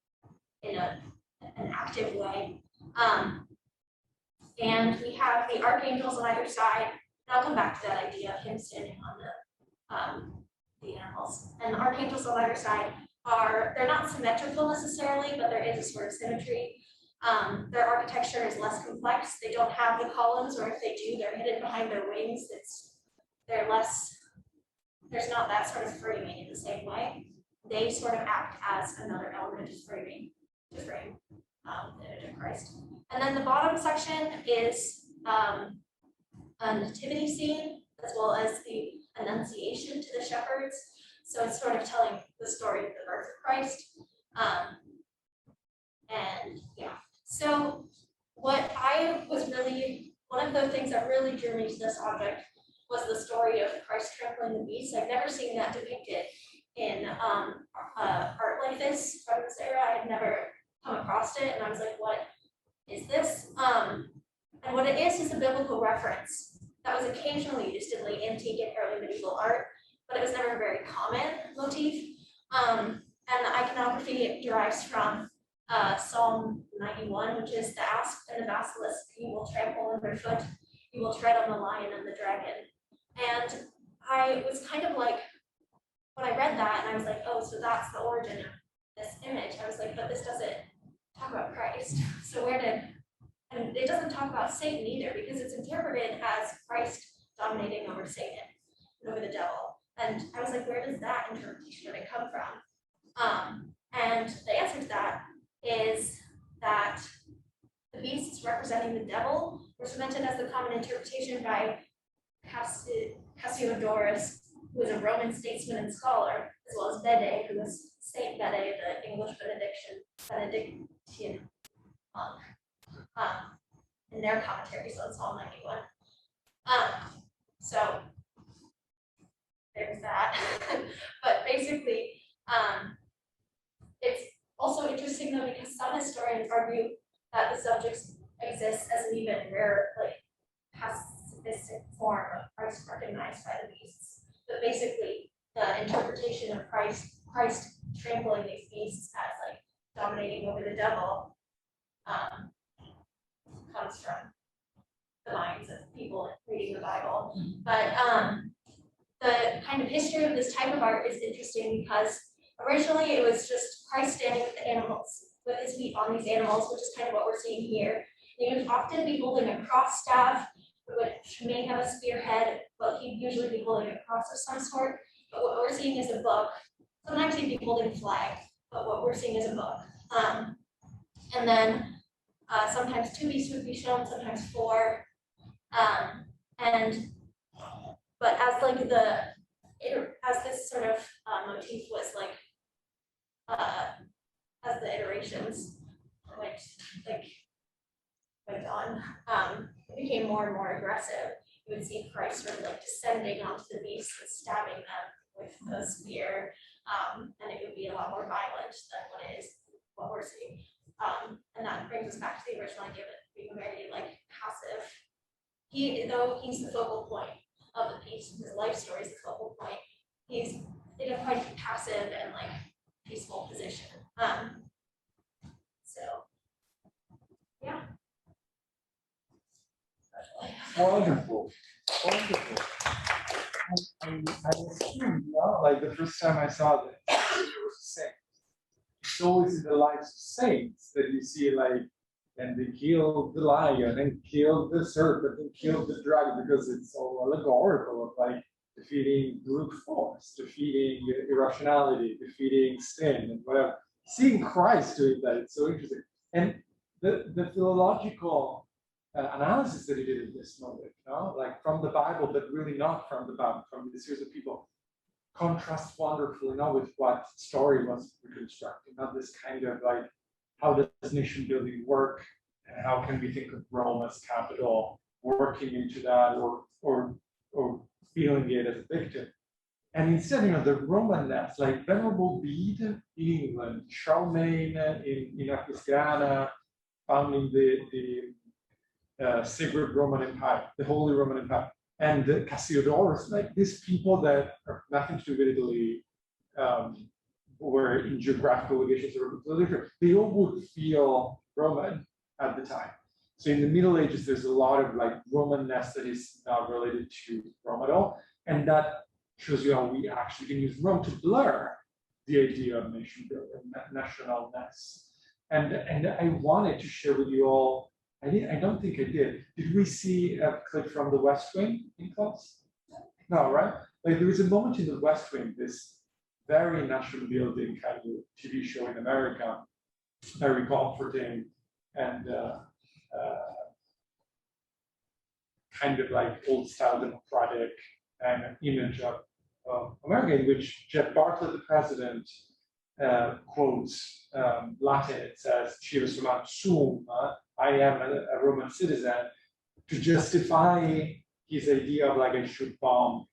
in an active way. And we have the archangels on either side. And I'll come back to that idea of him standing on the animals. And the archangels on either side they're not symmetrical necessarily, but there is a sort of symmetry. Their architecture is less complex. They don't have the columns, or if they do, they're hidden behind their wings. There's not that sort of framing in the same way. They sort of act as another element of framing to frame the image of Christ. And then the bottom section is a nativity scene, as well as the annunciation to the shepherds. So it's sort of telling the story of the birth of Christ. And yeah, so one of the things that really drew me to this object was the story of Christ trampling the beast. I've never seen that depicted in art like this from this era. I had never come across it, and I was like, what is this? And what it is a biblical reference that was occasionally used in late antique and early medieval art, but it was never a very common motif. And the iconography derives from Psalm 91, which is the asp and the basilisk you will trample underfoot, you will tread on the lion and the dragon. And I was kind of like, when I read that, and I was like, oh, so that's the origin of this image. I was like, but this doesn't talk about Christ. So and it doesn't talk about Satan either, because it's interpreted as Christ dominating over Satan and over the devil. And I was like, where does that interpretation of it come from? And the answer to that is that the beasts representing the devil were cemented as the common interpretation by Cassiodorus, who was a Roman statesman and scholar, as well as Bede, who was Saint Bede, the English Benedictine monk, in their commentaries on Psalm 91. So there's that. But basically, it's also interesting though, because some historians argue that the subjects exist as an even rarer, like pacifistic form of Christ recognized by the beasts. But basically, the interpretation of Christ trampling these beasts as like dominating over the devil comes from the minds of people reading the Bible. But the kind of history of this type of art is interesting because originally it was just Christ standing with the animals, with his feet on these animals, which is kind of what we're seeing here. He would often be holding a cross staff, which may have a spearhead, but he'd usually be holding a cross of some sort. But what we're seeing is a book. Sometimes he'd be holding a flag, but what we're seeing is a book. And then sometimes 2 beasts would be shown, sometimes 4. But as like as this sort of motif was like as the iterations went on, it became more and more aggressive. You would see Christ sort of like descending onto the beasts and stabbing them with the spear, and it would be a lot more violent than what we're seeing. And that brings us back to the original idea of it being very like passive. Though he's the focal point of the piece, his life story is the focal point, he's in a quite passive and like peaceful position. So yeah. Wonderful. I assume, like the first time I saw this, it was a saint. It's always in the lives of saints that you see, like, and they killed the lion and killed the serpent and killed the dragon, because it's all allegorical of like defeating brute force, defeating irrationality, defeating sin and whatever. Seeing Christ doing that, it's so interesting. And the philological analysis that he did in this moment, like from the Bible, but really not from the Bible, from the series of people, contrasts wonderfully with what Storey was reconstructing, not this kind of like, how does nation building work, and how can we think of Rome as capital, working into that, or feeling it as a victim. And instead, the Romanness, like Venerable Bede in England, Charlemagne in Aquisgrana, founding the sacred Roman Empire, the Holy Roman Empire, and Cassiodorus, like these people that are nothing to do with Italy, were in geographical locations or literature, they all would feel Roman at the time. So in the Middle Ages, there's a lot of like Romanness that is not related to Rome at all, and that shows you how we actually can use Rome to blur the idea of nation building, nationalness. And I wanted to share with you all. I don't think I did. Did we see a clip from the West Wing in class? No, right? Like there was a moment in the West Wing, this very nation building kind of TV show in America, very comforting and kind of like old style democratic and image of America, in which Jeff Bartlett, the president, quotes Latin. It says, "Ciro sumat sum," I am a Roman citizen, to justify his idea of like I should bomb,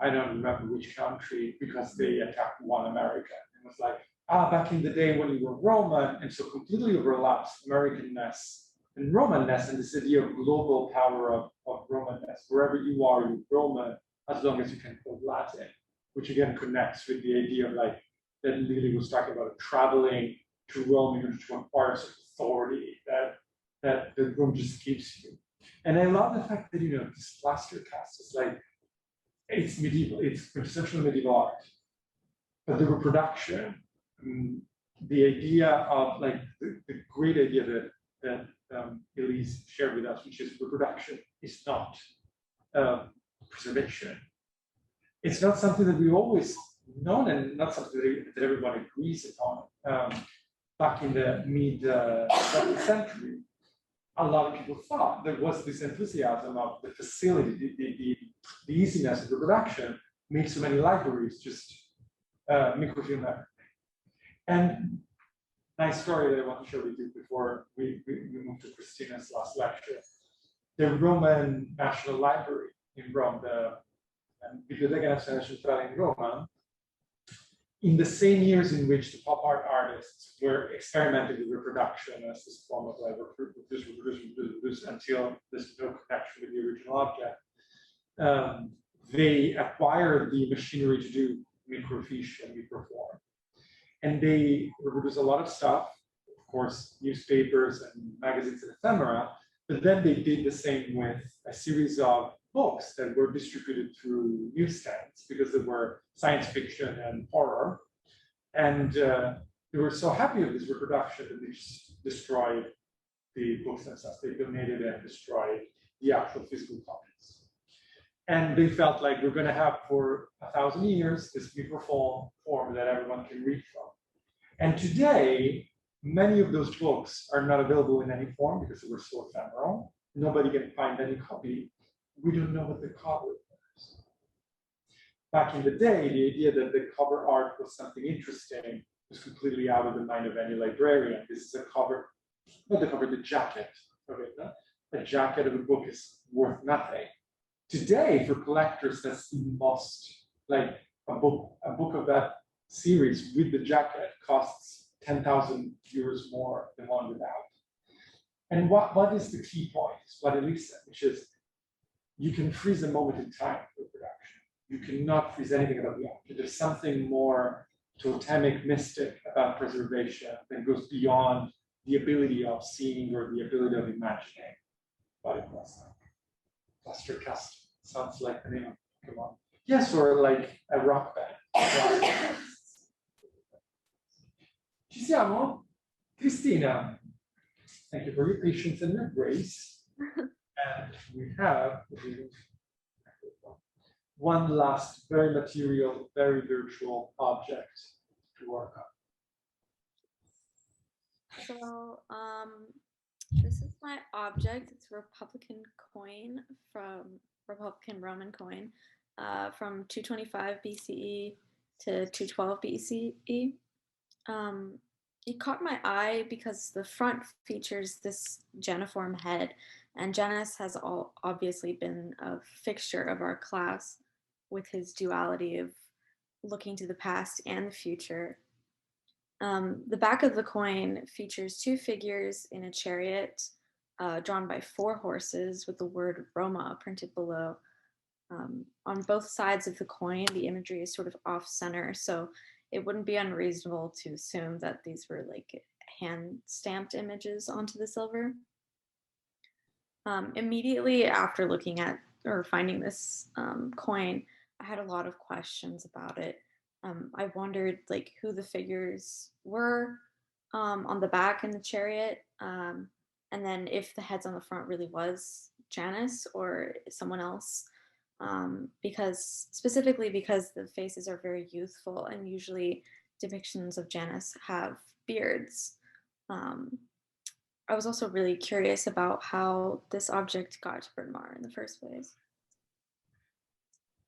I don't remember which country, because they attacked one American. It was like, back in the day when you were Roman, and so completely overlaps Americanness and Romanness, and this idea of global power of Romanness. Wherever you are, you're Roman, as long as you can quote Latin, which again connects with the idea of like, that Lily was talking about, traveling to Rome in order to acquire some authority that Rome just gives you. And I love the fact that, this plaster cast is like, it's medieval, it's quintessential medieval art. But the reproduction, the idea of like the great idea that Elise shared with us, which is reproduction is not preservation. It's not something that we've always known and not something that everyone agrees upon. Back in the mid-20th century, a lot of people thought there was this enthusiasm of the facility, the easiness of reproduction made so many libraries just microfilm everything. And nice story that I want to share with you before we move to Christina's last lecture. The Roman National Library in Rome, the Biblioteca Nazionale Centrale in Roma, in the same years in which the pop art artists were experimenting with reproduction as this form of like reproduce until there's no connection with the original object, they acquired the machinery to do microfiche and microform. And they reproduce a lot of stuff, of course, newspapers and magazines and ephemera, but then they did the same with a series of books that were distributed through newsstands because they were science fiction and horror. And they were so happy with this reproduction that they just destroyed the books themselves. They donated and destroyed the actual physical copies. And they felt like we're going to have for 1,000 years this microform form that everyone can read from. And today, many of those books are not available in any form because they were so ephemeral. Nobody can find any copy. We don't know what the cover was. Back in the day, the idea that the cover art was something interesting was completely out of the mind of any librarian. This is a cover, not the cover, the jacket of it. No? A jacket of a book is worth nothing. Today, for collectors, that's the most, like a book of that series with the jacket costs 10,000 euros more than one without. And what is the key point? What Elise said, which is you can freeze a moment in time for production. You cannot freeze anything about the object. There's something more totemic, mystic about preservation that goes beyond the ability of seeing or the ability of imagining what it was like. Plaster cast sounds like the name. Come on. Yes, or like a rock band. Ci siamo? Christina, thank you for your patience and your grace. And we have one last very material, very virtual object to work on. So this is my object. It's a Republican coin Republican Roman coin from 225 BCE to 212 BCE. It caught my eye because the front features this Janus head, and Janus has obviously been a fixture of our class with his duality of looking to the past and the future. The back of the coin features two figures in a chariot drawn by 4 horses with the word Roma printed below. On both sides of the coin, the imagery is sort of off-center, so it wouldn't be unreasonable to assume that these were like hand-stamped images onto the silver. Immediately after looking at or finding this coin, I had a lot of questions about it. I wondered like who the figures were on the back in the chariot, and then if the heads on the front really was Janus or someone else. Specifically because the faces are very youthful and usually depictions of Janus have beards. I was also really curious about how this object got to Bryn Mawr in the first place.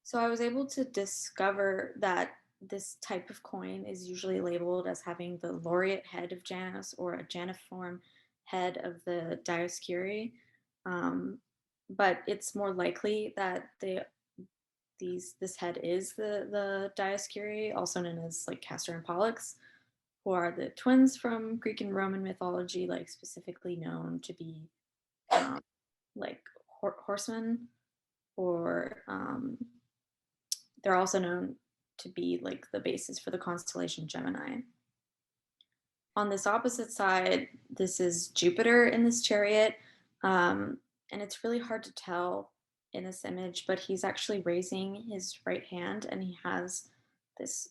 So I was able to discover that this type of coin is usually labeled as having the laureate head of Janus or a Janiform head of the Dioscuri. But it's more likely that this head is the Dioscuri, also known as like Castor and Pollux, who are the twins from Greek and Roman mythology, like specifically known to be like horsemen, or they're also known to be like the basis for the constellation Gemini. On this opposite side, this is Jupiter in this chariot. And it's really hard to tell in this image, but he's actually raising his right hand and he has this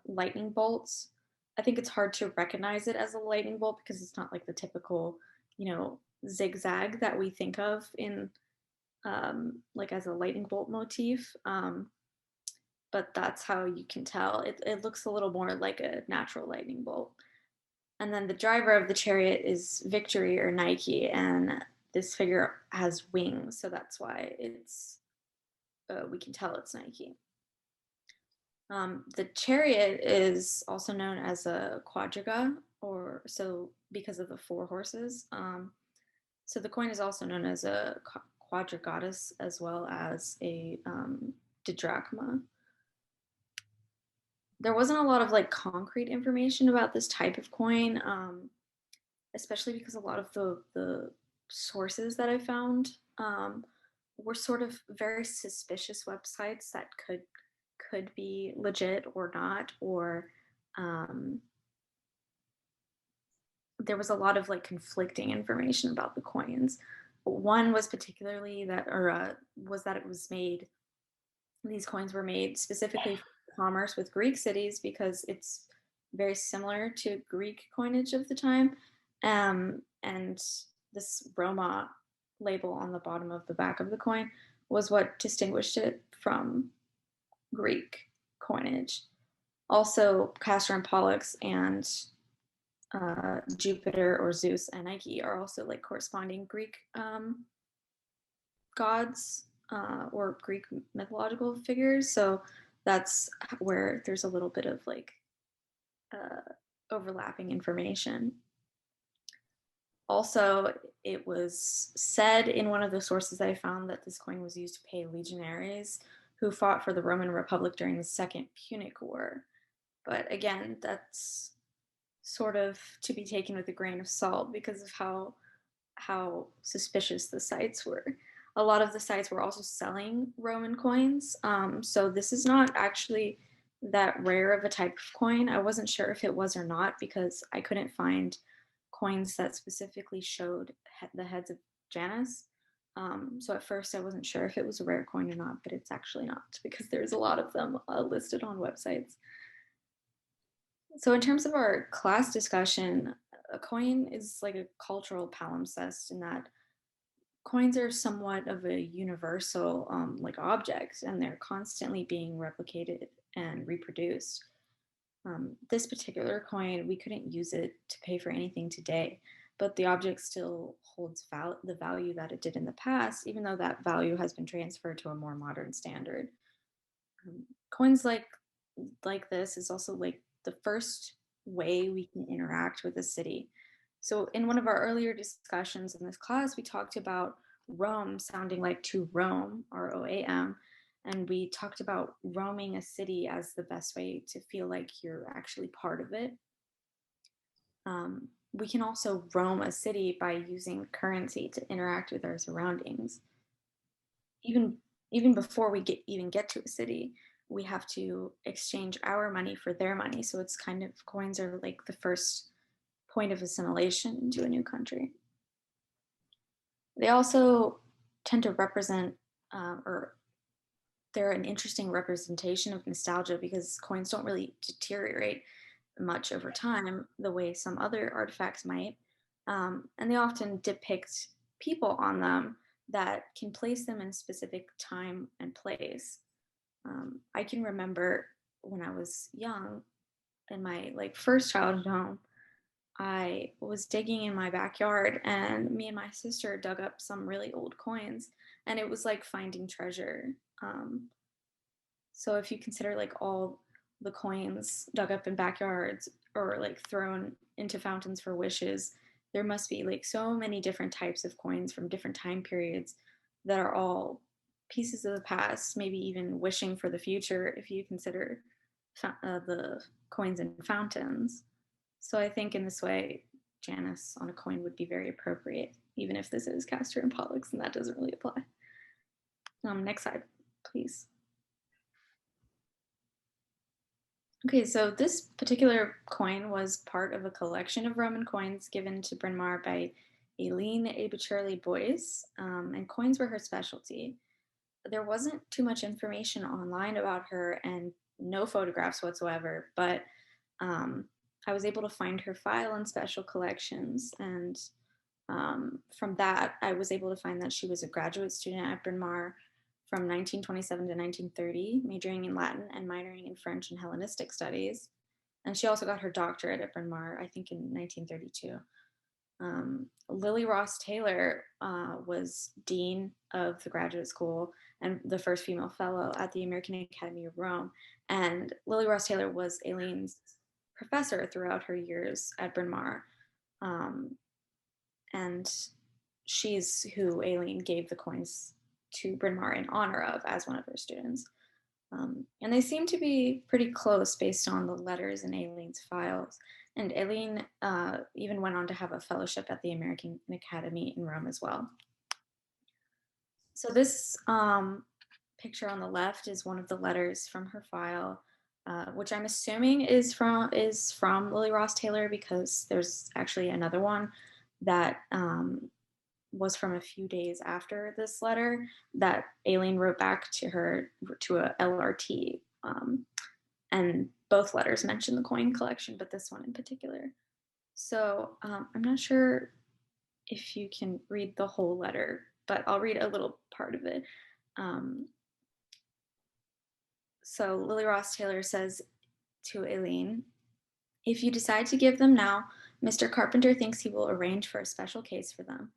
lightning bolts. I think it's hard to recognize it as a lightning bolt because it's not like the typical, zigzag that we think of in like as a lightning bolt motif. But that's how you can tell. It looks a little more like a natural lightning bolt. And then the driver of the chariot is Victory or Nike, and this figure has wings, so that's why it's we can tell it's Nike. The chariot is also known as a quadriga, or so because of the 4 horses. So the coin is also known as a quadrigatus as well as a didrachma. There wasn't a lot of like concrete information about this type of coin, especially because a lot of the sources that I found were sort of very suspicious websites that could be legit or not, or there was a lot of like conflicting information about the coins. One was particularly that, was that it was made. These coins were made specifically for commerce with Greek cities because it's very similar to Greek coinage of the time, and this Roma label on the bottom of the back of the coin was what distinguished it from Greek coinage. Also, Castor and Pollux and Jupiter or Zeus and Nike are also like corresponding Greek gods or Greek mythological figures. So that's where there's a little bit of like overlapping information. Also, it was said in one of the sources that I found that this coin was used to pay legionaries who fought for the Roman Republic during the Second Punic War. But again, that's sort of to be taken with a grain of salt because of how suspicious the sites were. A lot of the sites were also selling Roman coins. So this is not actually that rare of a type of coin. I wasn't sure if it was or not because I couldn't find coins that specifically showed the heads of Janus. So at first I wasn't sure if it was a rare coin or not, but it's actually not because there's a lot of them listed on websites. So in terms of our class discussion, a coin is like a cultural palimpsest in that coins are somewhat of a universal like object, and they're constantly being replicated and reproduced. This particular coin, we couldn't use it to pay for anything today, but the object still holds the value that it did in the past, even though that value has been transferred to a more modern standard. Coins like this is also like the first way we can interact with a city. So in one of our earlier discussions in this class, we talked about Rome sounding like to roam, R-O-A-M, and we talked about roaming a city as the best way to feel like you're actually part of it. We can also roam a city by using currency to interact with our surroundings. Even before we even get to a city, we have to exchange our money for their money. So it's kind of, coins are like the first point of assimilation into a new country. They also tend to represent, or they're an interesting representation of nostalgia because coins don't really deteriorate much over time the way some other artifacts might. And they often depict people on them that can place them in a specific time and place. I can remember when I was young, in my like first childhood home, I was digging in my backyard and me and my sister dug up some really old coins, and it was like finding treasure. So if you consider like all the coins dug up in backyards or like thrown into fountains for wishes, there must be like so many different types of coins from different time periods that are all pieces of the past, maybe even wishing for the future if you consider the coins in fountains. So I think in this way, Janus on a coin would be very appropriate, even if this is Castor and Pollux, and that doesn't really apply. Next slide, please. Okay, so this particular coin was part of a collection of Roman coins given to Bryn Mawr by Eileen Abiturli Boyce, and coins were her specialty. There wasn't too much information online about her and no photographs whatsoever, but I was able to find her file in special collections, and from that, I was able to find that she was a graduate student at Bryn Mawr from 1927 to 1930, majoring in Latin and minoring in French and Hellenistic studies. And she also got her doctorate at Bryn Mawr, I think in 1932. Lily Ross Taylor was dean of the graduate school and the first female fellow at the American Academy of Rome. And Lily Ross Taylor was Aileen's professor throughout her years at Bryn Mawr. And she's who Aileen gave the coins to Bryn Mawr in honor of as one of her students. And they seem to be pretty close based on the letters in Aileen's files. And Aileen even went on to have a fellowship at the American Academy in Rome as well. So this picture on the left is one of the letters from her file, which I'm assuming is from Lily Ross Taylor, because there's actually another one that was from a few days after this letter that Aileen wrote back to her to a LRT. And both letters mention the coin collection, but this one in particular. So I'm not sure if you can read the whole letter, but I'll read a little part of it. So Lily Ross Taylor says to Aileen, "If you decide to give them now, Mr. Carpenter thinks he will arrange for a special case for them.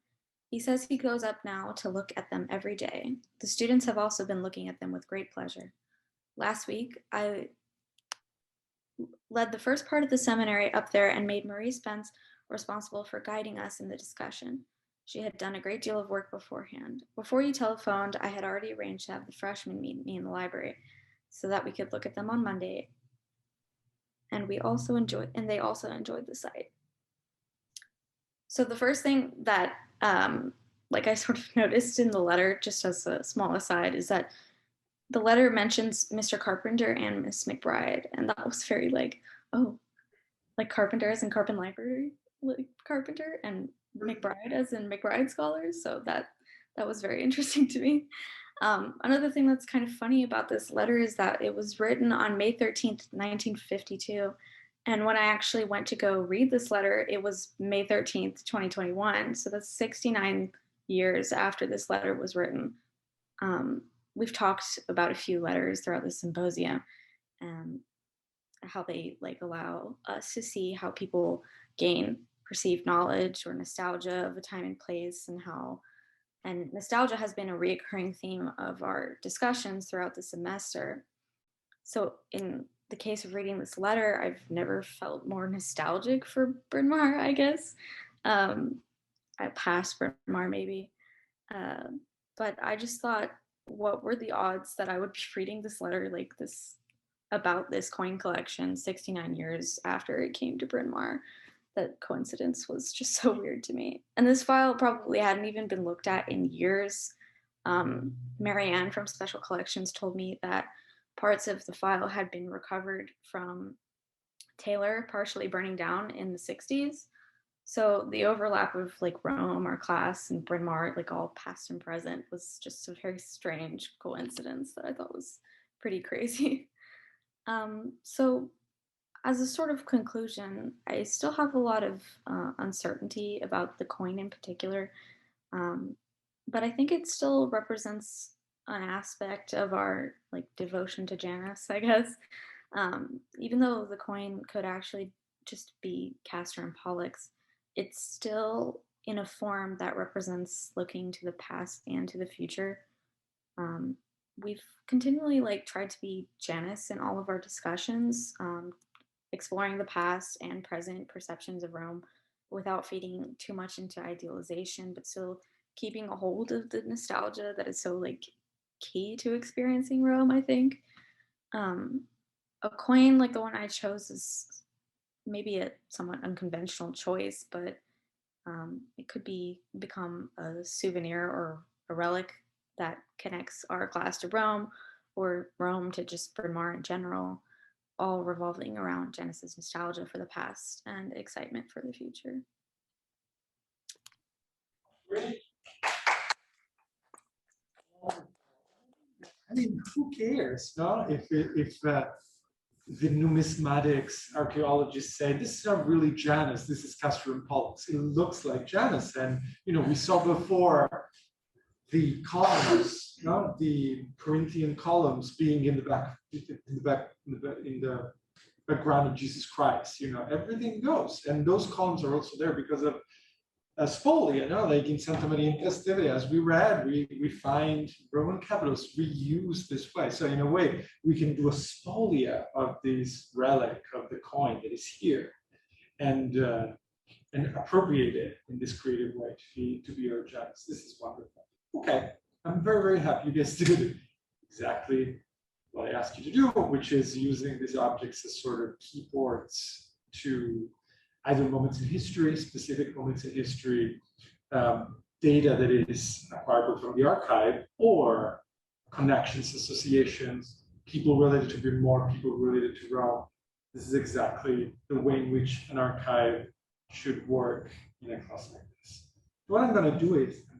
He says he goes up now to look at them every day. The students have also been looking at them with great pleasure. Last week, I led the first part of the seminary up there and made Marie Spence responsible for guiding us in the discussion. She had done a great deal of work beforehand. Before you telephoned, I had already arranged to have the freshmen meet me in the library so that we could look at them on Monday. And they also enjoyed the site." So the first thing that I sort of noticed in the letter, just as a small aside, is that the letter mentions Mr. Carpenter and Miss McBride, and that was very Carpenter as in Carpenter Library, Carpenter, and McBride as in McBride Scholars. So that was very interesting to me. Another thing that's kind of funny about this letter is that it was written on May 13th, 1952. And when I actually went to go read this letter, it was May 13th, 2021. So that's 69 years after this letter was written. We've talked about a few letters throughout the symposium and how they allow us to see how people gain perceived knowledge or nostalgia of a time and place, and nostalgia has been a reoccurring theme of our discussions throughout the semester. So in the case of reading this letter, I've never felt more nostalgic for Bryn Mawr, I guess. Past Bryn Mawr, maybe. But I just thought, what were the odds that I would be reading this letter like this about this coin collection 69 years after it came to Bryn Mawr? That coincidence was just so weird to me. And this file probably hadn't even been looked at in years. Marianne from Special Collections told me that parts of the file had been recovered from Taylor partially burning down in the 60s. So the overlap of Rome, our class, and Bryn Mawr, all past and present, was just a very strange coincidence that I thought was pretty crazy. So as a sort of conclusion, I still have a lot of uncertainty about the coin in particular, but I think it still represents an aspect of our devotion to Janus, I guess. Even though the coin could actually just be Castor and Pollux, it's still in a form that represents looking to the past and to the future. We've continually tried to be Janus in all of our discussions, exploring the past and present perceptions of Rome without feeding too much into idealization, but still keeping a hold of the nostalgia that is so key to experiencing Rome, I think. A coin like the one I chose is maybe a somewhat unconventional choice, but it could become a souvenir or a relic that connects our class to Rome, or Rome to just Bryn Mawr in general. all revolving around Janice's nostalgia for the past and excitement for the future. I mean, who cares, no? If the numismatics archaeologists say this is not really Janus, this is Castrum Pollux. It looks like Janus, and we saw before the columns, the Corinthian columns being in the background of Jesus Christ. Everything goes, and those columns are also there because of spolia, like in Santa Maria in Trastevere, as we read, we find Roman capitals reused this way. So in a way, we can do a spolia of this relic of the coin that is here, and appropriate it in this creative way to be our Janus. This is wonderful. Okay, I'm very, very happy you guys did exactly what I asked you to do, which is using these objects as sort of keyboards to either moments in history, specific moments in history, data that is acquired from the archive, or connections, associations, people related to Bryn Mawr, people related to Rome. This is exactly the way in which an archive should work in a class like this. What I'm going to do is I'm